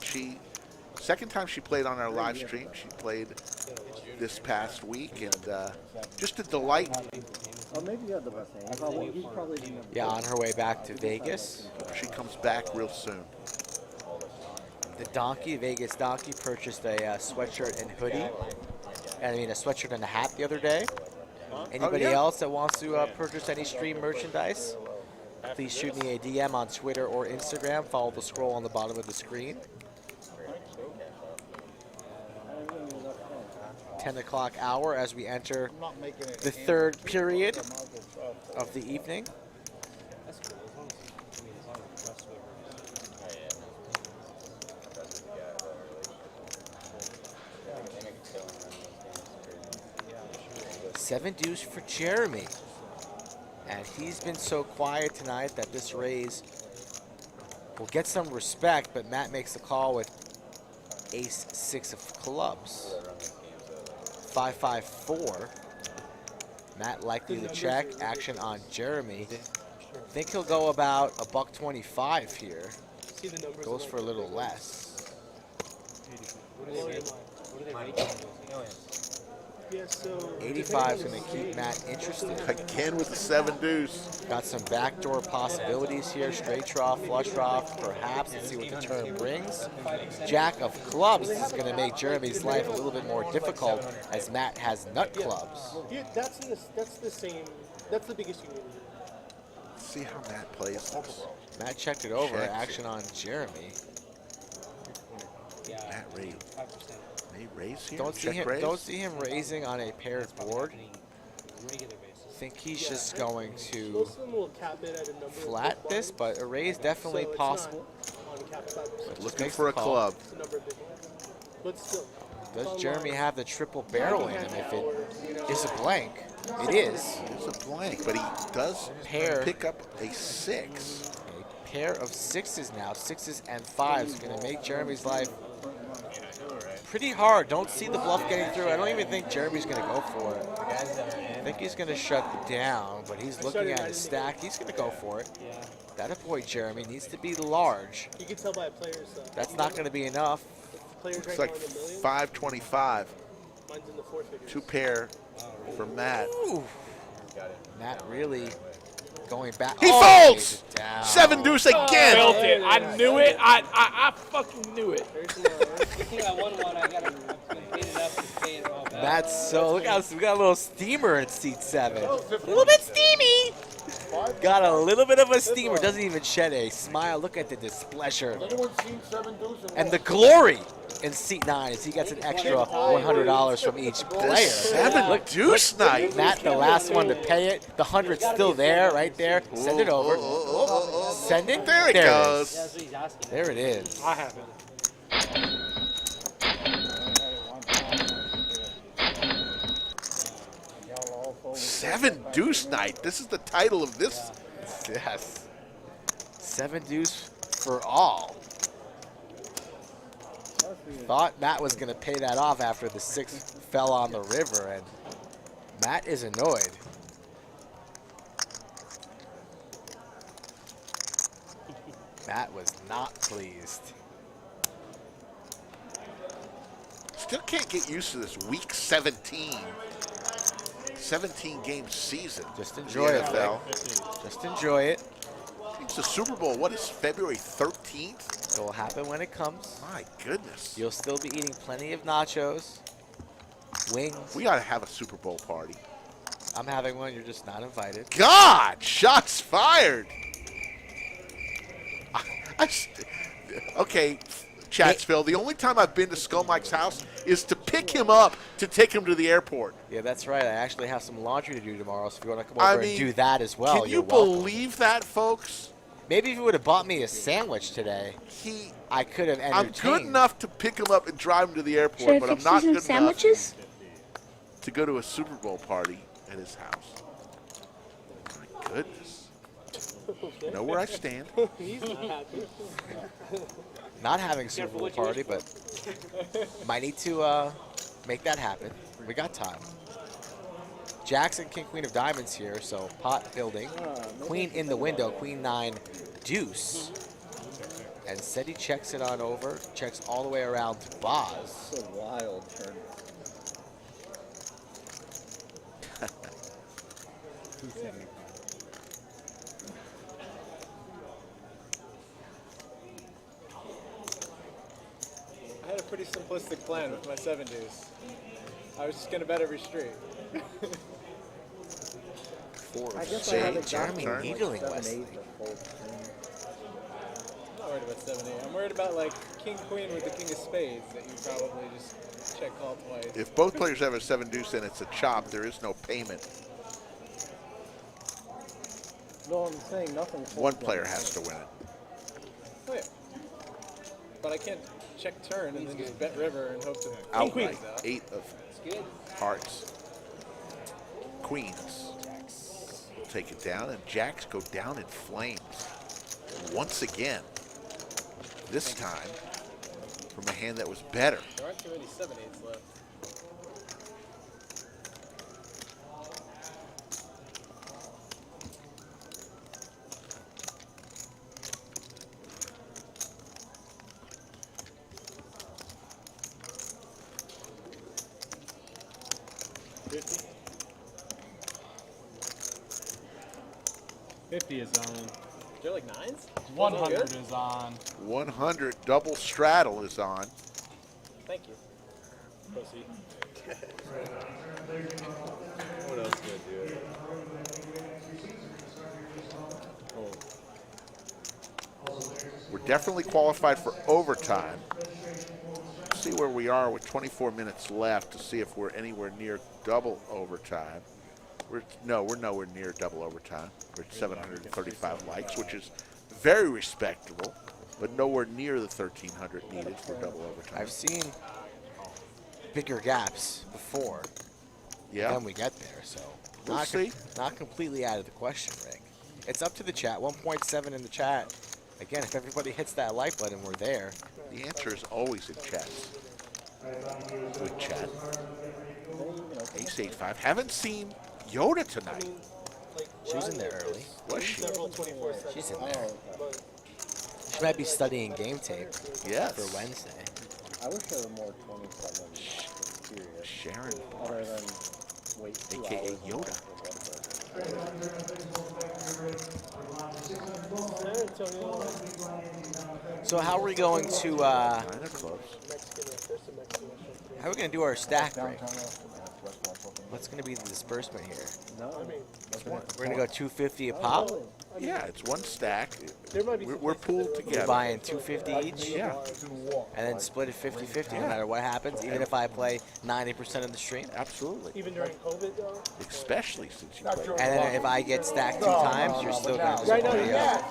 A: Second time she played on our live stream. She played this past week, and just a delight.
N: Oh, maybe you had the best hand. He's probably
B: Yeah, on her way back to Vegas.
A: She comes back real soon.
B: The Donkey, Vegas Donkey, purchased a sweatshirt and hoodie. And I mean, a sweatshirt and a hat the other day. Anybody else that wants to purchase any stream merchandise, please shoot me a DM on Twitter or Instagram. Follow the scroll on the bottom of the screen. 10 o'clock hour as we enter the third period of the evening. Seven deuce for Jeremy. And he's been so quiet tonight that this raise will get some respect, but Matt makes the call with ace six of clubs. 5-5-4. Matt likely to check. Action on Jeremy. I think he'll go about $125 here. Goes for a little less. 85 is going to keep Matt interested.
A: Again with the seven deuce.
B: Got some backdoor possibilities here. Straight draw, flush draw, perhaps. Let's see what the turn brings. Jack of clubs. This is going to make Jeremy's life a little bit more difficult as Matt has nut clubs.
J: Yeah, that's the same. That's the biggest you need.
A: Let's see how Matt plays this.
B: Matt checked it over. Action on Jeremy.
A: Matt raised. May raise here?
B: Don't see him raising on a paired board. I think he's just going to flat this, but a raise definitely possible.
A: Looking for a club.
B: Does Jeremy have the triple barrel in him? If it is a blank, it is.
A: It's a blank, but he does pick up a six.
B: A pair of sixes now. Sixes and fives are going to make Jeremy's life pretty hard. Don't see the bluff getting through. I don't even think Jeremy's going to go for it. I think he's going to shut down, but he's looking at his stack. He's going to go for it. That boy Jeremy needs to be large.
J: You can tell by players.
B: That's not going to be enough.
A: Looks like 525.
J: Mine's in the four figures.
A: Two pair for Matt.
B: Ooh. Matt really going back.
A: He folds! Seven deuce again.
D: I felt it. I knew it. I fucking knew it.
B: Matt's so, look how we got a little steamer in seat 7. A little bit steamy. Got a little bit of a steamer. Doesn't even shed a smile. Look at the displeasure. And the glory in seat 9 is he gets an extra $100 from each player.
A: Seven deuce night.
B: Matt, the last one to pay it. The 100's still there, right there. Send it over. Send it.
A: There it goes.
B: There it is.
C: I have it.
A: Seven deuce night. This is the title of this.
B: Yes. Seven deuce for all. Thought Matt was going to pay that off after the 6 fell on the river, and Matt is annoyed. Matt was not pleased.
A: Still can't get used to this week 17. 17 game season.
B: Just enjoy it, though. Just enjoy it.
A: It's the Super Bowl. What is February 13th?
B: It will happen when it comes.
A: My goodness.
B: You'll still be eating plenty of nachos, wings.
A: We got to have a Super Bowl party.
B: I'm having one. You're just not invited.
A: God, shots fired. Okay, Chatsville, the only time I've been to Skull Mike's house is to pick him up to take him to the airport.
B: Yeah, that's right. I actually have some laundry to do tomorrow, so if you want to come over and do that as well,
A: can
B: you're
A: you
B: welcome.
A: believe that, folks?
B: Maybe if you would have bought me a sandwich today, I could have entertained.
A: I'm good enough to pick him up and drive him to the airport, but I'm not good enough to go to a Super Bowl party at his house. My goodness. Know where I stand.
J: He's not happy.
B: Not having Super Bowl party, but might need to make that happen. We got time. Jackson, King, Queen of Diamonds here, so pot building. Queen in the window, Queen 9, deuce. And Seti checks it on over, checks all the way around to Boz.
G: It's a wild turn.
L: I had a pretty simplistic plan with my 7 deuce. I was just gonna bet every street.
N: I guess I haven't
B: Jeremy
N: gotten
B: needling
N: like
B: Wesley.
N: 7-8 the whole thing.
L: I'm not worried about 7-8. I'm worried about like king queen with the king of spades that you probably just check call twice.
A: If both players have a 7 deuce and it's a chop, there is no payment.
N: No, I'm saying nothing.
A: One player has to win it.
L: Oh, yeah. But I can't check turn and then just bet river and hope to
A: Outright, 8 of hearts. Queens will take it down, and jacks go down in flames once again. This time from a hand that was better.
L: There aren't too many 7-8s left.
I: $50 is on.
L: Is there like 9s?
I: 100 is on.
A: 100 double straddle is on.
L: Thank you. Pussy.
M: What else could I do?
A: We're definitely qualified for overtime. See where we are with 24 minutes left to see if we're anywhere near double overtime. We're nowhere near double overtime. We're at 735 likes, which is very respectable, but nowhere near the 1,300 needed for double overtime.
B: I've seen bigger gaps before.
A: Yeah.
B: Then we get there, so
A: We'll see.
B: Not completely out of the question, Rig. It's up to the chat. 1.7 in the chat. Again, if everybody hits that like button, we're there.
A: The answer is always in chat. Good chat. Ace 8-5. Haven't seen Yoda tonight.
B: She was in there early.
A: Was she?
B: She's in there. She might be studying game tape.
A: Yes.
B: For Wednesday.
N: I wish there were more 27 serious.
A: Sharon
N: Other than wait 2
A: AKA
N: hours
A: Yoda.
B: So how are we going to, how are we going to do our stack break? What's going to be the disbursement here? We're going to go 250 a pop?
A: Yeah, it's one stack. We're pooled together.
B: We're buying 250 each?
A: Yeah.
B: And then split it 50-50 no matter what happens, even if I play 90% of the stream?
A: Absolutely.
J: Even during COVID, though?
A: Especially since you play.
B: And then if I get stacked 2 times, you're still going to just pay up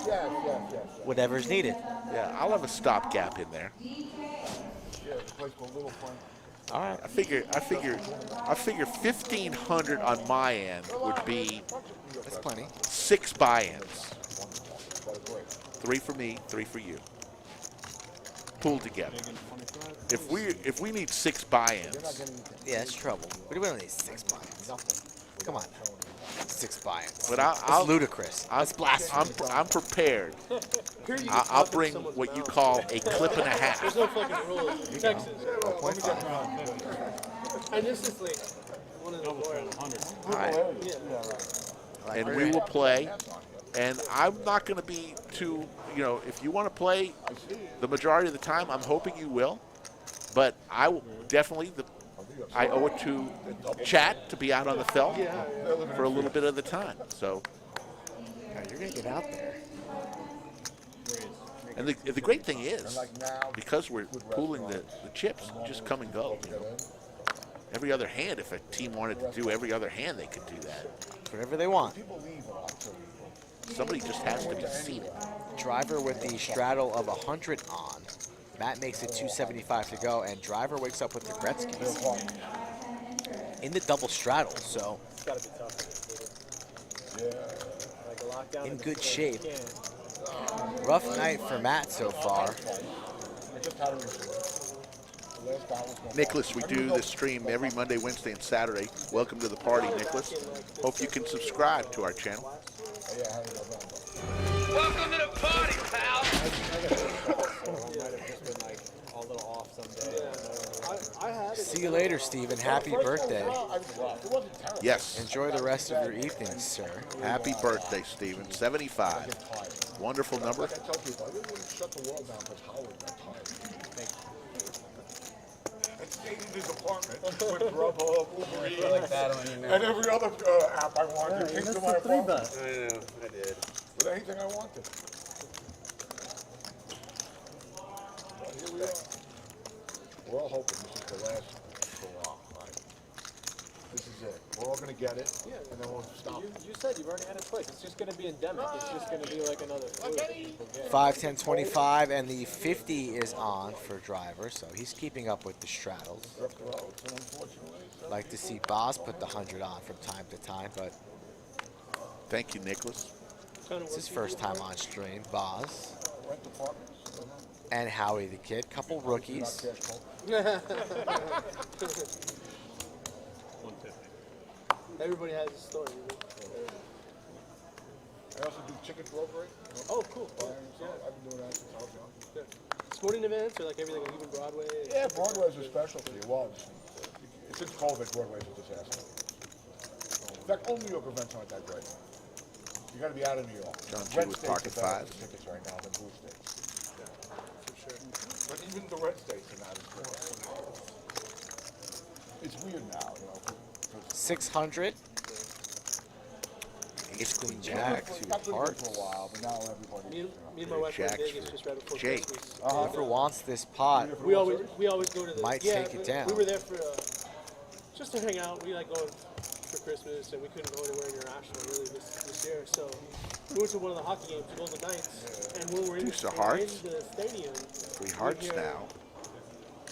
B: whatever's needed.
A: Yeah, I'll have a stopgap in there.
B: All right.
A: I figure 1,500 on my end would be
B: That's plenty.
A: 6 buy-ins. 3 for me, 3 for you. Pooled together. If we need 6 buy-ins,
B: yeah, that's trouble. We don't need 6 buy-ins. Come on now. 6 buy-ins.
A: But
B: That's ludicrous. That's blasphemy.
A: I'm prepared. I'll bring what you call a clip and a half.
J: There's no fucking rules in Texas. And this is like one of the more.
A: All right. And we will play. And I'm not going to be too, if you want to play the majority of the time, I'm hoping you will. But I will definitely, I owe it to chat to be out on the felt for a little bit of the time. So
B: you're going to get out there.
A: And the great thing is, because we're pooling the chips, just come and go. Every other hand, if a team wanted to do every other hand, they could do that.
B: Whatever they want.
A: Somebody just has to be seated.
B: Driver with the straddle of 100 on. Matt makes it 275 to go, and Driver wakes up with the Gretzky's in the double straddle. So
J: It's got to be tough. Like a lot
B: in good shape. Rough night for Matt so far.
A: Nicholas, we do this stream every Monday, Wednesday, and Saturday. Welcome to the party, Nicholas. Hope you can subscribe to our channel.
K: Welcome to the party, pal.
B: See you later, Steven. Happy birthday.
A: Yes.
B: Enjoy the rest of your evening, sir.
A: Happy birthday, Steven. 75. Wonderful number.
E: Stayed in his apartment with Grubhub, Uber Eats, and every other app I wanted. Came to my apartment.
M: I know, I did.
E: With anything I wanted. Well, here we are. We're all hoping this is the last hurrah, right? This is it. We're all going to get it, and then we'll stop.
L: You said you've already had it twice. It's just going to be endemic. It's just going to be like another flu.
B: 5, 10, 25, and the 50 is on for Driver, so he's keeping up with the straddles. Like to see Boz put the 100 on from time to time, but
A: thank you, Nicholas.
B: It's his first time on stream. Boz and Howie the Kid, couple rookies.
J: Everybody has a story.
E: I also do chicken brokerage.
J: Oh, cool.
E: I've been doing that since I was young.
J: Sporting events or like everything, like even Broadway?
E: Yeah, Broadway's a specialty. It was. Since COVID, Broadway's a disaster. In fact, all New York events aren't that great. You got to be out of New York.
A: John G.
E: Red
A: with
E: states
A: Pocket
E: are better
A: Fives.
E: for tickets right now than blue states. Yeah, for sure. But even the red states are not as good. It's weird now, you know.
B: 600. Ace Queen Jack, 2 hearts.
E: For a while, but now everybody.
J: Me and my wife were in Vegas just right before
B: Jake.
J: Christmas.
B: Whoever wants this pot
J: We always go to the.
B: might take it down.
J: We were there for just to hang out. We like going for Christmas, and we couldn't go anywhere international really this year. So we went to one of the hockey games, Golden Knights, and when we're in,
A: Deuce of
J: we're in
A: hearts.
J: the stadium.
A: 3 hearts now.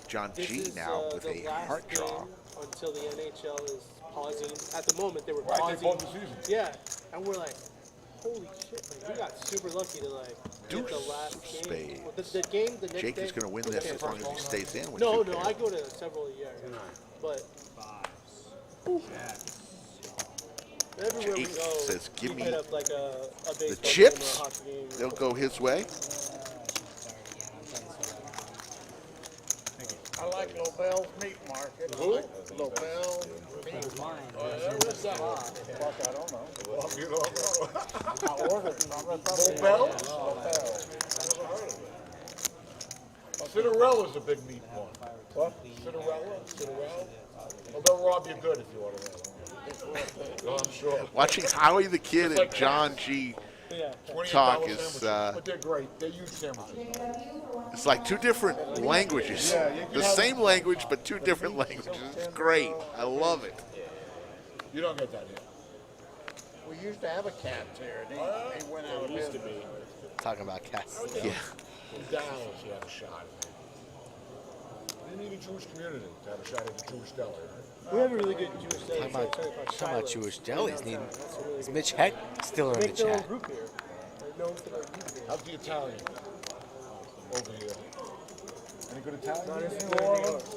A: John G. now with a heart draw.
J: Until the NHL is pausing. At the moment, they were
E: Right,
J: pausing.
E: they paused the season.
J: Yeah, and we're like, holy shit! Like, we got super lucky to like get the
A: Deuce
J: last
A: of
J: game.
A: spades.
J: Well, the game the next
A: Jake
J: day.
A: is going to win this as long as he stays in with
J: No,
A: 2
J: no,
A: pairs.
J: I go to several a year. But everywhere we
A: Jake
J: go,
A: says, "Give
J: we
A: me
J: hit up like a baseball
A: the
J: game
A: chips."
J: or a hockey game.
A: They'll go his way.
N: I like Lobel's Meat Market.
E: Who?
N: Lobel's Meat Market.
E: Where's that?
N: Fuck, I don't know.
E: Well, you don't know.
N: I ordered from it.
E: Lobel?
N: Lobel.
E: Cinderella's a big meat one. What? Cinderella? Well, they'll rob you good if you order that. Oh, I'm sure.
A: Watching Howie the Kid and John G. talk
E: $28
A: is
E: sandwiches, but they're great. They're huge sandwiches.
A: it's like 2 different languages.
E: Yeah, you can
A: The
E: have-
A: same language, but 2 different languages. It's great. I love it.
E: You don't get that here.
N: We used to have a cat here, and he went out of business.
B: Talking about cats.
A: Yeah.
E: In Dallas, you have a shot at it. You need a Jewish community to have a shot at the Jewish deli.
J: We have a really good Jewish deli.
B: Talking about Jewish delis. Is Mitch Heck still in the
J: Make their own
B: chat?
J: group here. They're known for their group here.
E: How's the Italian over here? Any good Italian?
J: Not as
E: New
J: good
E: Orleans?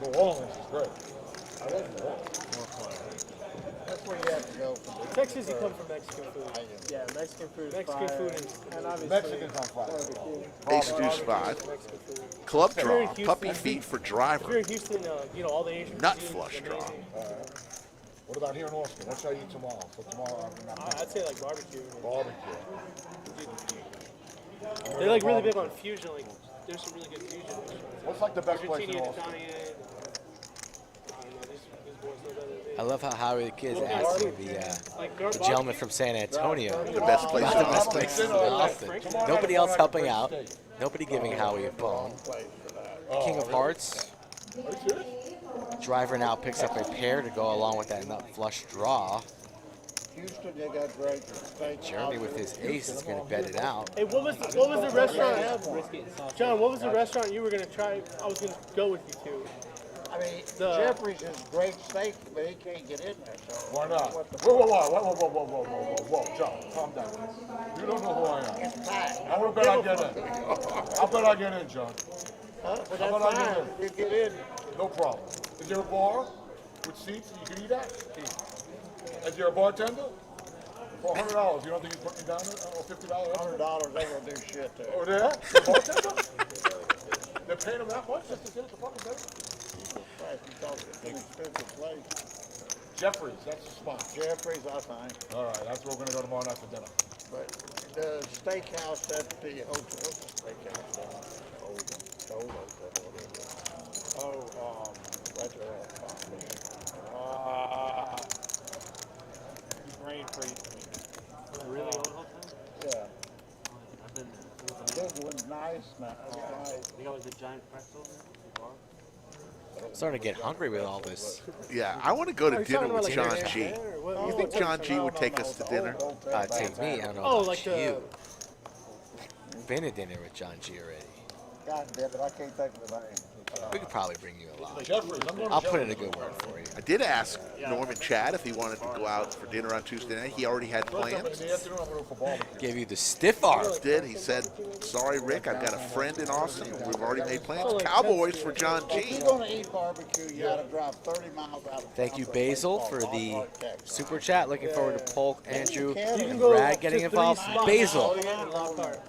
E: New Orleans is great. I love New Orleans.
N: That's where you have to go.
J: Texas, you come from Mexican food. Yeah, Mexican food. Mexican food is, and obviously
E: Mexicans on fire.
A: Ace Deuce 5. Club draw. Puppy feet for
J: If you're
A: Driver.
J: in Houston, you know all the Asian
A: Nut
J: cuisine
A: flush
J: is
A: draw.
J: amazing.
E: What about here in Austin? What should I eat tomorrow? For tomorrow,
J: I'd say like barbecue.
E: barbecue.
J: They're like really big on fusion. Like there's some really good fusion.
E: What's like the best place in
J: Argentinian,
E: Austin?
J: Italian. I don't know. These boys know better than me.
B: I love how Howie the Kid's asking the gentleman from San Antonio
A: The best place
B: about
A: in
B: the best
A: Austin.
B: places in Austin. Nobody else helping out. Nobody giving Howie a bone. King of Hearts. Driver now picks up a pair to go along with that nut flush draw.
N: Houston, they got great steak.
B: Jeremy with his ace is going to bet it out.
J: Hey, what was the restaurant? John, what was the restaurant you were gonna try? I was gonna go with you to.
N: I mean,
J: The-
N: Jeffries is great steak, but he can't get in there. So
E: Why not?
N: what the-
E: Whoa, John, calm down. You don't know who I am.
N: It's fine.
E: How about I get in? How about I get in, John?
N: Huh? But
E: How
N: that's
E: about I get
N: fine.
E: in?
N: You get in.
E: No problem. Is there a bar with seats that you can eat at? Is there a bartender? For $100, you don't think he's putting me down there? Or $50?
N: $100 ain't gonna do shit there.
E: Oh, there? The bartender? They're paying him that much just to sit at the fucking table?
N: Christ, you talking it's an expensive place.
E: Jeffries, that's the spot.
N: Jeffries, I think.
E: All right, that's where we're gonna go tomorrow night for dinner.
N: But the steakhouse at the hotel, what's the steakhouse down there? What's
L: Brain freeze.
G: Really old hotel?
N: Yeah.
G: I've been there.
N: Big one, nice, man. Nice.
G: You got like the giant pretzel there? The bar?
B: I'm starting to get hungry with all this.
A: Yeah, I want to go
J: Are
A: to
J: you
A: dinner
J: talking about
A: with
J: like
A: John
J: an
A: G.
J: Air or what?
A: You think John G would take us to dinner?
B: Take me. I don't know
J: Oh,
B: about
J: like
B: you. Been to dinner with John G already.
N: God damn it, I can't think of the name.
B: We could probably bring you along.
E: Jeffries, I'm going to
B: I'll put in a good word for you.
A: I did ask Norman Chad if he wanted to go out for dinner on Tuesday night. He already had
E: First up in
A: plans.
E: the afternoon, I'm going to go for barbecue.
B: Gave you the stiff arm.
A: Did he said, "Sorry, Rick, I've got a friend in Austin. We've already made plans. Cowboys for John
N: If
A: G."
N: you're gonna eat barbecue, you gotta drive 30 miles out of
B: Thank
N: town
B: you,
N: for a place
B: Basil,
N: called
B: for the
N: Lockhart, Texas.
B: super chat. Looking forward to Polk, Andrew,
N: can
B: and
J: go
B: Brad
J: to
B: getting
J: 3
B: involved.
J: spots.
B: Basil,
J: In Lockhart.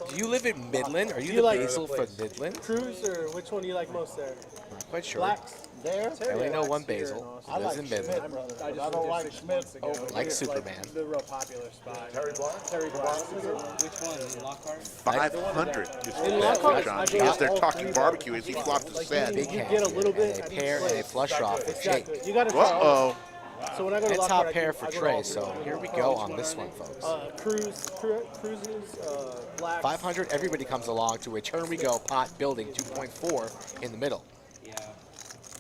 B: do you live in Midland? Are you
J: You
B: the
J: like-
B: Basil for Midland?
J: Cruise or which one do you like most there?
B: Not quite sure.
J: Blacks.
N: There?
B: I only know one Basil.
N: I
B: Who lives
N: like
B: in
N: Schmidt,
B: Midland.
N: brother,
L: I
N: but
L: just
N: I don't
L: went
N: like
L: there 6
N: Schmidt
L: months ago.
N: over
B: Like
N: here.
B: Superman.
L: The real popular spot.
E: Terry Black?
L: Terry Black.
G: Which one? In Lockhart?
A: 500 is
J: In
A: for
J: Lockhart,
A: John
J: I
A: G.
J: go
A: As they're
J: all
A: talking
J: three
A: barbecue, as he
J: barbecues.
A: flopped his
J: Like,
A: head.
B: Big
J: you
B: hand
J: get a
B: here,
J: little
B: and
J: bit
B: a
J: at
B: pear
J: each
B: and a
J: place.
B: flush draw for Jake.
J: Exactly. You gotta try all
A: Uh-oh.
J: of them. So when I go to
B: And
J: Lockhart,
B: top pair for
J: I go to
B: Trey.
J: all
B: So
J: three.
B: here we go on this one, folks.
J: Cruises, Blacks.
B: 500. Everybody comes along to a turn we go pot building 2.4 in the middle.
G: Yeah.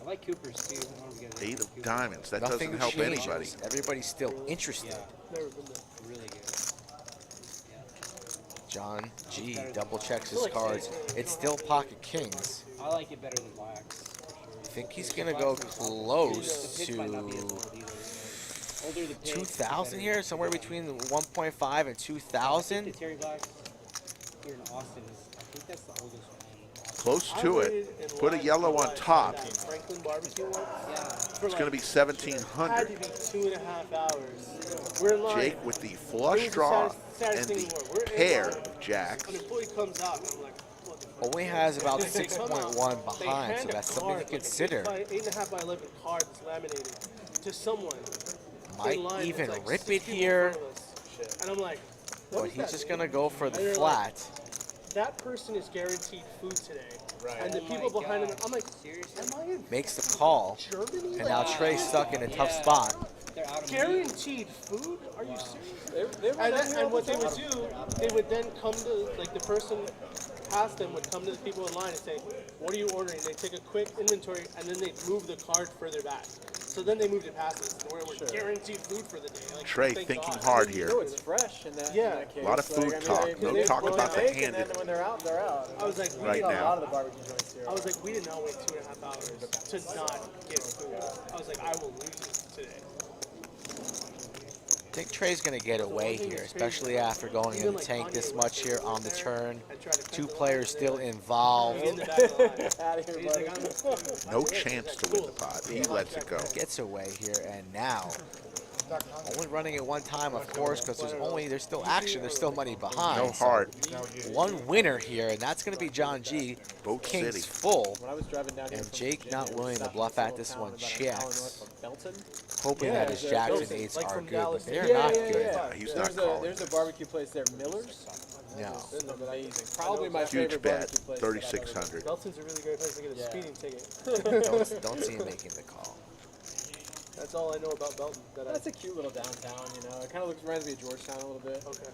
G: I like Cooper's too. I want to get
A: 8 of diamonds. That
B: Nothing
A: doesn't help
B: changes.
A: anybody.
B: Everybody's still interested.
J: Never been there.
G: Really good.
B: John G double checks his cards. It's still pocket kings.
G: I like it better than Blacks.
B: I think he's gonna go close to 2,000 here, somewhere between 1.5 and 2,000.
G: Terry Black here in Austin is, I think that's the oldest one.
A: Close to it. Put a yellow on top.
J: Franklin barbecue one.
A: It's going to be
J: Had
A: 1,700.
J: to be 2.5 hours. We're in line.
A: Jake with the flush draw and the pair of jacks.
J: An employee comes out and I'm like, what the fuck?
B: Only has about
J: They come
B: 6.1
J: out, they
B: behind, so
J: hand a
B: that's something to
J: card,
B: consider.
J: Like 8.5 by 11 card that's laminated to someone.
B: Might
J: in line
B: even
J: with like
B: rip
J: 6
B: it
J: people in
B: here,
J: front of us. And I'm like, what
B: but
J: is
B: he's
J: that,
B: just
J: man?
B: gonna go for
J: And
B: the
J: they're
B: flat.
J: Like, that person is guaranteed food today.
L: Right.
J: And the
G: Oh
J: people
G: my
J: behind him,
G: God.
J: I'm like,
G: Seriously?
J: am I in
B: Makes the call,
J: Germany?
B: and now Trey's stuck in a tough spot.
G: They're out of meat.
J: Guaranteed food? Are you serious?
L: They run down here all
J: And what
L: the
J: they would
L: time.
J: do, they would then come to, like the person past them would come to the people in line and say, what are you ordering? They take a quick inventory and then they move the card further back. So then they moved it past us. We're guaranteed food for the day. Like,
A: Trey
J: thank
A: thinking
J: God.
A: hard
L: You
A: here.
L: know it's fresh in that,
J: Yeah.
L: in that case.
A: A lot of food talk. No
L: they
A: talk
L: boil
A: about the
L: bacon,
A: handed.
L: and then when they're out, they're out.
J: I was like, we
A: Right
J: did
L: A
A: now.
L: lot of the barbecue joints here.
J: I was like, we did not wait 2.5 hours to not get food. I was like, I will lose today.
B: I think Trey's gonna get away here, especially after going in the tank this much here on the turn. Two players still involved.
J: In the back of the line.
L: Out of here,
J: He's
L: buddy.
J: like, I'm
A: No chance to win the pot. He lets it go.
B: Gets away here, and now only running it one time, of course, because there's still action, there's still money behind.
A: No heart.
B: One winner here, and that's going to be John G.
A: Boat
B: Kings
A: City.
B: full,
L: When I was driving down here
B: and
L: from
B: Jake
L: Virginia,
B: not willing to
L: stopped
B: bluff
L: in a
B: at this
L: little
B: one.
L: town about an hour
B: Checks,
L: north of Belton.
B: hoping
J: Yeah,
B: that his
J: there's
B: jacks
J: those,
B: and eights
J: like,
B: are
J: from
B: good,
J: Dallas.
B: but they're
L: Yeah,
B: not
L: yeah,
B: good.
L: yeah.
A: He's
L: There's
A: not calling.
L: There's a barbecue place there, Miller's.
B: No.
L: Amazing. Probably my
A: Huge
L: favorite
A: bet.
L: barbecue place. that I've ever
A: 3,600.
J: Belton's a really great place to get a
L: Yeah.
J: speeding ticket.
B: Don't see him making the call.
J: That's all I know about Belton.
L: That's a cute little downtown, you know. It kind of reminds me of Georgetown a little bit.
J: Okay.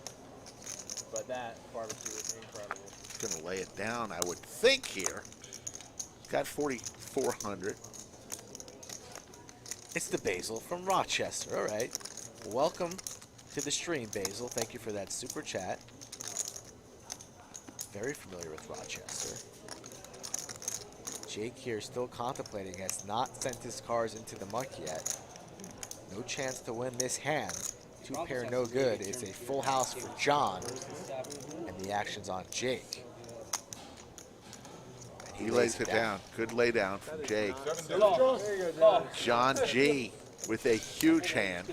L: But that barbecue is incredible.
A: He's going to lay it down, I would think, here. He's got 4,400.
B: It's the Basil from Rochester. All right. Welcome to the stream, Basil. Thank you for that super chat. Very familiar with Rochester. Jake here still contemplating, has not sent his cards into the muck yet. No chance to win this hand. 2 pair no good. It's a full house for John, and the action's on Jake. And
A: He lays it down. Good lay down from Jake. John G with a huge hand.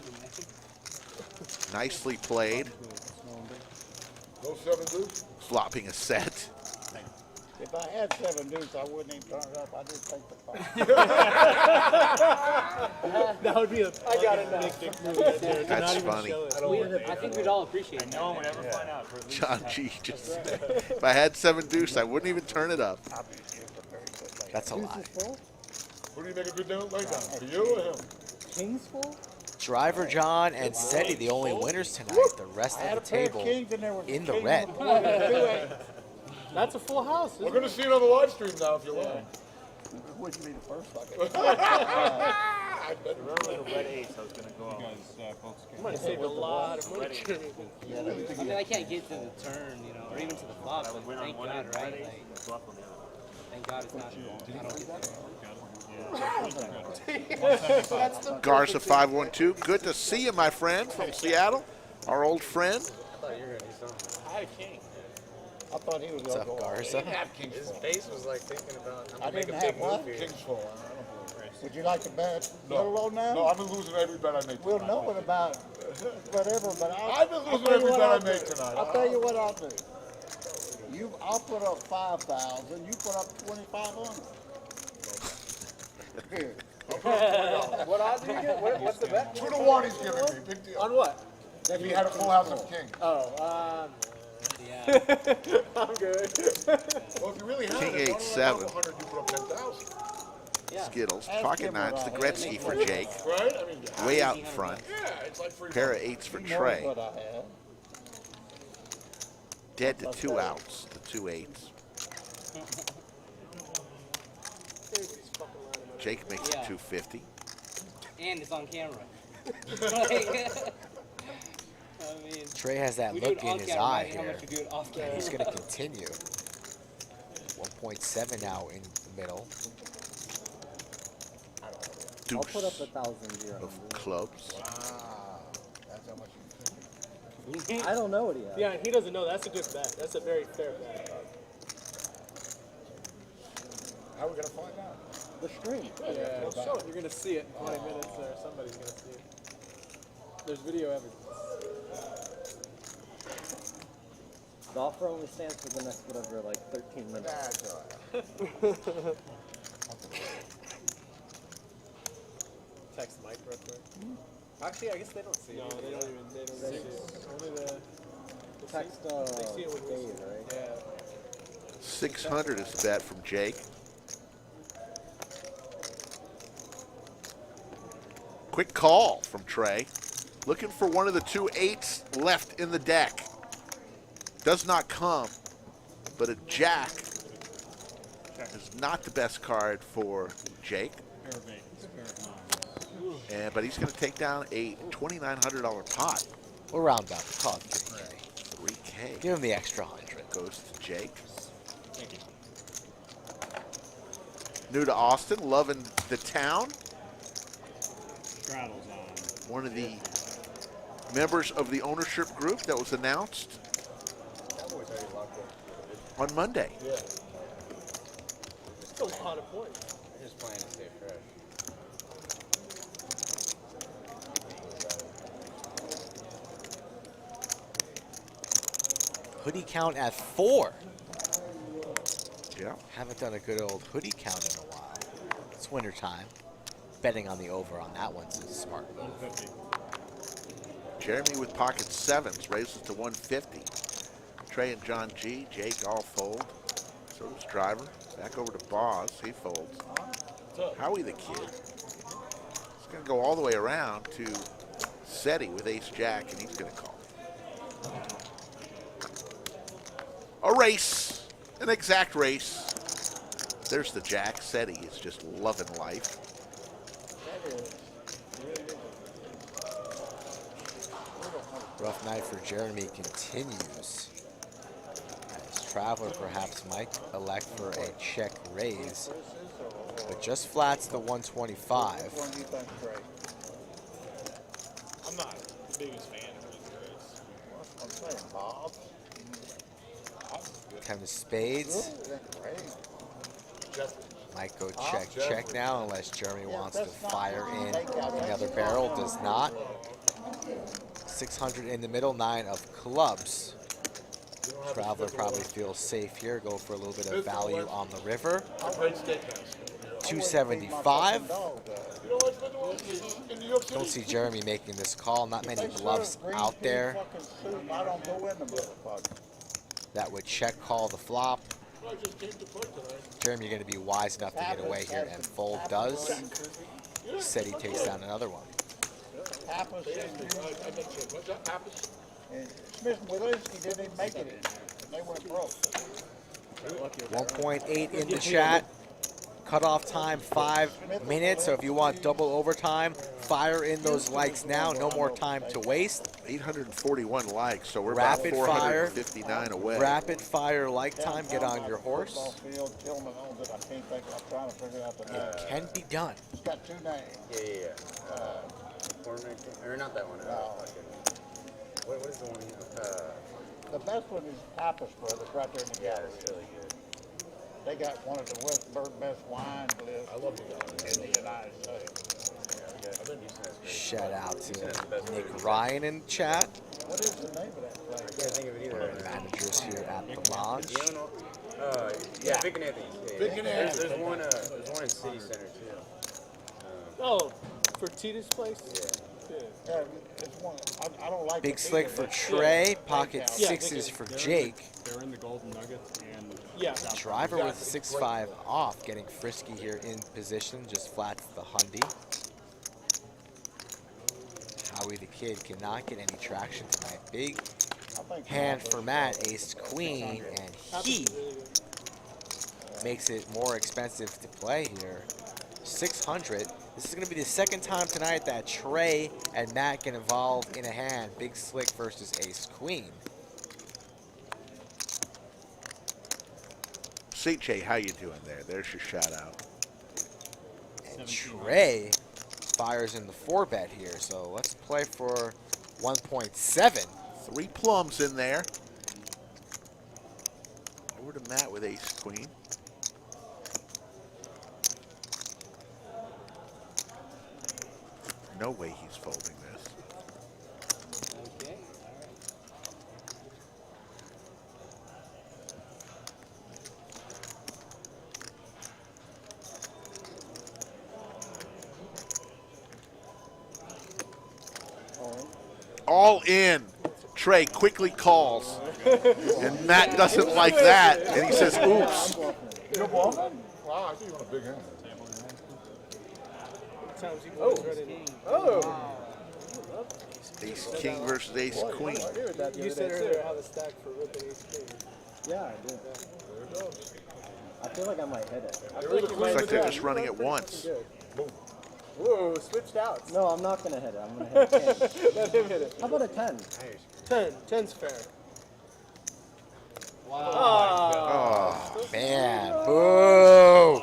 A: Nicely played.
E: No 7 deuce.
A: Flopping a set.
N: If I had 7 deuce, I wouldn't even turn it up. I just take the 5.
J: That would be a I got it now.
A: That's funny.
G: I think we'd all appreciate that.
I: No one would ever find out. For at least
A: John G just said, if I had 7 deuce, I wouldn't even turn it up.
B: That's a lie.
E: Who do you make a good down lay down? For you or him?
N: King's full?
B: Driver John and Seti, the only winners tonight. The rest
N: I had
B: of
N: a
B: the
N: pair of
B: table
N: kings and there was
B: in the
N: king
B: red.
N: on the board.
J: That's a full house.
E: We're going to see it on the live stream now if you want.
N: Would you be the first bucket?
E: I bet
I: remember the red ace I was going to go off.
J: I'm going to save a lot of money.
G: I mean, I can't get to the turn, you know, or even to the flop, but thank God, right? Like, thank God it's not. I don't get there.
A: Garza 512. Good to see you, my friend, from Seattle. Our old friend.
L: I thought you were going to do something. I had a king.
N: I thought he was
B: What's
N: going to
B: up,
N: go.
B: Garza?
L: His face was like thinking about, I'm
N: I
L: going to make
N: didn't
L: a big
N: have
L: move
N: what?
L: here.
E: King's full.
N: Would you like to bet
E: No.
N: little low now?
E: No, I've been losing every bet I make
N: We'll
E: tonight.
N: know it about whatever, but
E: I've been losing every bet I make tonight.
N: I'll tell you what I'll do. I'll put up 5,000. You put up 2,500.
L: What odds do you get? What's the bet?
E: 2 to 1 he's giving me. Big deal.
L: On what?
E: If he had a full house of king.
L: Oh,
G: Yeah.
L: I'm good.
E: Well, if you really had
A: King
E: it,
A: 8-7.
E: 100, you put up 10,000.
A: Skittles.
N: Ask
A: Pocket
N: him
A: nines
N: what
A: to
N: I had.
A: Gretzky for Jake.
E: Right? I mean,
A: Way out in front.
E: yeah, it's like free
A: Pair of
E: money.
A: 8s for
N: He knows
A: Trey.
N: what I had.
A: Dead to 2 outs. The 2 8s. Jake makes it
G: Yeah.
A: 250.
G: And it's on camera. Like, I mean,
B: Trey has that
G: we do
B: look
G: it
B: in
G: on
B: his
G: camera,
B: eye
G: imagine how
B: here.
G: much we do it off camera.
B: He's going to continue. 1.7 now in the middle
N: I'll put up
A: Deuce
N: 1,000
A: of clubs.
N: That's how much you I don't know what he has.
J: Yeah, he doesn't know. That's a good bet. That's a very fair bet.
E: How are we going to find out?
N: The stream.
L: Yeah, you're going to see it in 20 minutes or somebody's going to see it. There's video evidence.
N: The offer only stands for the next whatever, like 13 minutes.
E: That's all right.
L: Text Mike real quick. Actually, I guess they don't see it.
J: No, they don't even. They don't see it.
L: Only the
N: Text
J: They see it when we see
N: Dave,
J: it.
N: right?
L: yeah.
A: 600 is the bet from Jake. Quick call from Trey. Looking for one of the 2 8s left in the deck. Does not come, but a jack is not the best card for Jake. But he's going to take down a $2,900 pot.
B: We'll round up. Call it 3K.
A: 3K
B: Give him the extra 100.
A: goes to Jake. New to Austin, loving the town.
I: Straddles on.
A: One of the members of the ownership group that was announced on Monday.
E: Yeah.
J: It's a lot of points.
L: I'm just playing to stay fresh.
B: Hoodie count at 4.
A: Yeah.
B: Haven't done a good old hoodie count in a while. It's winter time. Betting on the over on that one's a smart move.
A: Jeremy with pocket 7s raises to 150. Trey and John G. Jake all fold. So does Driver. Back over to Boz. He folds. Howie the kid. He's going to go all the way around to Seti with ace jack, and he's going to call. A race. An exact race. There's the jack. Seti is just loving life.
B: Rough night for Jeremy continues. As Traveler perhaps might elect for a check raise, but just flats the 125.
N: Which one do you think's great?
C: I'm not the biggest fan of victories.
N: I'm saying Bob.
B: 10 of spades. Might go check now unless Jeremy wants to fire in another barrel. Does not. 600 in the middle, 9 of clubs. Traveler probably feels safe here. Go for a little bit of value on the river. 275. Don't see Jeremy making this call. Not many bluffs out there that would check call the flop. Jeremy, you're going to be wise enough to get away here, and fold does. Said he takes down another one.
N: And Smith and Wilinski didn't even make it. They went broke.
B: 1.8 in the chat. Cutoff time 5 minutes. So if you want double overtime, fire in those likes now. No more time to waste.
A: 841 likes, so we're
B: Rapid
A: about
B: fire.
A: 459 away.
B: Rapid fire like time. Get on your horse. It can be done.
N: It's got 2 names.
M: Yeah. Or not that one. What is the one?
N: The best one is Pappas Brothers right there in the gallery.
M: It's really good.
N: They got one of the Westburg best wine lists in the United States.
B: Shout out to Nick Ryan in chat.
N: What is the name of that place?
M: I can't think of it either.
B: Managers here at the lodge.
M: Yeah, Vic and Anthony's.
N: Vic and Anthony's.
M: There's one in City Center too.
J: Oh, for Tita's place?
N: Yeah, it's one. I don't like
B: Big
N: the
B: slick
N: feeling
B: for
N: that-
B: Trey. Pocket
J: Yeah,
B: sixes for Jake.
I: They're in the Golden Nuggets and
B: Driver with 6-5 off, getting frisky here in position. Just flats the Hundy. Howie the Kid cannot get any traction tonight. Big hand for Matt, ace queen, and he makes it more expensive to play here. 600. This is going to be the second time tonight that Trey and Matt get involved in a hand. Big slick versus ace queen.
A: CJ, how you doing there? There's your shout out.
B: And Trey fires in the 4-bet here, so let's play for 1.7.
A: 3 plums in there. Over to Matt with ace queen. No way he's folding this.
G: Okay.
A: All in. Trey quickly calls. And Matt doesn't like that. And he says, oops.
E: You're bluffing? Wow, I think you want a big hand.
A: Ace king versus ace queen.
J: You said earlier I have a stack for ripping ace king.
P: Yeah, I did. I feel like I might hit it.
A: Looks like they're just running at once.
L: Whoa, switched out.
P: No, I'm not going to hit it. I'm going to hit a 10.
L: Let him hit it.
P: How about a 10?
J: 10. 10's fair.
B: Oh, man. Boo.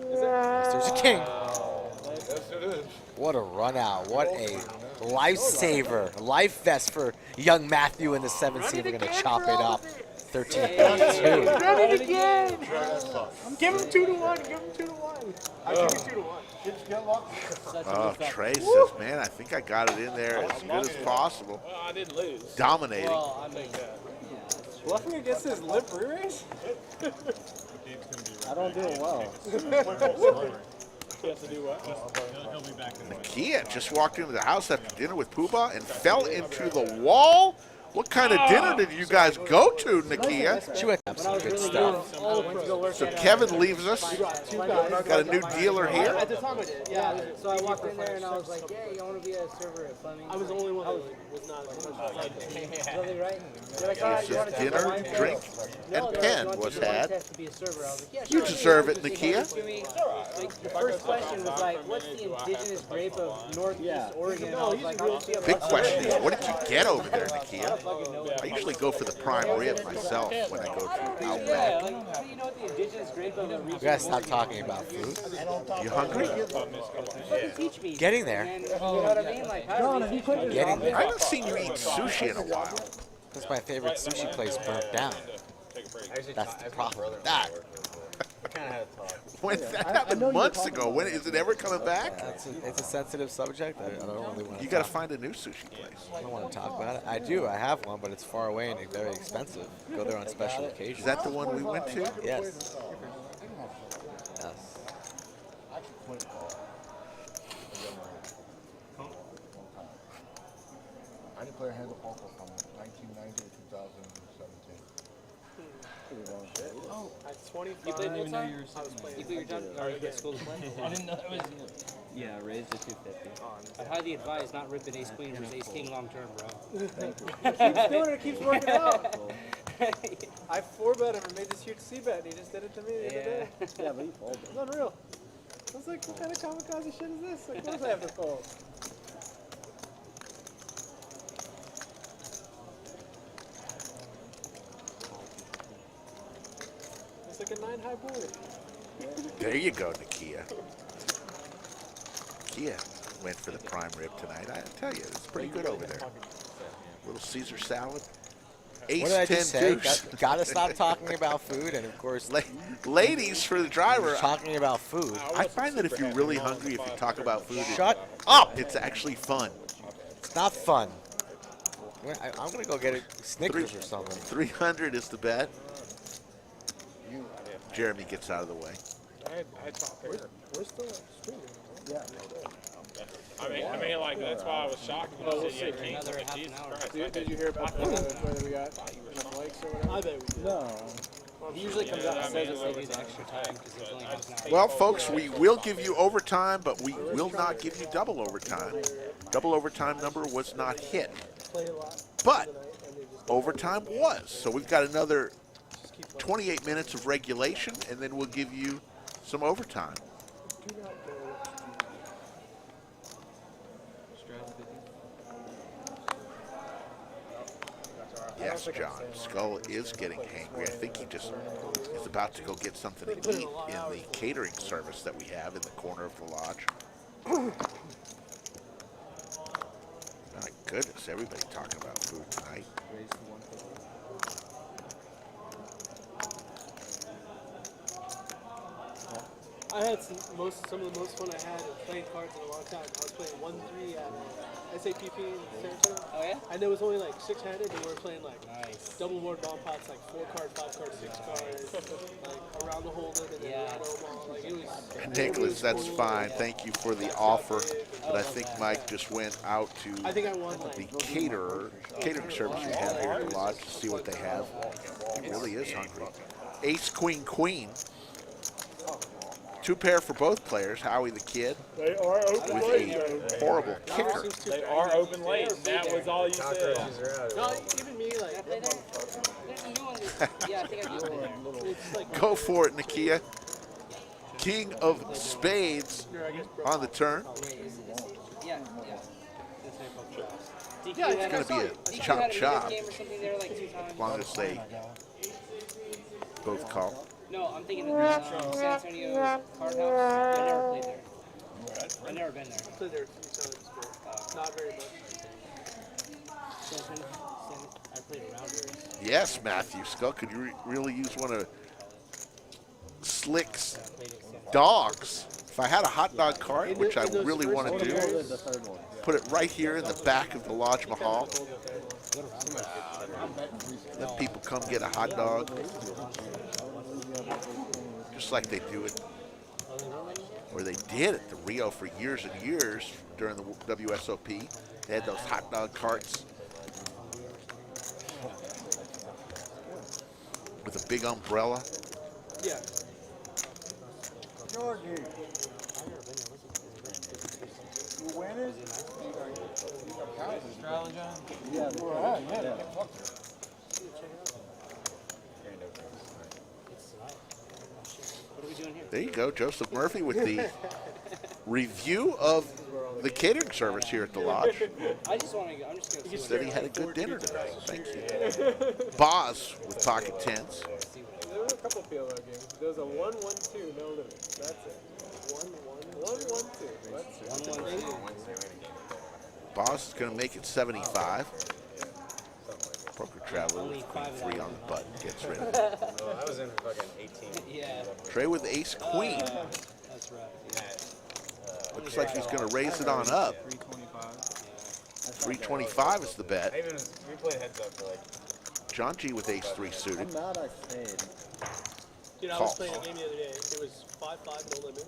B: There's a king.
E: Yes, it is.
B: What a run out. What a lifesaver. Life vest for young Matthew in the 7th seed. We're going to chop it up. 13.2.
J: Run it again! Give him 2 to 1. Give him 2 to 1. I give you 2 to 1.
A: Oh, Trey says, man, I think I got it in there as good as possible.
C: Well, I didn't lose.
A: Dominating.
C: Well, I think
L: Bluffing against his lip re-raise?
P: I don't do it well.
C: he has to do what?
I: He'll be back in the
A: Nakia just walked into the house after dinner with Poobah and fell into the wall. What kind of dinner did you guys go to, Nakia?
B: She went up some good stuff.
A: So Kevin leaves us. Got a new dealer here.
J: At the time I did.
G: Yeah, so I walked in there and I was like, yeah, you want to be a server at Fleming?
J: I was the only one that was not.
G: Really, right?
A: It's just dinner, drink, and pen was had.
G: To be a server. I was like, yeah,
A: You
G: sure,
A: deserve it,
G: give me-
A: Nakia.
G: Like, the first question was like, what's the indigenous grape of Northeast Oregon? I was like,
A: Big question is, what did you get over there, Nakia?
G: fucking know it.
A: I usually go for the prime rib myself when I go to
G: Yeah,
A: Outback.
G: like, how do you know what the indigenous grape of the region?
B: You gotta stop talking about food.
A: You hungry?
G: Fucking teach me.
B: Getting there.
G: And, you know what I mean? Like, how do you
B: Getting there.
A: I haven't seen you eat sushi in a while.
B: That's my favorite sushi place burnt down. That's the problem with that.
A: When that happened months ago. When is it ever coming back?
B: It's a sensitive subject. I don't really want to.
A: You got to find a new sushi place.
B: I don't want to talk about it. I do. I have one, but it's far away and very expensive. Go there on special occasions.
A: Is that the one we went to?
B: Yes. Yes.
E: I didn't play a hand of poker from 1990 to 2017.
J: Oh, at 25.
G: You played full time?
J: I was playing.
G: You put your job or you school to play?
K: I didn't know that was. Yeah, raised to 250.
G: I'd highly advise not ripping ace queen versus ace king long term, bro.
L: Keeps doing it, it keeps working out. I 4-bet him and made this huge C-bet, and he just did it to me the other day.
P: Yeah, but he folded.
L: It's unreal. I was like, what kind of kamikaze shit is this? Like, of course I have to fold. It's like a 9-high board.
A: There you go, Nakia. Nakia went for the prime rib tonight. I tell you, it's pretty good over there. Little Caesar salad. Ace
B: What did I
A: 10
B: just say?
A: deuce.
B: Gotta stop talking about food, and of course,
A: ladies for the driver.
B: Talking about food.
A: I find that if you're really hungry, if you talk about food,
B: Shut up!
A: It's actually fun.
B: It's not fun. I'm gonna go get a Snickers or something.
A: 300 is the bet. Jeremy gets out of the way.
L: We're still streaming. Yeah.
C: I mean, like, that's why I was shocked when you said you had Kings.
G: Another
C: Like,
G: half an
C: Jesus
G: hour.
C: Christ.
L: Did you hear about the whether we got enough likes or whatever?
J: I bet we did.
P: No.
G: He usually comes out and says it's like his extra time because there's only half an hour.
A: Well, folks, we will give you overtime, but we will not give you double overtime. Double overtime number was not hit. But overtime was. So we've got another 28 minutes of regulation, and then we'll give you some overtime. Yes, John. Skull is getting hangry. I think he just is about to go get something to eat in the catering service that we have in the corner of the lodge. My goodness, everybody talking about food tonight.
J: I had some of the most fun I had playing cards in a long time. I was playing 1-3 at SAPP in San Antonio.
G: Oh yeah?
J: And there was only like 6-handed, but we were playing like double board bomb pots, like 4 cards, 5 cards, 6 cards, like around the whole limit and then throw them all. Like it was.
A: Nicholas, that's fine. Thank you for the offer. But I think Mike just went out to
J: I think I won,
A: the catering service we have here at the lodge to see what they have. He really is hungry. Ace, queen, queen. 2 pair for both players. Howie the Kid
C: They are open
A: with
C: late.
A: a horrible kicker.
C: They are open late. That was all you said.
J: No, even me, like.
G: Yeah, I think I do.
A: Go for it, Nakia. King of spades on the turn.
G: Yeah.
A: It's going to be a chop chop as long as they both call.
G: No, I'm thinking of San Antonio Card House. I never played there. I've never been there.
J: I played there a few times, but not very much.
G: I played around here.
A: Yes, Matthew. Skull could you really use one of Slick's dogs. If I had a hot dog cart, which I really want to do, put it right here in the back of the Lodge Mahal. Let people come get a hot dog. Just like they do it, or they did at the Rio for years and years during the WSOP. They had those hot dog carts with a big umbrella.
J: Yeah.
N: Georgie. You winning?
P: Yeah.
A: There you go, Joseph Murphy with the review of the catering service here at the lodge.
G: I just want to. I'm just gonna.
A: He said he had a good dinner tonight. Thank you. Boz with pocket tens.
L: There were a couple PLO games. There was a 1-1-2, no limit. That's it. 1-1-1-2. That's it.
A: Boz is going to make it 75. Poker Traveler with queen 3 on the button gets rid of it.
M: Oh, I was in for fucking 18.
G: Yeah.
A: Trey with ace queen.
G: That's right.
A: Looks like he's going to raise it on up. 325 is the bet.
M: We played heads up for like.
A: John G with ace 3 suited.
P: I'm mad I stayed.
J: Dude, I was playing a game the other day. It was 5-5, no limit.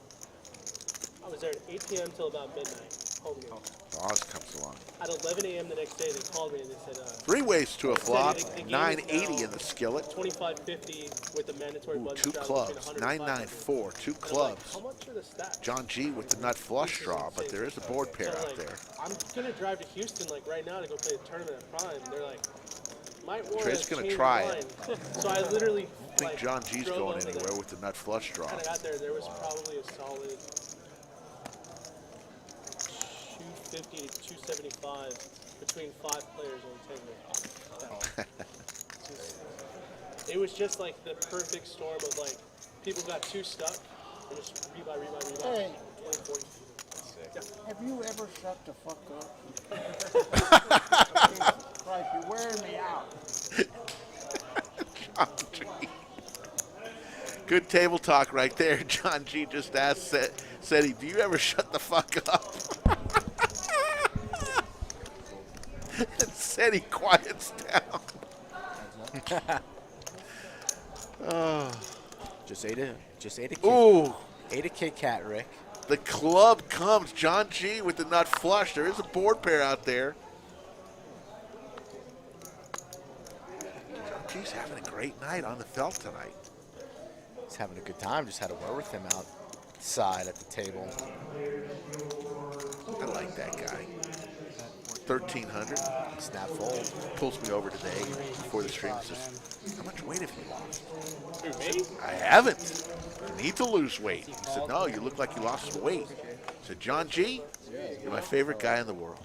J: I was there at 8 p.m. till about midnight. Home game.
A: Boz comes along.
J: At 11 a.m. the next day, they called me and they said,
A: 3 ways to a flop.
J: the game is
A: 980 in the skillet.
J: 25-50 with the mandatory budget.
A: 2 clubs. 994. 2 clubs.
J: How much are the stats?
A: John G with the nut flush draw, but there is a board pair out there.
J: I'm gonna drive to Houston like right now to go play the tournament at Prime. They're like, might want
A: Trey's
J: to
A: gonna try it.
J: So I literally
A: I think John G's
J: drove
A: going
J: over
A: anywhere
J: there.
A: with the nut flush draw.
J: Kind of got there. There was probably a solid 250 to 275 between 5 players on 10 minutes. It was just like the perfect storm of like people got too stuck and just rebuy.
N: Hey.
J: 20, 40. Yeah.
N: Have you ever shut the fuck up? Christ, you're wearing me out.
A: John G. Good table talk right there. John G just asked, said he, do you ever shut the fuck up? And said he quiets down. Oh.
B: Just ate a Kit.
A: Ooh.
B: Ate a Kit Kat, Rick.
A: The club comes. John G with the nut flush. There is a board pair out there. John G's having a great night on the felt tonight.
B: He's having a good time. Just had a word with him outside at the table.
A: I like that guy. 1,300.
B: Snap fold.
A: Pulls me over today before the stream. Says, how much weight have you lost?
C: Who, me?
A: I haven't. I need to lose weight. He said, no, you look like you lost some weight. I said, John G, you're my favorite guy in the world.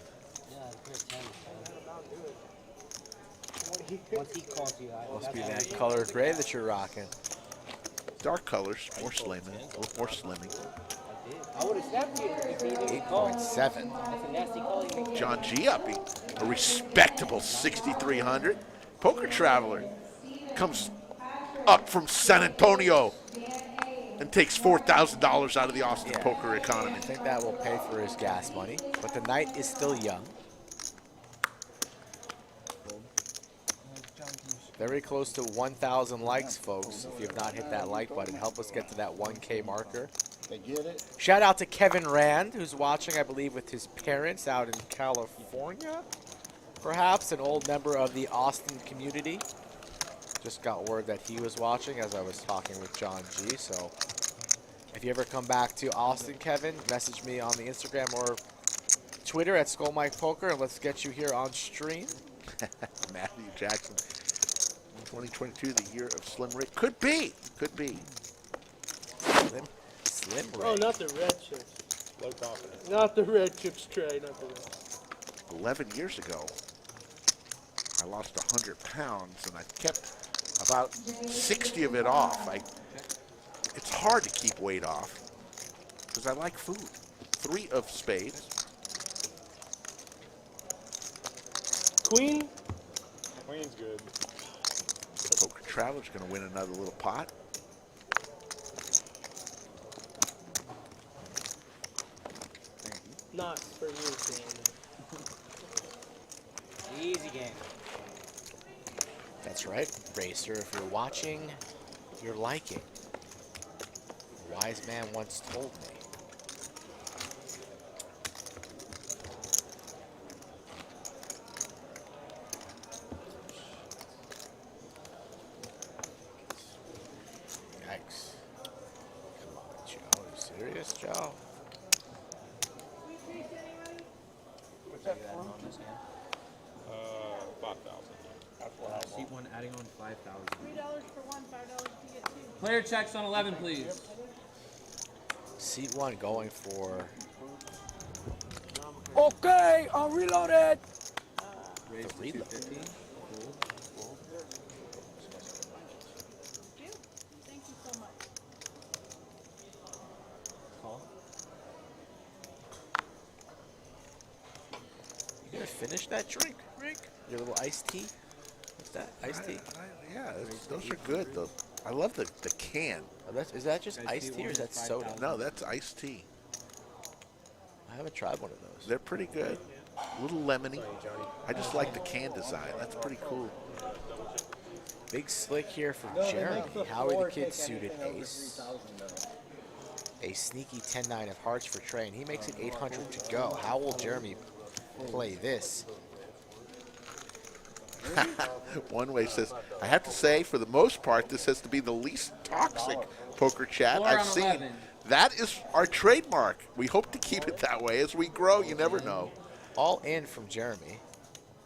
G: Once he calls you out.
B: Must be that color gray that you're rocking.
A: Dark colors, more slimming, a little more slimming.
G: I would have snapped you if he didn't call.
B: 8.7.
G: That's a nasty call you make.
A: John G up, a respectable 6,300. Poker Traveler comes up from San Antonio and takes $4,000 out of the Austin poker economy.
B: I think that will pay for his gas money, but the night is still young. Very close to 1,000 likes, folks. If you have not hit that like button, help us get to that 1K marker.
N: They get it.
B: Shout out to Kevin Rand, who's watching, I believe, with his parents out in California. Perhaps an old member of the Austin community. Just got word that he was watching as I was talking with John G. So if you ever come back to Austin, Kevin, message me on the Instagram or Twitter at Skull Mike Poker, and let's get you here on stream.
A: Matthew Jackson, 2022, the year of Slim Rick. Could be.
B: Slim Rick.
J: Oh, not the red chips.
C: Low confidence.
J: Not the red chips, Trey. Not the red.
A: 11 years ago, I lost 100 pounds, and I kept about 60 of it off. It's hard to keep weight off because I like food. 3 of spades.
J: Queen?
C: Queen's good.
A: Poker Traveler's going to win another little pot.
J: Not for you, Dan.
G: Easy game.
B: That's right, Racer. If you're watching, you're liking. A wise man once told me. Yikes. Come on, Joe. Are you serious, Joe?
N: What's that for?
C: 5,000.
Q: Seat 1 adding on 5,000.
K: $3 for 1, $5 to get 2.
Q: Player checks on 11, please.
B: Seat 1 going for
H: Okay, I'll reload it.
L: Raise to 250.
K: Thank you so much.
L: Call.
B: You gonna finish that drink, Rick? Your little iced tea? What's that? Iced tea?
A: Yeah, those are good though. I love the can.
B: Oh, is that just iced tea or is that soda?
A: No, that's iced tea.
B: I haven't tried one of those.
A: They're pretty good. A little lemony. I just like the can design. That's pretty cool.
B: Big slick here for Jeremy. Howie the Kid suited ace. A sneaky 10-9 of hearts for Trey, and he makes it 800 to go. How will Jeremy play this?
A: One Way says, I have to say, for the most part, this has to be the least toxic poker chat
Q: Four
A: I've
Q: on
A: seen.
Q: 11.
A: That is our trademark. We hope to keep it that way. As we grow, you never know.
B: All in from Jeremy.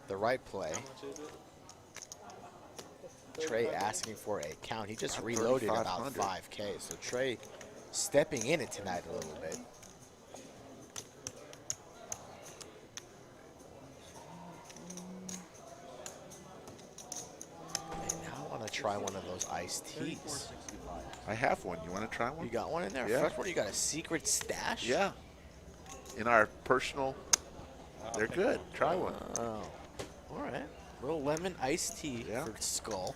B: The right play. Trey asking for a count. He just reloaded about 5K. So Trey stepping in it tonight a little bit. And now I want to try one of those iced teas.
A: I have one. You want to try one?
B: You got one in there?
A: Yeah.
B: Fresh one? You got a secret stash?
A: Yeah. In our personal, they're good. Try one.
B: Oh. All right. Little lemon iced tea for Skull.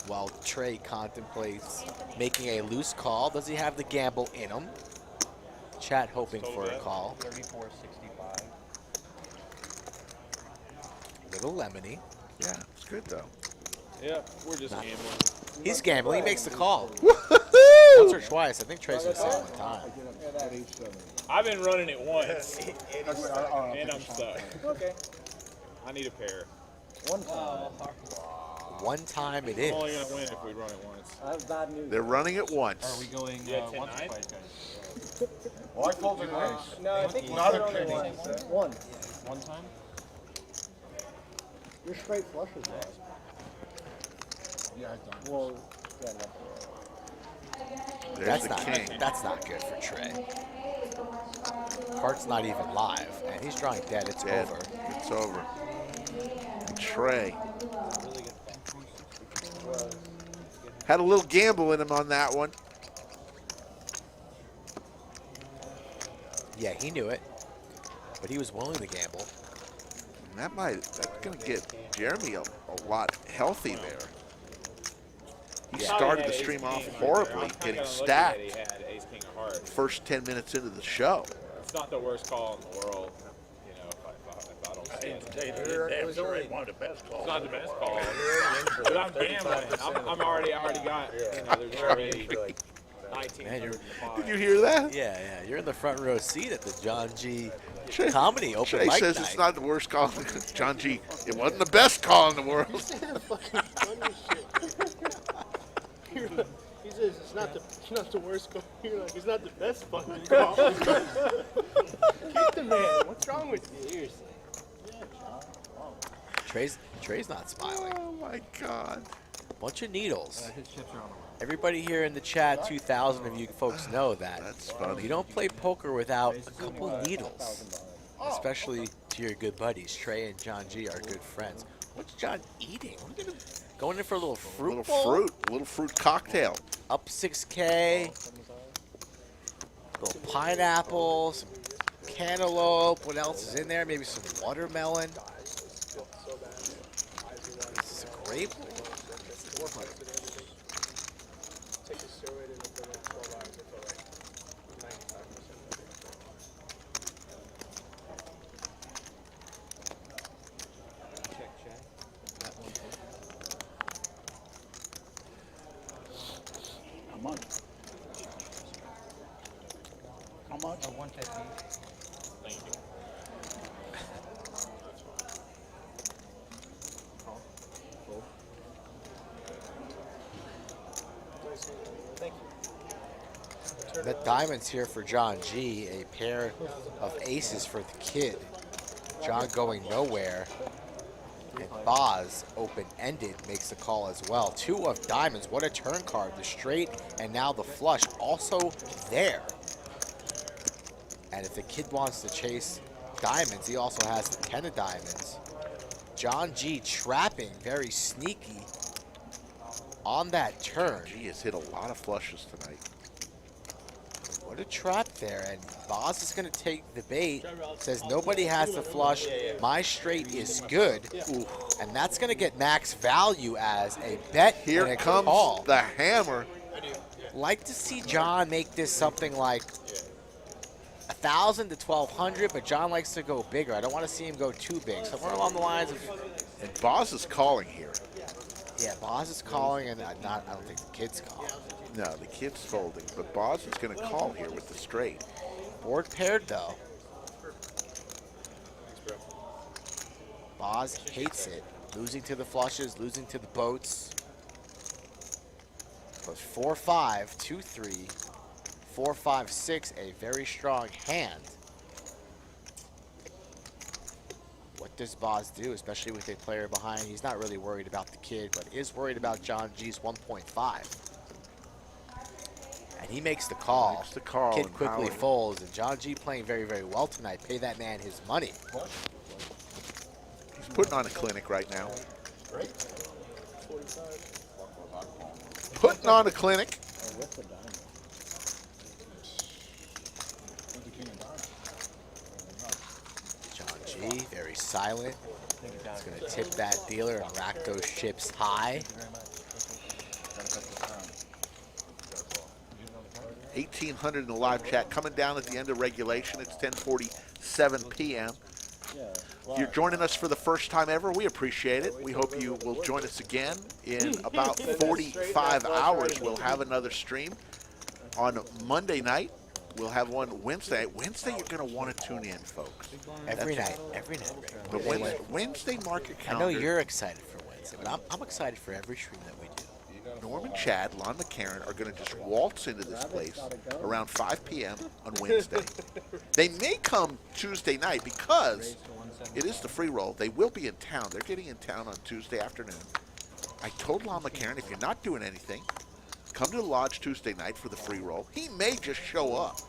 B: While Trey contemplates making a loose call. Does he have the gamble in him? Chat hoping for a call.
M: 34.65.
B: Little lemony.
A: Yeah, it's good though.
D: Yep, we're just gambling.
B: He's gambling. He makes the call. Once or twice. I think Trey's going to say one time.
D: I've been running it once, and I'm stuck.
J: Okay.
D: I need a pair.
B: One time it
D: I'm
B: is.
D: only gonna win if we run it once.
P: I have bad news.
A: They're running it once.
F: Are we going
D: Yeah,
F: once or
D: 10-9?
F: twice, guys?
E: Well, I folded an ace.
J: No, I think
E: Not
J: you
E: a
J: said only
E: penny.
J: once.
P: One.
F: One time?
P: You're straight flushes, right?
E: Yeah, I've done.
P: Well, yeah, no.
A: There's the king.
B: That's not good for Trey. Heart's not even live, and he's drawing dead. It's
A: Dead.
B: over.
A: It's over. And Trey had a little gamble in him on that one.
B: Yeah, he knew it, but he was willing to gamble.
A: And that's going to get Jeremy a lot healthy there. He
B: Yeah.
A: started the stream off horribly, getting stacked
D: He had ace king of hearts.
A: first 10 minutes into the show.
D: It's not the worst call in the world, you know. If I don't see it.
E: It was only one of the best calls.
D: It's not the best call, but I'm gambling. I already got. You know, there's already 19.
B: Man,
A: Did you hear that?
B: Yeah. You're in the front row seat at the John G.
A: Trey-
B: Comedy open
A: Trey
B: mic
A: says
B: night.
A: it's not the worst call. John G, it wasn't the best call in the world.
J: You say the fucking funny shit. He says it's not the worst call. You're like, it's not the best fucking call. Keep the man. What's wrong with you? Seriously.
B: Trey's not smiling.
A: Oh my God.
B: Bunch of needles.
F: His chips are on the way.
B: Everybody here in the chat, 2,000 of you folks know that.
A: That's funny.
B: You don't play poker without a couple needles. Especially to your good buddies. Trey and John G are good friends. What's John eating? Going in for a little fruit bowl?
A: A little fruit cocktail.
B: Up 6K. Little pineapple, some cantaloupe. What else is in there? Maybe some watermelon. This is a grape.
J: Take a steroid and for like 12 hours until like 95%.
L: Check. That one.
N: How much? How much?
F: 150.
D: Thank you.
J: Thank you.
B: The diamonds here for John G. A pair of aces for the kid. John going nowhere. And Boz, open-ended, makes the call as well. 2 of diamonds. What a turn card. The straight and now the flush also there. And if the kid wants to chase diamonds. He also has the 10 of diamonds. John G trapping, very sneaky on that turn.
A: G has hit a lot of flushes tonight.
B: What a trap there, and Boz is going to take the bait. Says nobody has to flush. My straight is good, and that's going to get max value as a bet.
A: Here
B: and a
A: comes
B: call.
A: the hammer.
B: Like to see John make this something like 1,000 to 1,200, but John likes to go bigger. I don't want to see him go too big. Somewhere along the lines of.
A: And Boz is calling here.
B: Yeah, Boz is calling, and I don't think the kid's calling.
A: No, the kid's folding, but Boz is going to call here with the straight.
B: Board paired, though. Boz hates it. Losing to the flushes, losing to the boats. But 4-5, 2-3, 4-5-6, a very strong hand. What does Boz do, especially with a player behind? He's not really worried about the kid, but is worried about John G's 1.5. And he makes the call.
A: Makes the call.
B: Kid quickly folds, and John G playing very, very well tonight. Pay that man his money.
A: He's putting on a clinic right now. Putting on a clinic.
B: John G, very silent. He's going to tip that dealer and rack those chips high.
A: 1,800 in the live chat. Coming down at the end of regulation. It's 10:47 p.m. If you're joining us for the first time ever, we appreciate it. We hope you will join us again in about 45 hours. We'll have another stream on Monday night. We'll have one Wednesday. Wednesday, you're going to want to tune in, folks.
B: Every night.
A: The Wednesday market
B: I
A: calendar.
B: know you're excited for Wednesday, but I'm excited for every stream that we do.
A: Norman Chad, Lon McCarron are going to just waltz into this place around 5 p.m. on Wednesday. They may come Tuesday night because it is the free roll. They will be in town. They're getting in town on Tuesday afternoon. I told Lon McCarron, if you're not doing anything, come to the lodge Tuesday night for the free roll. He may just show up.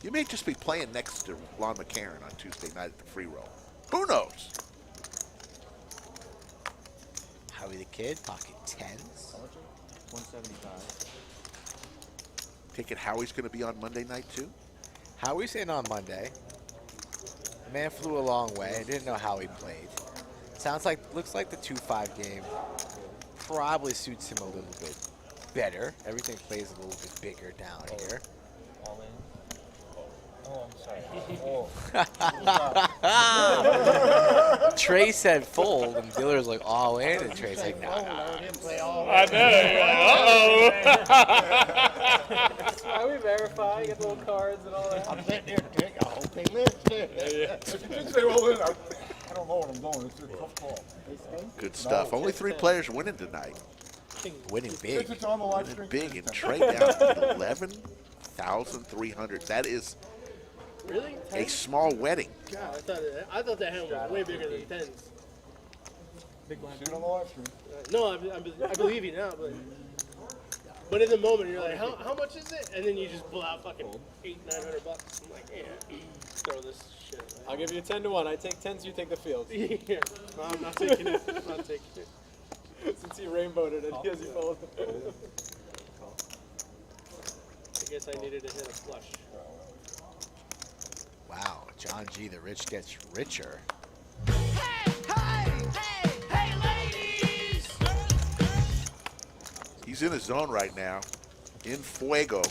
A: You may just be playing next to Lon McCarron on Tuesday night at the free roll. Who knows?
B: Howie the Kid, pocket 10s.
Q: 175.
A: Take it Howie's going to be on Monday night too?
B: Howie's in on Monday. The man flew a long way. I didn't know how he played. Looks like the 2-5 game probably suits him a little bit better. Everything plays a little bit bigger down here.
E: All in. Oh, I'm sorry.
B: Trey said fold, and Diller's like all in, and Trey's like, no.
C: I know.
L: That's why we verify, you get the little cards and all that.
E: I'm sitting here thinking, I hope they live. If you did say all in, I don't know what I'm doing. It's a tough call.
A: Good stuff. Only 3 players winning tonight.
B: Winning big.
E: It's on the live stream.
A: Big, and Trey down to 11,300. That is
J: Really?
A: a small wedding.
J: God, I thought that hand was way bigger than 10s.
E: Big blind. See it on the live stream.
J: No, I believe you now, but in the moment you're like, how much is it? And then you just pull out fucking $800-900. I'm like, yeah, throw this shit.
L: I'll give you 10 to 1. I take 10s, you take the field.
J: Yeah, no, I'm not taking it. I'm not taking it.
L: Since he rainbowed it, and he has you fold.
J: I guess I needed to hit a flush.
B: Wow, John G, the rich gets richer.
A: He's in his zone right now. In fuego.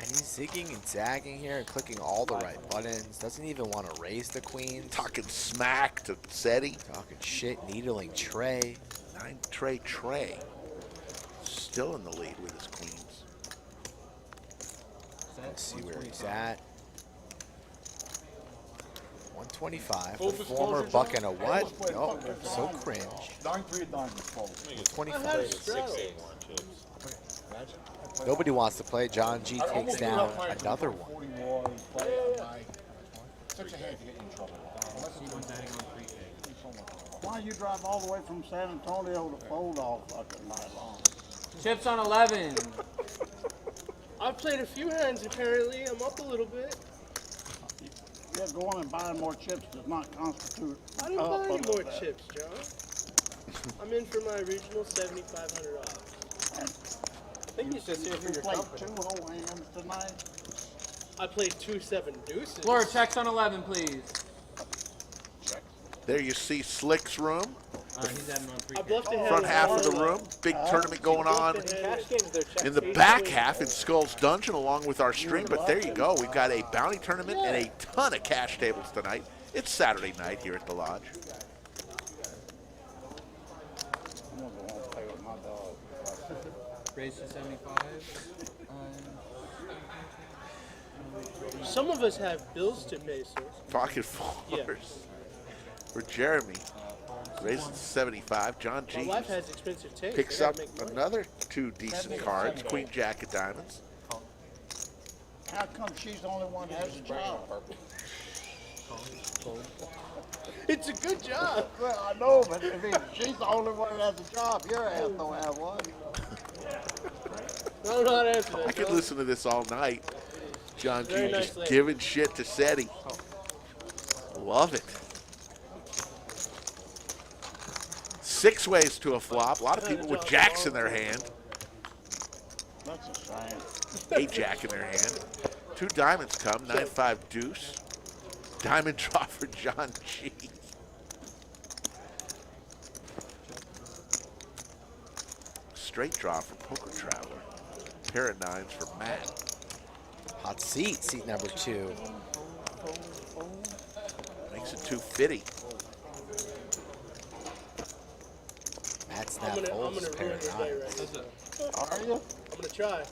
B: And he's zigging and zagging here and clicking all the right buttons. Doesn't even want to raise the queens.
A: Talking smack to SETI.
B: Talking shit, needling Trey.
A: 9 Trey. Still in the lead with his queens.
B: Let's see where he's at. 125.
E: Full
B: The former
E: disclosure,
B: buck and a
E: John, I
B: what?
E: almost played
B: Oh,
E: fucking
B: so
E: nine.
B: cringe.
E: 9-3 diamonds fold.
B: 125. Nobody wants to play. John G takes down another one.
E: 40 more, play at night. Such a hand to get you in trouble.
N: Why you drive all the way from San Antonio to fold all fucking night long?
Q: Chips on 11.
J: I've played a few hands apparently. I'm up a little bit.
N: Yeah, just going and buying more chips does not constitute.
J: I didn't buy any more chips, John. I'm in for my original $7,500 off.
N: I think he's just here for your company. 2 whole hands tonight.
J: I played 2 7 deuces.
Q: Laura, checks on 11, please.
A: There you see Slick's room.
Q: He's adding on free.
J: I'd love to have
A: Front half of the room. Big tournament going on in the back half in Skull's Dungeon along with our stream. But there you go. We've got a bounty tournament and a ton of cash tables tonight. It's Saturday night here at the Lodge.
Q: Raise to 75.
J: Some of us have bills to pay, sir.
A: Pocket fours for Jeremy. Raises to 75. John G.
J: My wife has expensive taste.
A: Picks up another 2 decent cards. Queen Jack of Diamonds.
N: How come she's the only one that has a job?
J: It's a good job.
N: Well, I know, but I mean, she's the only one that has a job. Your ass don't have one.
J: I don't know how to answer that.
A: I could listen to this all night. John G.
J: Very nice
A: just
J: lady.
A: giving shit to SETI. Love it. 6 ways to a flop. A lot of people with jacks in their hand.
N: That's a shame.
A: 8 jack in their hand. 2 diamonds come. 9-5 deuce. Diamond draw for John G. Straight draw for Poker Traveler. Pair of 9s for Matt.
B: Hot seat number 2.
A: Makes it 250.
B: Matt's
J: I'm
B: now
J: gonna
B: folds
J: ruin
B: pair
J: your
B: of
J: day
B: 9s.
J: right now.
N: Are you?
J: I'm gonna try.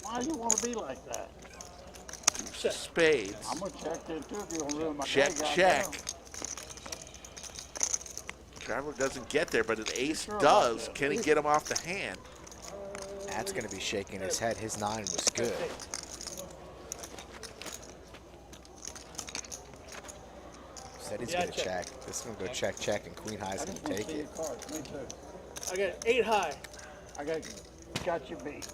N: Why do you want to be like that?
A: Spades.
N: I'm going to check there too if you want to ruin my
A: Check,
N: day,
A: check.
N: goddamn.
A: Traveler doesn't get there, but an ace does. Can he get him off the hand?
B: Matt's going to be shaking his head. His 9 was good. Said he's
J: Yeah,
B: going to check. This is going to go check, check, and Queen High's going to take it.
N: Me too.
J: I got 8 high.
N: I got you beat.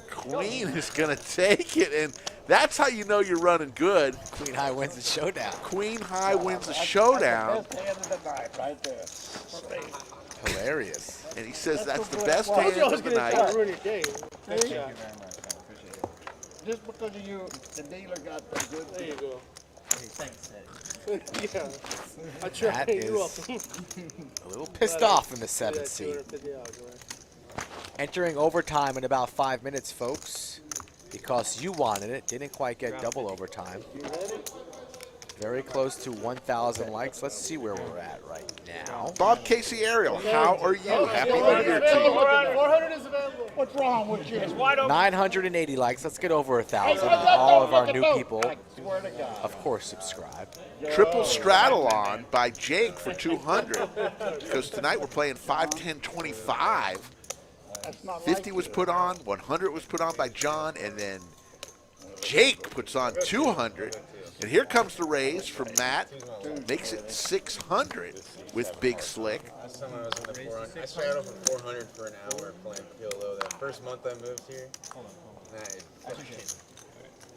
A: Queen is going to take it, and that's how you know you're running good.
B: Queen High wins the showdown.
A: Queen High wins the showdown.
N: That's the best hand of the night right there. Spade.
B: Hilarious.
A: And he says that's the best
J: I told
A: hand
J: you I was
A: of the
J: gonna try
A: night.
J: to ruin your day.
N: Thank you very much. I appreciate it. Just because of you, the dealer got the good.
J: There you go.
P: Thanks,
J: Yeah. I tried.
B: That
J: You're welcome.
B: is a little pissed off in the 7th seat. Entering overtime in about 5 minutes, folks, because you wanted it. Didn't quite get double overtime. Very close to 1,000 likes. Let's see where we're at right now.
A: Bob Casey Ariel, how are you? Happy New Year to you.
J: 400 is available.
N: What's wrong with you?
B: 980 likes. Let's get over 1,000. All of our new people,
N: Swear to God.
B: of course, subscribe.
A: Triple straddle on by Jake for 200. Because tonight we're playing 5, 10, 25.
N: That's not
A: 50 was put on, 100 was put on by John, and then Jake puts on 200. And here comes the raise from Matt. Makes it 600 with Big Slick.
M: Last time I was in the 400, I started off with 400 for an hour playing PLO. That first month I moved here, I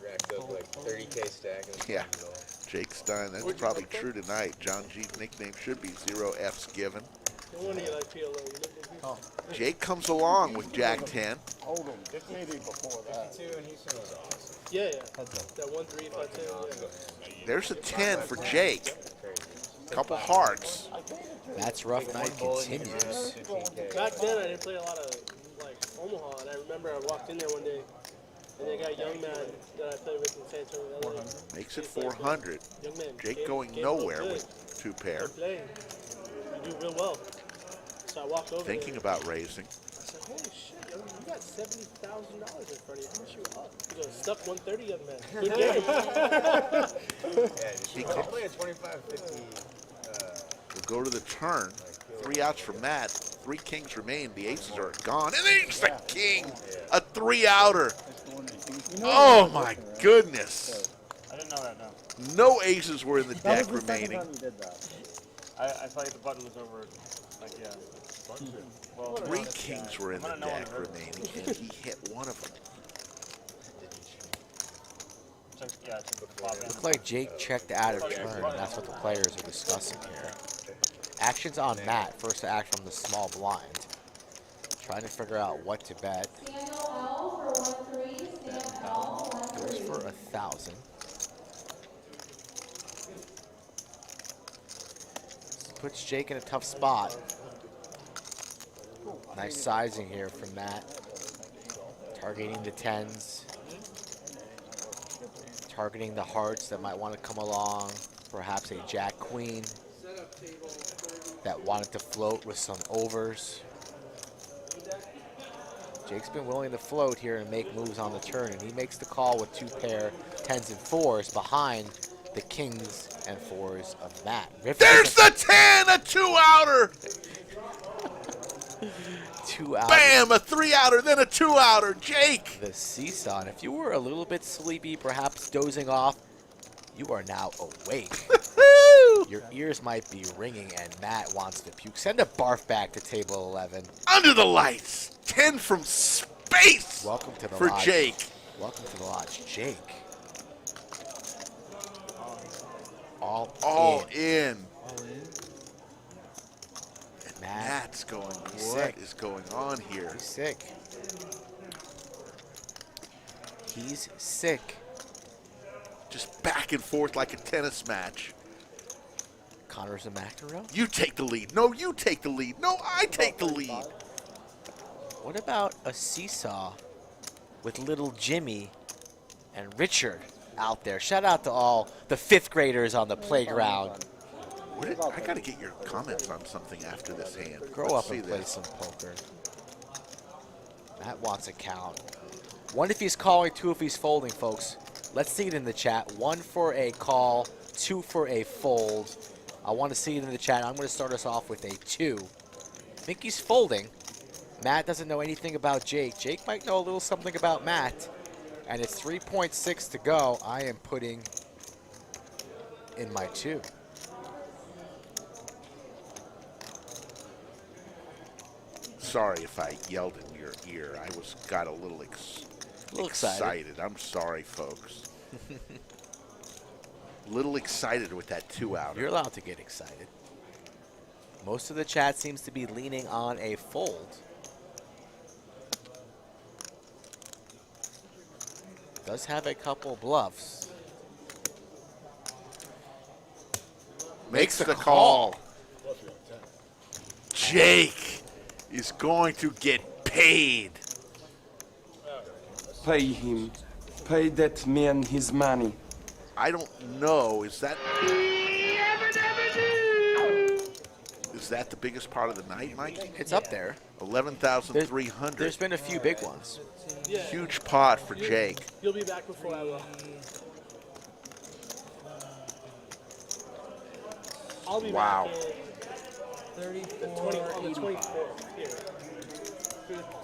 M: racked up like 30K stack.
A: Yeah, Jake Stein. That's probably true tonight. John G's nickname should be 0 F's given.
J: No wonder you like PLO.
A: Jake comes along with Jack 10.
N: Hold him. Just need him before that.
M: 52 and Houston was awesome.
J: Yeah, yeah. That 1 3 5 10. Yeah.
A: There's a 10 for Jake. Couple hearts.
B: Matt's rough night continues.
J: Back then, I didn't play a lot of like Omaha, and I remember I walked in there one day, and they got a young man that I played with in San Antonio, LA.
A: Makes it 400.
J: Young man.
A: Jake going
J: game
A: nowhere
J: good.
A: with 2 pair.
J: Good play. You do real well. So I walked over
A: Thinking
J: there.
A: about raising.
J: I said, holy shit, young, you got $70,000 in front of you. How much you up? He goes, stuck 130, young man. Good game.
M: Yeah, just play a 25, 50.
A: We'll go to the turn. 3 outs for Matt. 3 kings remain. The aces are gone. And there's the king. A 3-outer. Oh, my goodness.
I: I didn't know that, no.
A: No aces were in the deck remaining.
I: I thought the button was over, like, yeah. Well,
A: 3 kings were in the deck remaining, and he hit one of them.
B: Looks like Jake checked out of turn. That's what the players are discussing here. Actions on Matt. First to act from the small blind. Trying to figure out what to bet. Goes for 1,000. Puts Jake in a tough spot. Nice sizing here from Matt. Targeting the 10s. Targeting the hearts that might want to come along. Perhaps a Jack Queen that wanted to float with some overs. Jake's been willing to float here and make moves on the turn, and he makes the call with 2 pair 10s and 4s behind the kings and 4s of Matt.
A: There's the 10, a 2-outer.
B: 2-outer.
A: Bam, a 3-outer, then a 2-outer. Jake.
B: The seesaw. And if you were a little bit sleepy, perhaps dozing off, you are now awake. Your ears might be ringing, and Matt wants to puke. Send a barf back to table 11.
A: Under the lights. 10 from space.
B: Welcome to the
A: for
B: lodge.
A: Jake.
B: Welcome to the lodge, Jake. All
A: in.
B: And
A: Matt's going,
B: He's
A: what
B: sick.
A: is going on here?
B: He's sick. He's sick.
A: Just back and forth like a tennis match.
B: Connor's a McEnroe.
A: You take the lead. No, you take the lead. No, I take the lead.
B: What about a seesaw with little Jimmy and Richard out there? Shout out to all the 5th graders on the playground.
A: I got to get your comments on something after this hand.
B: Grow
A: Let's
B: up and
A: see
B: play
A: this.
B: some poker. Matt wants a count. 1 if he's calling, 2 if he's folding, folks. Let's see it in the chat. 1 for a call, 2 for a fold. I want to see it in the chat. I'm going to start us off with a 2. I think he's folding. Matt doesn't know anything about Jake. Jake might know a little something about Matt. And it's 3.6 to go. I am putting in my 2.
A: Sorry if I yelled in your ear. I got a little excited. I'm sorry, folks. A little excited with that 2-out.
B: You're allowed to get excited. Most of the chat seems to be leaning on a fold. Does have a couple bluffs.
A: Makes the call. Jake is going to get paid.
R: Pay him. Pay that man his money.
A: I don't know. Is that the biggest part of the night, Mike?
B: It's up there.
A: 11,300.
B: There's been a few big ones.
J: Yeah.
A: Huge pot for Jake.
J: You'll be back before I will. I'll be
A: Wow.
J: back in on the 24th here.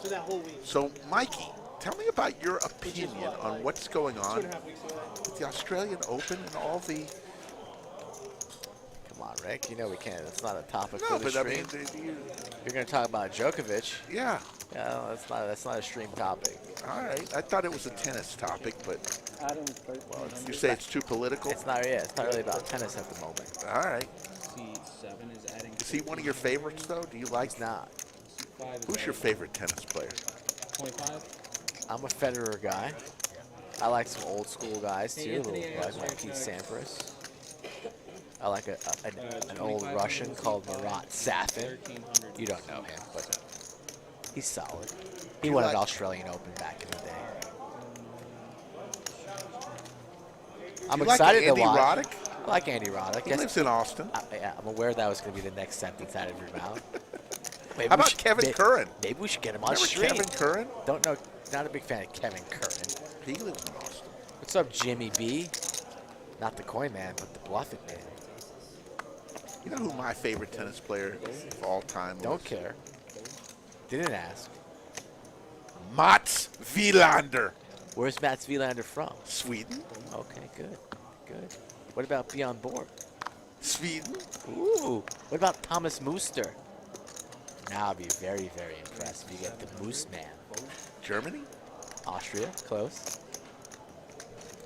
J: So that whole week.
A: So, Mikey, tell me about your opinion on what's going on
J: 2.5 weeks away.
A: with the Australian Open and all the...
B: Come on, Rick. You know we can't. It's not a topic
A: No,
B: for the
A: but I
B: stream.
A: mean,
B: You're going to talk about Djokovic.
A: Yeah.
B: Yeah, no, that's not a stream topic.
A: All right. I thought it was a tennis topic, but
B: Well,
A: you say it's too political?
B: It's not. Yeah, it's not really about tennis at the moment.
A: All right.
Q: C7 is adding.
A: Is he one of your favorites, though? Do you like?
B: He's not.
A: Who's your favorite tennis player?
Q: 25.
B: I'm a Federer guy. I like some old school guys too.
Q: Anthony,
B: I like my Pete Sampras. I like an old Russian called Marat Safin. You don't know him, but he's solid. He won an Australian Open back in the day. I'm
A: You like
B: excited
A: Andy
B: to watch.
A: Roddick?
B: I like Andy Roddick.
A: He lives in Austin.
B: Yeah, I'm aware that was going to be the next sentence out of your mouth. Maybe
A: How
B: we
A: about
B: should-
A: Kevin Curran?
B: Maybe we should get him on
A: Remember
B: stream.
A: Kevin Curran?
B: Don't know. Not a big fan of Kevin Curran.
A: He lives in Austin.
B: What's up, Jimmy B? Not the coin man, but the bluff it man.
A: You know who my favorite tennis player of all time
B: Don't
A: was?
B: care. Didn't ask.
A: Mats Wilander.
B: Where's Mats Wilander from?
A: Sweden.
B: Okay, good. Good. What about Bjorn Borg?
A: Sweden.
B: Ooh. What about Thomas Muster? Now I'll be very, very impressed if you get the Moose Man.
A: Germany?
B: Austria, close.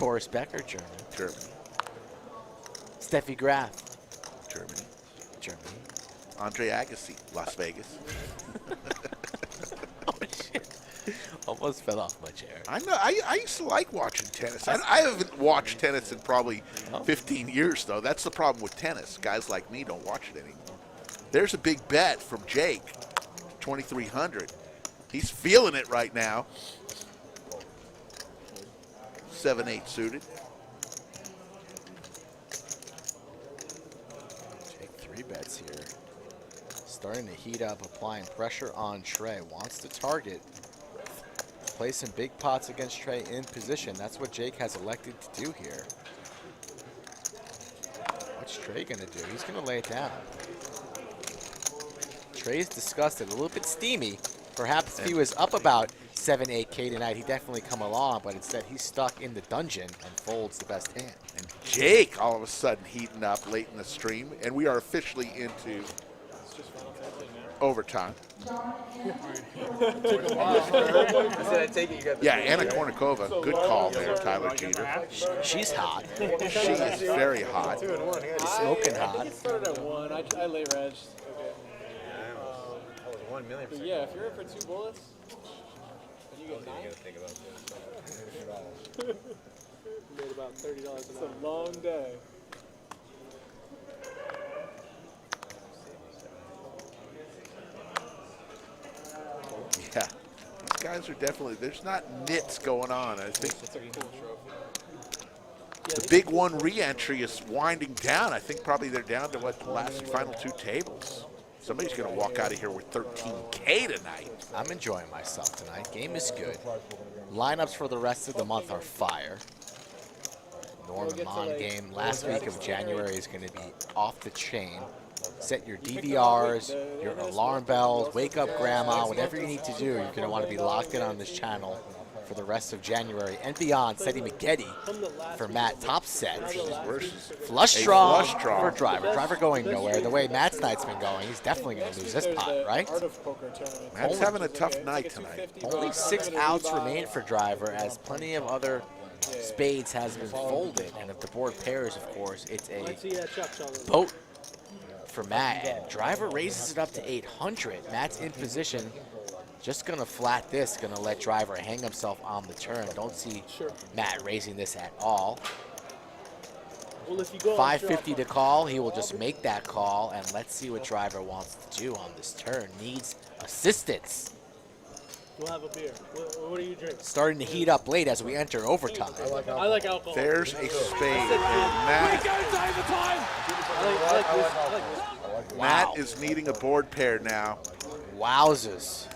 B: Boris Becker, German.
A: Germany.
B: Steffi Graf.
A: Germany.
B: Germany.
A: Andre Agassi, Las Vegas.
B: Oh, shit. Almost fell off my chair.
A: I know. I used to like watching tennis. I haven't watched tennis in probably 15 years, though. That's the problem with tennis. Guys like me don't watch it anymore. There's a big bet from Jake, 2,300. He's feeling it right now. 7-8 suited.
B: Take 3 bets here. Starting to heat up, applying pressure on Trey. Wants to target. Play some big pots against Trey in position. That's what Jake has elected to do here. What's Trey going to do? He's going to lay it down. Trey's disgusted, a little bit steamy. Perhaps if he was up about 7-8K tonight, he'd definitely come along, but instead he's stuck in the dungeon and folds the best hand.
A: And Jake all of a sudden heating up late in the stream, and we are officially into overtime. Yeah, Anna Kournikova, good call there, Tyler Jeter.
B: She's hot.
A: She is very hot.
B: Smoking hot.
L: It started at 1. I late reg.
M: That was 1 million.
L: But yeah, if you're in for 2 bullets, and you get 9.
M: Think about
J: Made about $30 an hour.
L: It's a long day.
A: Yeah, these guys are definitely, there's not nits going on. I think the big one re-entry is winding down. I think probably they're down to what, the last final 2 tables. Somebody's going to walk out of here with 13K tonight.
B: I'm enjoying myself tonight. Game is good. Lineups for the rest of the month are fire. Norman Mon game last week of January is going to be off the chain. Set your DVRs, your alarm bells, wake up grandma, whatever you need to do. You're going to want to be locked in on this channel for the rest of January and beyond. Setting McGetty for Matt top set. Flush draw for Driver. Driver going nowhere. The way Matt's night's been going, he's definitely going to lose this pot, right?
A: Matt's having a tough night tonight.
B: Only 6 outs remain for Driver, as plenty of other spades has been folded. And if the board pairs, of course, it's a boat for Matt, and Driver raises it up to 800. Matt's in position, just gonna flat this, gonna let Driver hang himself on the turn. Don't see Matt raising this at all.
J: Well, if you go
B: 550 to call, he will just make that call, and let's see what Driver wants to do on this turn. Needs assistance.
J: We'll have a beer. What do you drink?
B: Starting to heat up late as we enter overtime.
J: I like alcohol.
A: There's a spade, and Matt. Matt is needing a board pair now.
B: Wowzers.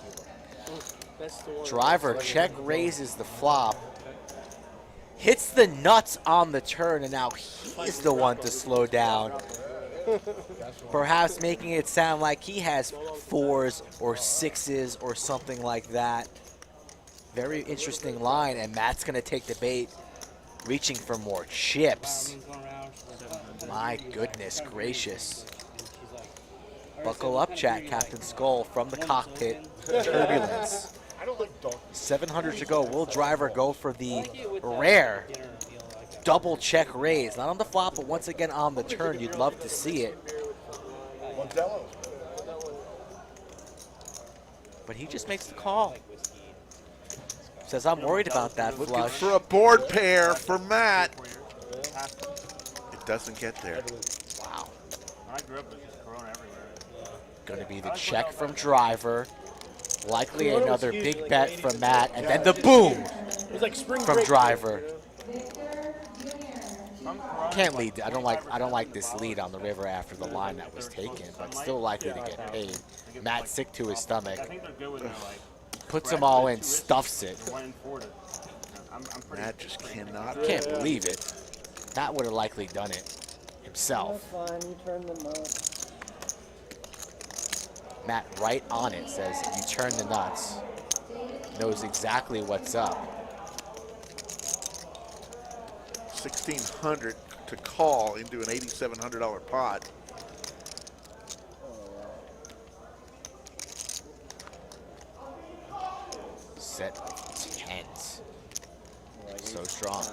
B: Driver check raises the flop. Hits the nuts on the turn, and now he's the one to slow down. Perhaps making it sound like he has 4s or 6s or something like that. Very interesting line, and Matt's going to take the bait, reaching for more chips. My goodness gracious. Buckle up, chat. Captain Skull from the cockpit. Turbulence. 700 to go. Will Driver go for the rare double check raise? Not on the flop, but once again on the turn. You'd love to see it. But he just makes the call. Says, I'm worried about that
A: Looking
B: flush.
A: for a board pair for Matt. It doesn't get there.
B: Wow.
I: I grew up with Corona everywhere.
B: Going to be the check from Driver. Likely another big bet from Matt, and then the boom from Driver. Can't lead. I don't like this lead on the river after the line that was taken, but still likely to get paid. Matt sick to his stomach. Puts them all in, stuffs it.
A: Matt just cannot.
B: Can't believe it. Matt would have likely done it himself.
P: You turn them up.
B: Matt right on it says, you turn the nuts. Knows exactly what's up.
A: 1,600 to call into an $8,700 pot.
B: Set of 10s. So strong.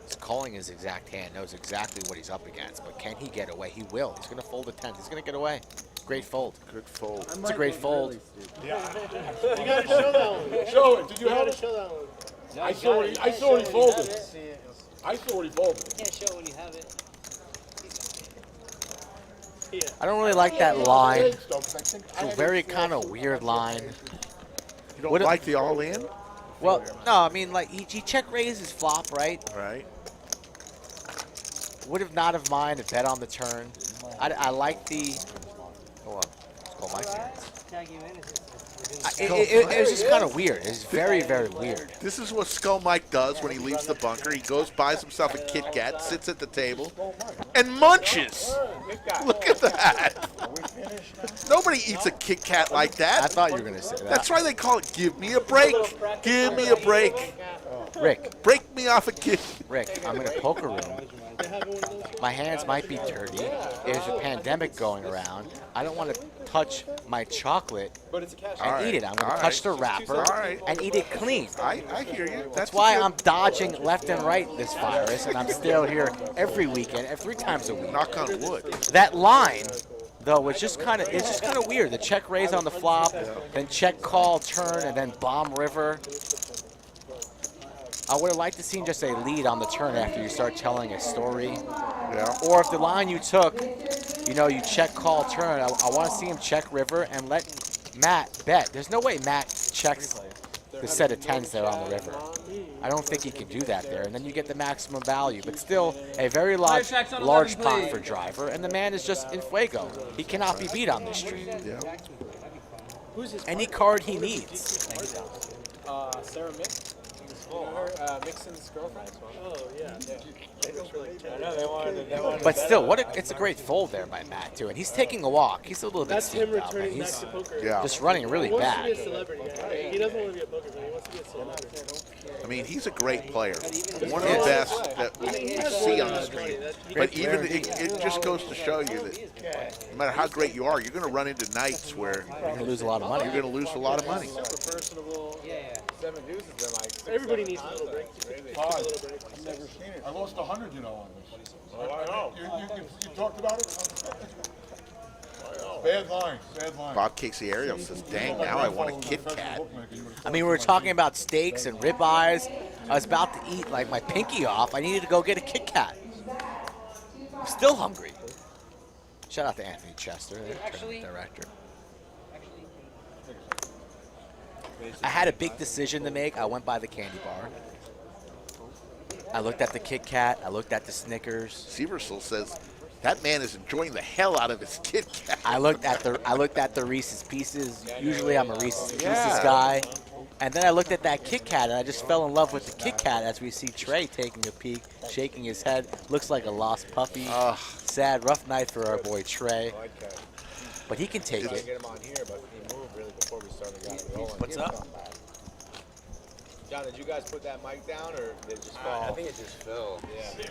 B: He's calling his exact hand, knows exactly what he's up against, but can he get away? He will. He's going to fold a 10. He's going to get away. Great fold.
A: Good fold.
B: It's a great fold.
E: Yeah.
J: You gotta show that one.
E: Show it. Did you
J: You
E: have
J: gotta
E: it?
J: show that one.
G: No,
E: I
G: you
E: saw
G: got
E: what
G: it.
E: he, I saw what he folded. I saw what he folded.
G: You can't show when you have it.
J: Yeah.
B: I don't really like that line.
E: It's
B: It's a very kind of weird line.
A: You don't like the all-in?
B: Well, no, I mean, like, he check raised his flop, right?
A: Right.
B: Would have not have minded bet on the turn. I like the. Hold on. Let's call my turns.
G: Tag you in.
B: It was just kind of weird. It's very, very weird.
A: This is what Skull Mike does when he leaves the bunker. He goes, buys himself a Kit Kat, sits at the table, and munches. Look at that. Nobody eats a Kit Kat like that.
B: I thought you were going to say that.
A: That's why they call it give me a break. Give me a break.
B: Rick.
A: Break me off a Kit.
B: Rick, I'm in a poker room. My hands might be dirty. There's a pandemic going around. I don't want to touch my chocolate and eat it. I'm going to touch the wrapper and eat it clean.
A: I hear you.
B: That's why I'm dodging left and right this virus, and I'm still here every weekend, 3 times a week.
A: Knock on wood.
B: That line, though, was just kind of weird. The check raise on the flop, then check call turn, and then bomb river. I would have liked to see just a lead on the turn after you start telling a story.
A: Yeah.
B: Or if the line you took, you check call turn, I want to see him check river and let Matt bet. There's no way Matt checks the set of 10s there on the river. I don't think he can do that there, and then you get the maximum value. But still, a very large pot for driver, and the man is just in fuego. He cannot be beat on this street.
A: Yeah.
B: Any card he needs.
L: Sarah Mick. You know her, Mixon's girlfriend?
J: Oh, yeah.
D: I know they wanted
B: But still, it's a great fold there by Matt, too. And he's taking a walk. He's a little bit
J: That's him
B: steamed up, and
J: returning back
B: he's
J: to poker.
B: just running really
J: He wants
B: bad.
J: to be a celebrity guy. He doesn't want to be a poker player. He wants to be a celebrity.
A: I mean, he's a great player. One of the best that we see on the street. But even it just goes to show you that no matter how great you are, you're going to run into nights where
B: you're going to lose a lot of money.
A: You're going to lose a lot of money.
M: Super personable. Yeah. 7 deuces been like.
J: Everybody needs a little break.
E: I've never seen it. I lost 100, on this. I know. You talked about it? Bad line.
A: Bob Casey Ariel says, dang, now I want a Kit Kat.
B: I mean, we were talking about steaks and ribeyes. I was about to eat like my pinky off. I needed to go get a Kit Kat. I'm still hungry. Shout out to Anthony Chester, the director. I had a big decision to make. I went by the candy bar. I looked at the Kit Kat. I looked at the Snickers.
A: Seversel says that man is enjoying the hell out of his Kit Kat.
B: I looked at the Reese's Pieces. Usually I'm a Reese's Pieces guy. And then I looked at that Kit Kat, and I just fell in love with the Kit Kat as we see Trey taking a peek, shaking his head. Looks like a lost puppy. Sad, rough night for our boy Trey. But he can take it.
M: Get him on here, but he moved really before we started getting rolling.
B: What's up?
M: John, did you guys put that mic down, or did it just fall? I think it just fell. Yeah. Just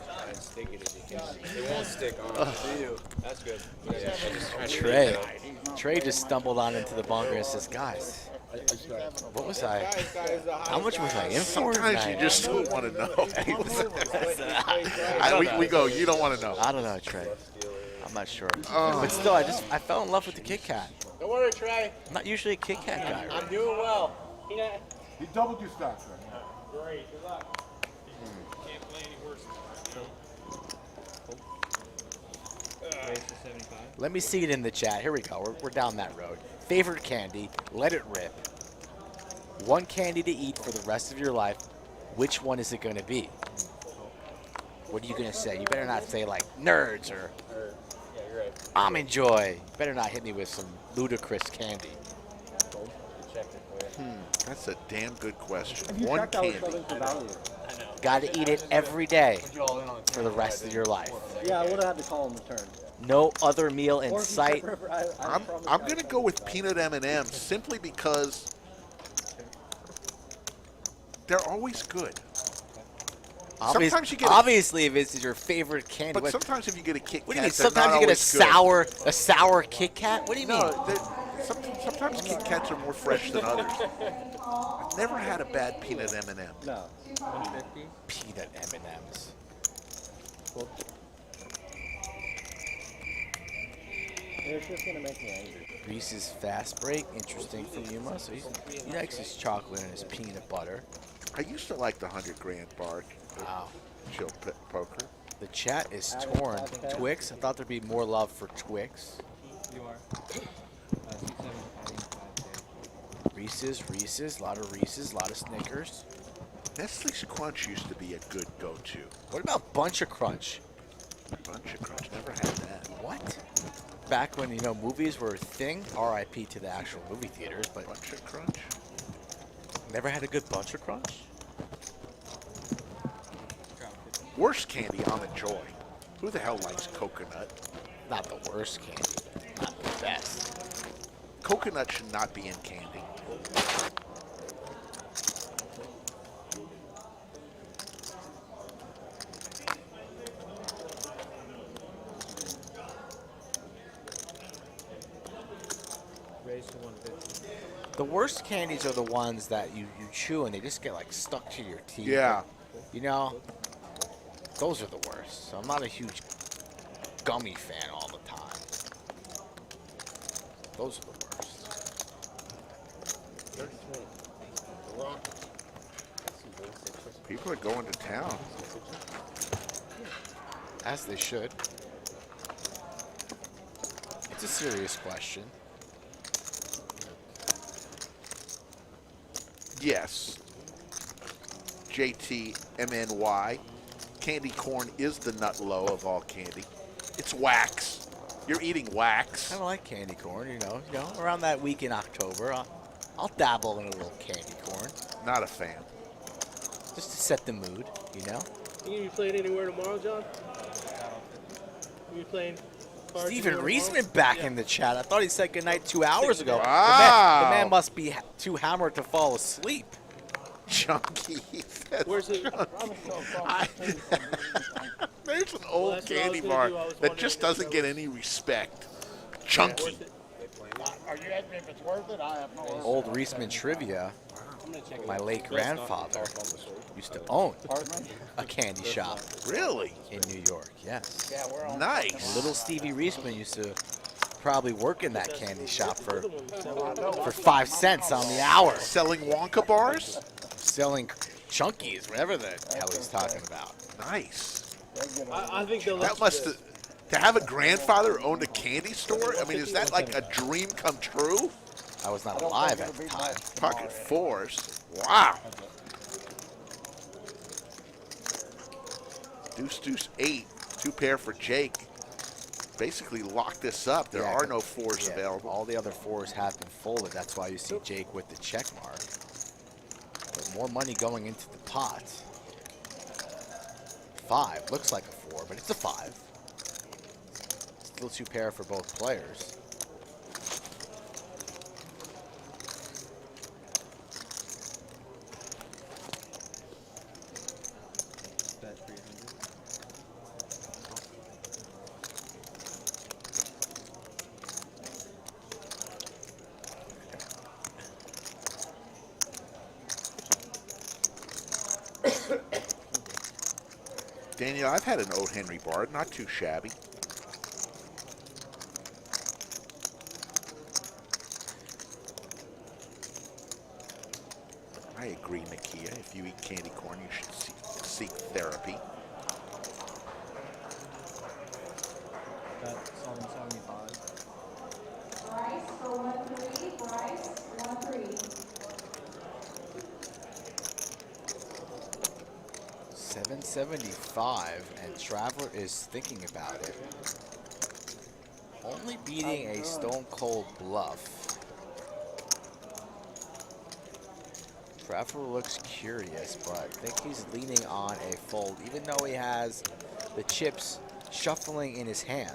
M: try and stick it if you can. It won't stick on. That's good.
B: Trey just stumbled on into the bunker and says, guys, what was I? How much was I in for?
A: Sometimes you just don't want to know. We go, you don't want to know.
B: I don't know, Trey. I'm not sure. But still, I fell in love with the Kit Kat.
M: Don't worry, Trey.
B: I'm not usually a Kit Kat guy. Right?
M: I'm doing well.
E: He doubled your stocks right now.
D: Great. Good luck. Can't play any worse.
B: Let me see it in the chat. Here we go. We're down that road. Favorite candy. Let it rip. One candy to eat for the rest of your life. Which one is it going to be? What are you going to say? You better not say like nerds or
M: Yeah, you're right.
B: almond joy. You better not hit me with some ludicrous candy.
A: That's a damn good question.
P: Have you
A: One
P: checked out
A: candy.
P: Southern for value?
B: Got to eat it every day for the rest of your life.
P: Yeah, I would have had to call him the turn.
B: No other meal in
P: Or if you
B: sight.
P: check River, I
A: I'm
P: promise
A: I'm
P: I-
A: going to go with peanut M&Ms simply because they're always good. Sometimes you get
B: Obviously, if it's your favorite candy.
A: But
B: what
A: sometimes if you get a Kit Kat,
B: do you mean?
A: they're not
B: Sometimes you get
A: always good.
B: a sour Kit Kat? What do you mean?
A: No, Sometimes Kit Kats are more fresh than others. I've never had a bad peanut M&M.
P: No. 150.
B: Peanut M&Ms.
P: It's just gonna make me angry.
B: Reese's Fast Break, interesting for Yuma. So he likes his chocolate and his peanut butter.
A: I used to like the 100 grand bar.
B: Wow.
A: Chill poker.
B: The chat is torn. Twix. I thought there'd be more love for Twix.
Q: You are.
B: Reese's, a lot of Reese's, a lot of Snickers.
A: Nestle's Crunch used to be a good go-to.
B: What about Bunch of Crunch?
A: Bunch of Crunch, never had that.
B: What? Back when, you know, movies were a thing, RIP to the actual movie theaters, but
A: Bunch of Crunch?
B: Never had a good Bunch of Crunch?
A: Worst candy, Almond Joy. Who the hell likes coconut?
B: Not the worst candy, not the best.
A: Coconut should not be in candy.
Q: Raised to 150.
B: The worst candies are the ones that you chew and they just get like stuck to your teeth.
A: Yeah.
B: You know, those are the worst. So I'm not a huge gummy fan all the time. Those are the worst.
A: People are going to town.
B: As they should. It's a serious question.
A: Yes. JTMNY. Candy corn is the nut low of all candy. It's wax. You're eating wax.
B: I don't like candy corn, you know. Around that week in October, I'll dabble in a little candy corn.
A: Not a fan.
B: Just to set the mood, you know.
J: You gonna be playing anywhere tomorrow, John? You playing?
B: Stephen Reisman back in the chat. I thought he said goodnight 2 hours ago.
A: Wow.
B: The man must be too hammered to fall asleep.
A: Chunky.
J: Where's it?
A: There's an old candy bar that just doesn't get any respect. Chunky.
N: Are you asking me if it's worth it? I have no idea.
B: Old Reisman trivia. My late grandfather used to own a candy shop.
A: Really?
B: In New York, yes.
N: Yeah, we're on.
A: Nice.
B: Little Stevie Reisman used to probably work in that candy shop for 5 cents on the hour.
A: Selling Wonka bars?
B: Selling Chunkies, whatever the hell he's talking about.
A: Nice.
J: I think they'll
A: That must to have a grandfather who owned a candy store. I mean, is that like a dream come true?
B: I was not alive at the time.
A: Pocket fours. Wow. Deuce 8. 2 pair for Jake. Basically lock this up. There are no fours available.
B: All the other fours have been folded. That's why you see Jake with the check mark. But more money going into the pot. 5. Looks like a 4, but it's a 5. Still 2 pair for both players.
Q: Bet 300.
A: Daniel, I've had an old Henry bar, not too shabby. I agree, Nakia. If you eat candy corn, you should seek therapy.
Q: Bet 775.
S: Bryce for 1-3. Bryce 1-3.
B: 775, and Traveler is thinking about it. Only beating a Stone Cold bluff. Traveler looks curious, but I think he's leaning on a fold, even though he has the chips shuffling in his hand.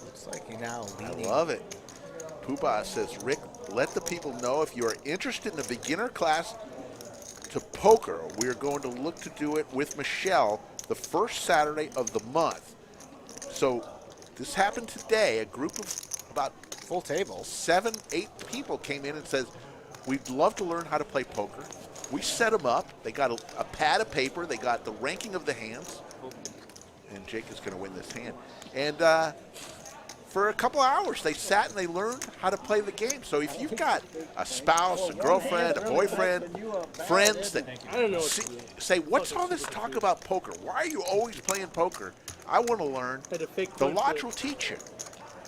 B: Looks like he now leaning.
A: I love it. Poobah says, Rick, let the people know if you are interested in the beginner class to poker. We're going to look to do it with Michelle the first Saturday of the month. So this happened today. A group of about
B: full table
A: 7, 8 people came in and says, we'd love to learn how to play poker. We set them up. They got a pad of paper. They got the ranking of the hands. And Jake is going to win this hand. And for a couple hours, they sat and they learned how to play the game. So if you've got a spouse, a girlfriend, a boyfriend, friends that say, what's all this talk about poker? Why are you always playing poker? I want to learn. The Lodge will teach you.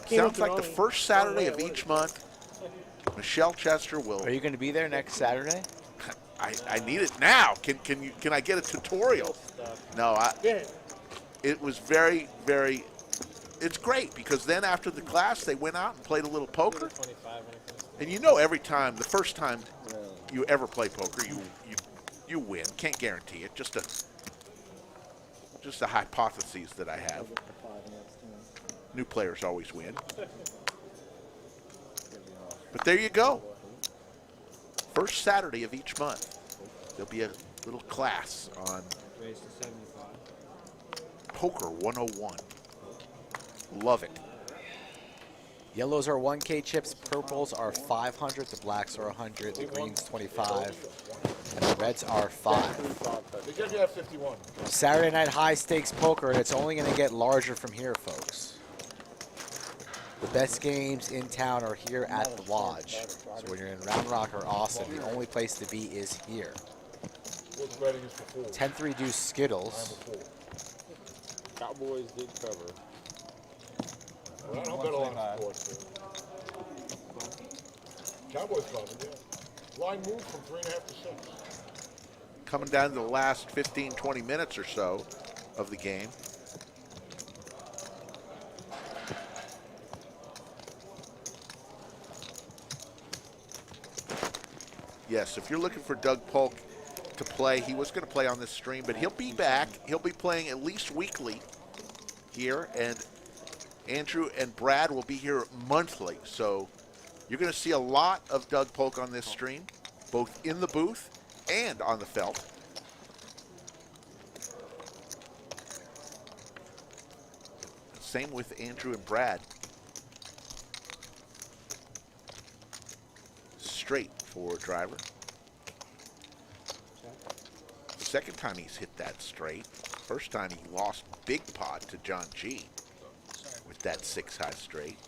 A: Sounds like the first Saturday of each month. Michelle Chester will.
B: Are you going to be there next Saturday?
A: I need it now. Can I get a tutorial? No, it was very, very. It's great because then after the class they went out and played a little poker. And you know, every time, the first time you ever play poker, you win. Can't guarantee it. Just a hypothesis that I have. New players always win. But there you go. First Saturday of each month, there'll be a little class on Poker 101. Love it.
B: Yellows are 1K chips, purples are 500, the blacks are 100, the greens 25, and the reds are 5.
E: Because you have 51.
B: Saturday night high stakes poker, and it's only going to get larger from here, folks. The best games in town are here at the Lodge. So when you're in Round Rock or Austin, the only place to be is here. 10-3 deuce Skittles.
D: Cowboys did cover.
E: Well, I don't bet a lot of sports. Cowboys covered, yeah. Line moved from 3.5 to 6.
A: Coming down to the last 15, 20 minutes or so of the game. Yes, if you're looking for Doug Polk to play, he was going to play on this stream, but he'll be back. He'll be playing at least weekly here, and Andrew and Brad will be here monthly. So you're going to see a lot of Doug Polk on this stream, both in the booth and on the felt. Same with Andrew and Brad. Straight for driver. Second time he's hit that straight. First time he lost big pot to John G with that 6 high straight.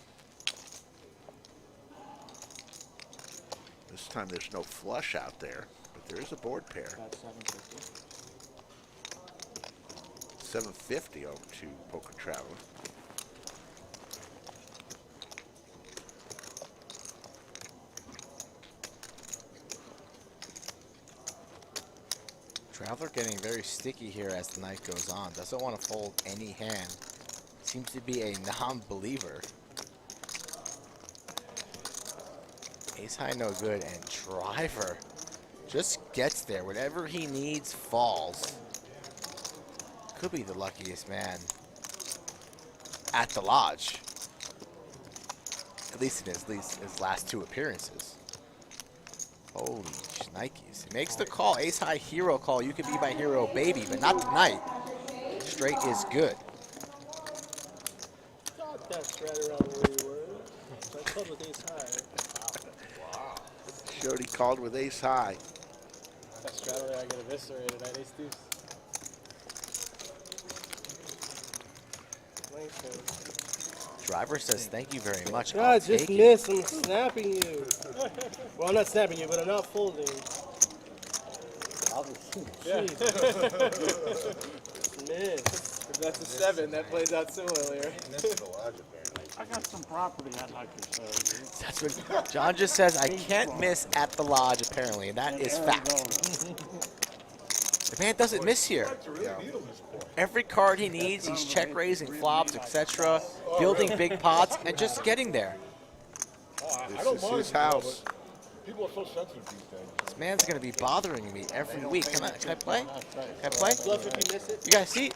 A: This time there's no flush out there, but there is a board pair. 750 over to Poker Traveler.
B: Traveler getting very sticky here as the night goes on. Doesn't want to fold any hand. Seems to be a non-believer. Ace high no good, and driver just gets there. Whatever he needs falls. Could be the luckiest man at the Lodge. At least in his last 2 appearances. Holy shnikes. He makes the call. Ace high hero call. You could be my hero baby, but not tonight. Straight is good.
J: Thought that's right around where you were. I called with ace high.
A: Wow. Showed he called with ace high.
L: That straddle there, I get eviscerated at ace deuce.
B: Driver says thank you very much.
J: God, just miss. I'm snapping you. Well, I'm not snapping you, but I'm not folding.
L: Yeah.
J: Miss.
L: If that's a 7, that plays out similarly.
N: I got some property I'd like to sell.
B: That's what John just says. I can't miss at the Lodge, apparently, and that is fact. The man doesn't miss here. Every card he needs, he's check raising flops, etc., building big pots, and just getting there.
A: This is his house.
E: People are so sensitive these days.
B: This man's going to be bothering me every week. Can I play? Can I play? You guys see?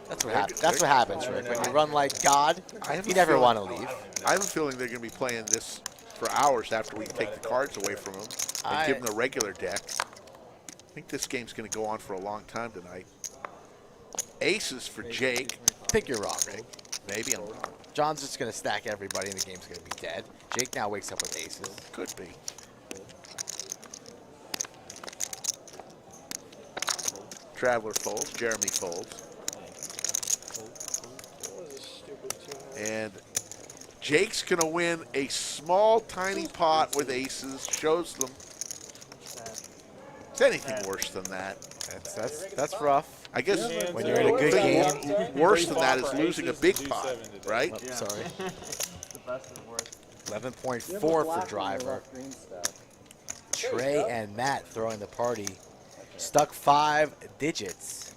B: That's what happens. That's what happens, Rick. When you run like God, you never want to leave.
A: I have a feeling they're going to be playing this for hours after we take the cards away from them and give them the regular deck. think this game's going to go on for a long time tonight. Aces for Jake.
B: I think you're wrong, Rick.
A: Maybe I'm wrong.
B: John's just going to stack everybody and the game's going to be dead. Jake now wakes up with aces.
A: Could be. Traveler folds. Jeremy folds. And Jake's going to win a small, tiny pot with aces. Shows them. It's anything worse than that.
B: That's rough.
A: I guess
B: when you're in a good game.
A: Worse than that is losing a big pot, right?
B: Oh, sorry.
Q: The best and worst.
B: 11.4 for driver. Trey and Matt throwing the party. Stuck 5 digits.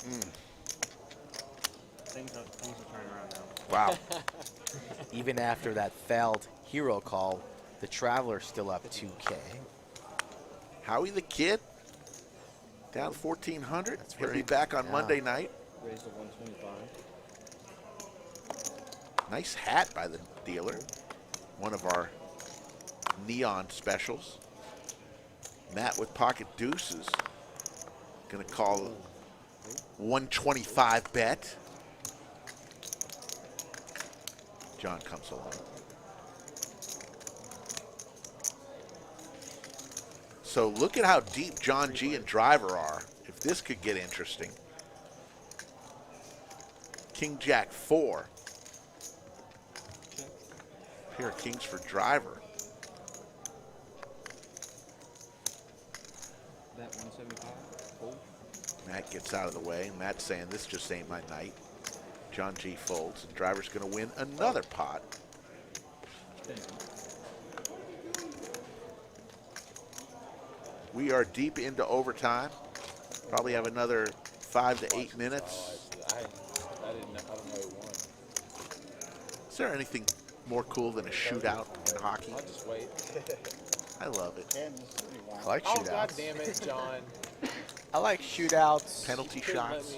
I: Things are turning around now.
A: Wow.
B: Even after that failed hero call, the Traveler's still up 2K.
A: Howie the Kid down 1,400. He'll be back on Monday night.
Q: Raise to 125.
A: Nice hat by the dealer. One of our neon specials. Matt with pocket deuces. Gonna call 125 bet. John comes along. So look at how deep John G and Driver are. If this could get interesting. King Jack 4. Pair of kings for Driver.
Q: That 175. Fold.
A: Matt gets out of the way. Matt's saying this just ain't my night. John G folds, and Driver's going to win another pot. We are deep into overtime. Probably have another 5 to 8 minutes.
M: I don't know who won.
A: Is there anything more cool than a shootout in hockey?
M: I'll just wait.
A: I love it.
B: I like
M: Oh,
B: shootouts.
M: God damn it, John.
B: I like shootouts.
A: Penalty shots.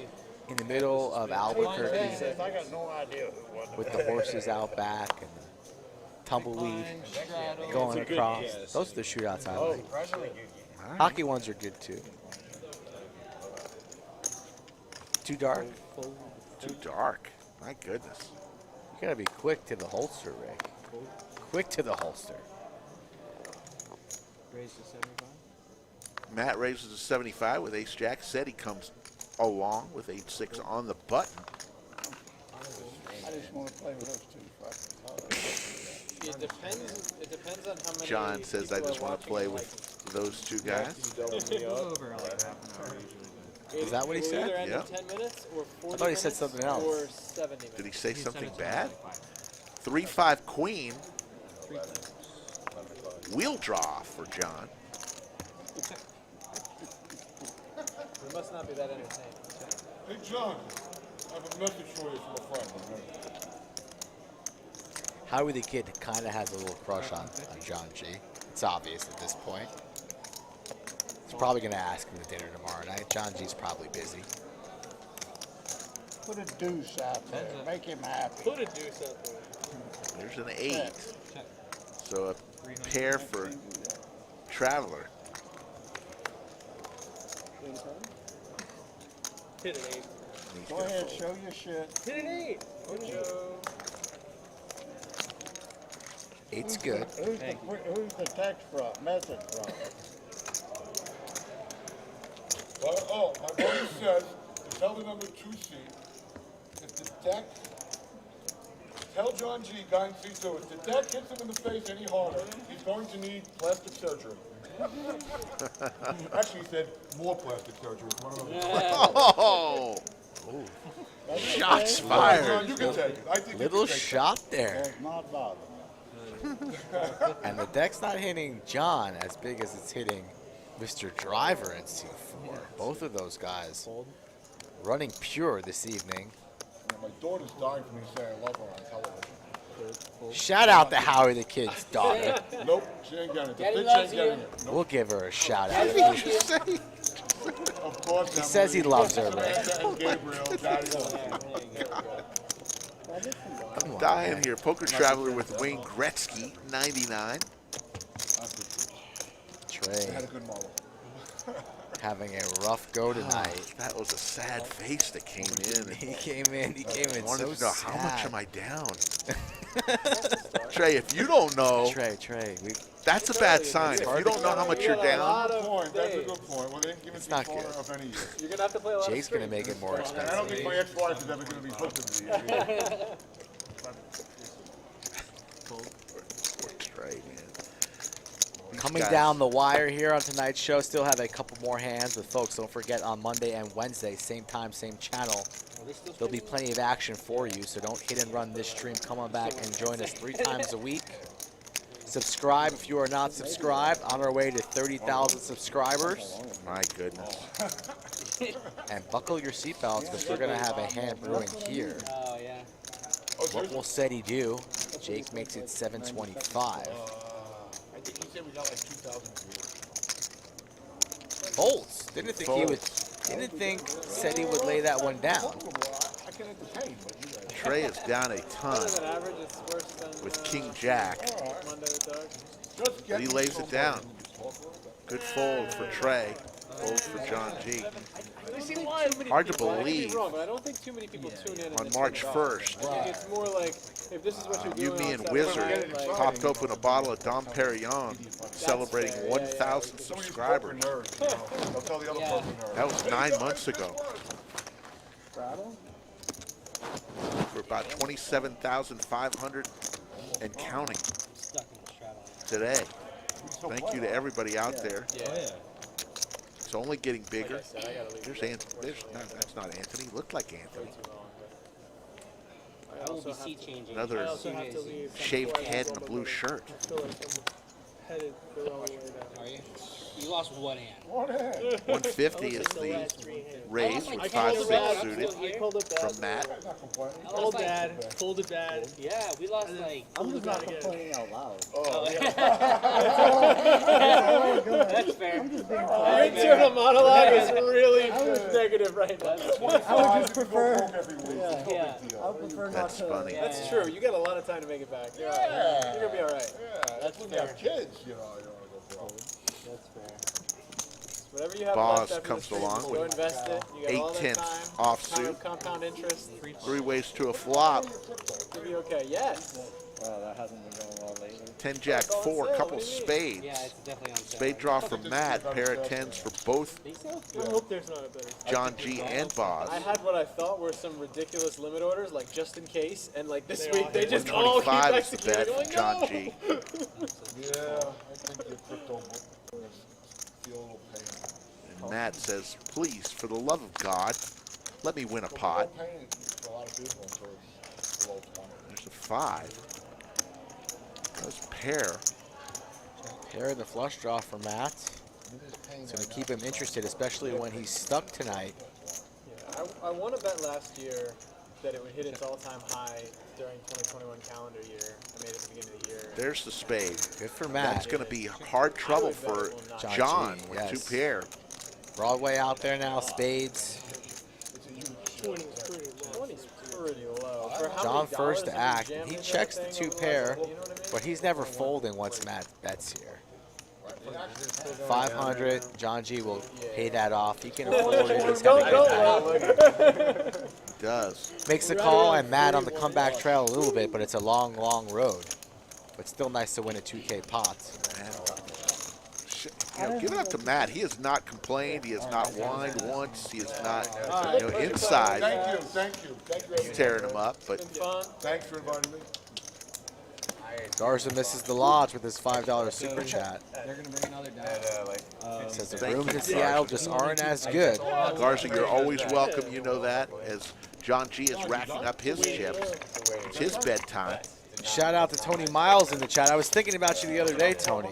B: In the middle of Albuquerque.
E: I got no idea who won.
B: With the horses out back and the tumbleweed going across. Those are the shootouts I like. Hockey ones are good too. Too dark?
A: Too dark. My goodness.
B: You gotta be quick to the holster, Rick. Quick to the holster.
Q: Raise to 75.
A: Matt raises to 75 with ace jack. Said he comes along with 8-6 on the button.
N: I just want to play with those two.
M: It depends on how many.
A: John says I just want to play with those two guys.
B: Is that what he said?
M: Either end
A: Yeah.
M: in 10 minutes or 40
B: I thought he said
M: minutes
B: something else.
M: Or 70 minutes.
A: Did he say something bad? 3-5 queen. Wheel draw for John.
M: It must not be that entertaining.
E: Hey, John, I have a message for you from a friend.
B: Howie the Kid kind of has a little crush on John G. It's obvious at this point. He's probably going to ask him to dinner tomorrow night. John G's probably busy.
N: Put a deuce out there. Make him happy.
J: Put a deuce out there.
A: There's an 8. So a pair for Traveler.
J: Hit an 8.
N: Go ahead, show your shit.
J: Hit an 8.
B: Eight's good.
N: Who's the text from? Message from?
E: Well, my buddy says to tell the number 2 seed, if the deck, tell John G, guy in C2, if the deck hits him in the face any harder, he's going to need plastic surgery. Actually, he said more plastic surgery. One of them.
A: Oh! Shots fired.
E: You can take it. I think
B: Little shot there.
N: Does not bother me.
B: And the deck's not hitting John as big as it's hitting Mr. Driver in C4. Both of those guys running pure this evening.
E: My daughter's dying for me to say I love her on television.
B: Shout out to Howie the Kid's daughter.
E: Nope, she ain't getting it. The
G: Daddy
E: bitch
G: loves
E: ain't getting
G: you.
E: it.
B: We'll give her a shout out.
E: Of course,
B: He says he loves her, man.
E: and Gabriel, Daddy loves
A: I'm dying here. Poker Traveler with Wayne Gretzky, 99.
B: Trey.
E: I had a good model.
B: having a rough go tonight.
A: That was a sad face that came in.
B: He came in
A: Wanted
B: so
A: to know how much
B: sad.
A: am I down? Trey, if you don't know,
B: Trey,
A: that's a bad sign. If you don't know how much you're down,
E: That's a good point. Well, they didn't give me
B: It's not good.
E: of any year.
J: You're gonna have to play a lot
B: Jake's
J: of
B: gonna make it more
E: And I don't
B: expensive.
E: think my ex-wife is ever going to be hooked into these either.
A: Poor Trey, man. These
B: Coming
A: guys-
B: down the wire here on tonight's show, still have a couple more hands, but folks, don't forget on Monday and Wednesday, same time, same channel, there'll be plenty of action for you, so don't hit and run this stream. Come on back and join us 3 times a week. Subscribe if you are not subscribed. On our way to 30,000 subscribers.
A: My goodness.
B: And buckle your seatbelts because we're going to have a hand brewing here.
G: Oh, yeah.
B: What will Seti do? Jake makes it 725.
E: I think he said we got like 2,000 viewers.
B: Folds. Didn't think Seti would lay that one down.
E: I can entertain, but you guys.
A: Trey is down a ton with King Jack. But he lays it down. Good fold for Trey. Fold for John G. Hard to believe.
J: I don't think too many people tune in
A: On March 1st,
J: I think it's more like if this is what you're
A: you,
J: doing.
A: me, and Wizard popped open a bottle of Dom Perignon celebrating 1,000 subscribers. That was 9 months ago. For about 27,500 and counting today. Thank you to everybody out there. It's only getting bigger. There's that's not Anthony. Looked like Anthony.
G: I will be seat changing.
A: Another shaved head in a blue shirt.
J: Headed the wrong way down.
G: Are you? You lost one hand.
A: 150 is the raise with 5-6 suited from Matt.
J: Called dad, told it bad.
G: Yeah, we lost like.
P: I'm just not complaining out loud.
G: That's fair.
J: Your internal monologue is really negative right now.
P: I would just prefer. Yeah. I would prefer not
A: That's
P: to.
A: funny.
J: That's true. You got a lot of time to make it back. You're gonna be all right.
E: That's when you have kids, you know, you don't want to go broke.
J: That's fair. Whatever you have
A: Boss
J: left after
A: comes
J: this
A: along
J: go
A: with
J: invest it. You got all that
A: 8/10
J: time.
A: offsuit.
J: Compound interest.
A: 3 ways to a flop.
J: You'll be okay. Yes.
P: Well, that hasn't been going well lately.
A: 10 Jack 4, couple spades.
G: Yeah, it's definitely on sale.
A: Spade draw from Matt. Pair of 10s for both
J: I hope there's not a better.
A: John G and Boz.
J: I had what I thought were some ridiculous limit orders, like just in case, and like this week they just all keep
A: 125 is the
J: executing.
A: bet
J: I'm
A: from
J: like,
A: John
J: no.
A: G.
E: Yeah, I think your crypto book feel a little pain.
A: And Matt says, please, for the love of God, let me win a pot.
E: Pain for a lot of people until it's below 20.
A: There's a 5. There's a pair.
B: Pair in the flush draw for Matt. It's going to keep him interested, especially when he's stuck tonight.
J: Yeah, I won a bet last year that it would hit its all-time high during 2021 calendar year. I made it at the beginning of the year.
A: There's the spade.
B: Good for Matt.
A: That's going to be hard trouble for John
B: G,
A: with
B: yes.
A: 2 pair.
B: Broadway out there now, spades.
J: 20's pretty low. For how
B: John
J: many
B: first
J: dollars
B: to act.
J: you jam
B: He
J: into
B: checks
J: that
B: the
J: thing
B: 2
J: over
B: pair,
J: you know what I mean?
B: but he's never folding once Matt bets here. 500, John G will pay that off. He can afford it. He's having a good night.
A: He does.
B: Makes the call, and Matt on the comeback trail a little bit, but it's a long, long road. But still nice to win a 2K pot.
A: You know, give it up to Matt. He has not complained. He has not whined once. He has not, you know, inside.
E: Thank you.
A: He's tearing him up, but
E: Thanks for inviting me.
B: Garza misses the lodge with his $5 super chat.
Q: They're going to bring another die.
B: Says the
A: Thank
B: rooms
A: you,
B: in Seattle
A: Garza.
B: just aren't as good.
A: Garza, you're always welcome. You know that. As John G is racking up his chips. It's his bedtime.
B: Shout out to Tony Miles in the chat. I was thinking about you the other day, Tony.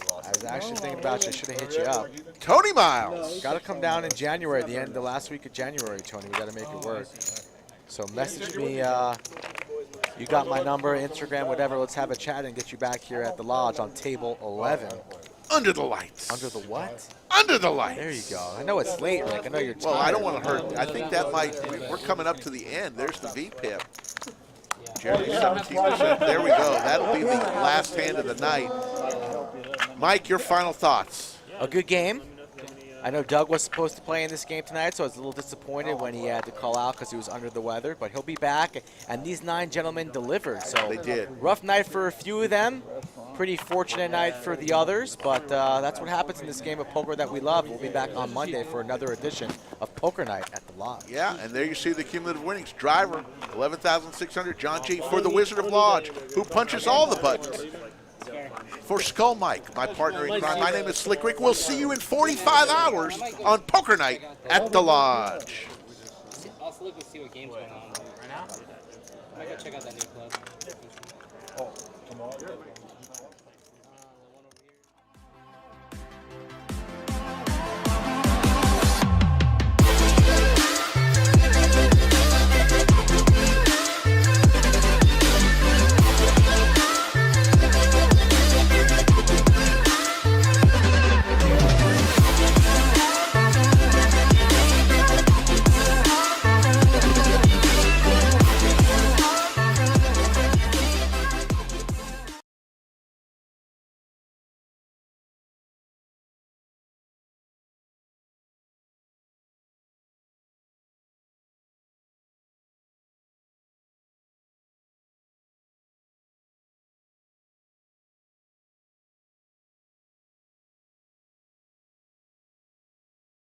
B: I was actually thinking about you. I should have hit you up.
A: Tony Miles!
B: Got to come down in January, the last week of January, Tony. We got to make it work. So message me. You got my number, Instagram, whatever. Let's have a chat and get you back here at the lodge on table 11.
A: Under the lights.
B: Under the what?
A: Under the lights.
B: There you go. I know it's late, Rick. I know you're tired.
A: Well, I don't want to hurt. I think that might. We're coming up to the end. There's the VPIP. Jeremy, 17%. There we go. That'll be the last hand of the night. Mike, your final thoughts.
B: A good game. I know Doug was supposed to play in this game tonight, so I was a little disappointed when he had to call out because he was under the weather. But he'll be back, and these 9 gentlemen delivered. So
A: they did.
B: Rough night for a few of them. Pretty fortunate night for the others, but that's what happens in this game of poker that we love. We'll be back on Monday for another edition of Poker Night at the Lodge.
A: Yeah, and there you see the cumulative winnings. Driver, 11,600. John G. for the Wizard of Lodge, who punches all the buttons. For Skull Mike, my partner in crime, my name is Slick Rick. We'll see you in 45 hours on Poker Night at the Lodge.
G: I'll look and see what game's going on right now. I might go check out that new club.
E: Oh, tomorrow?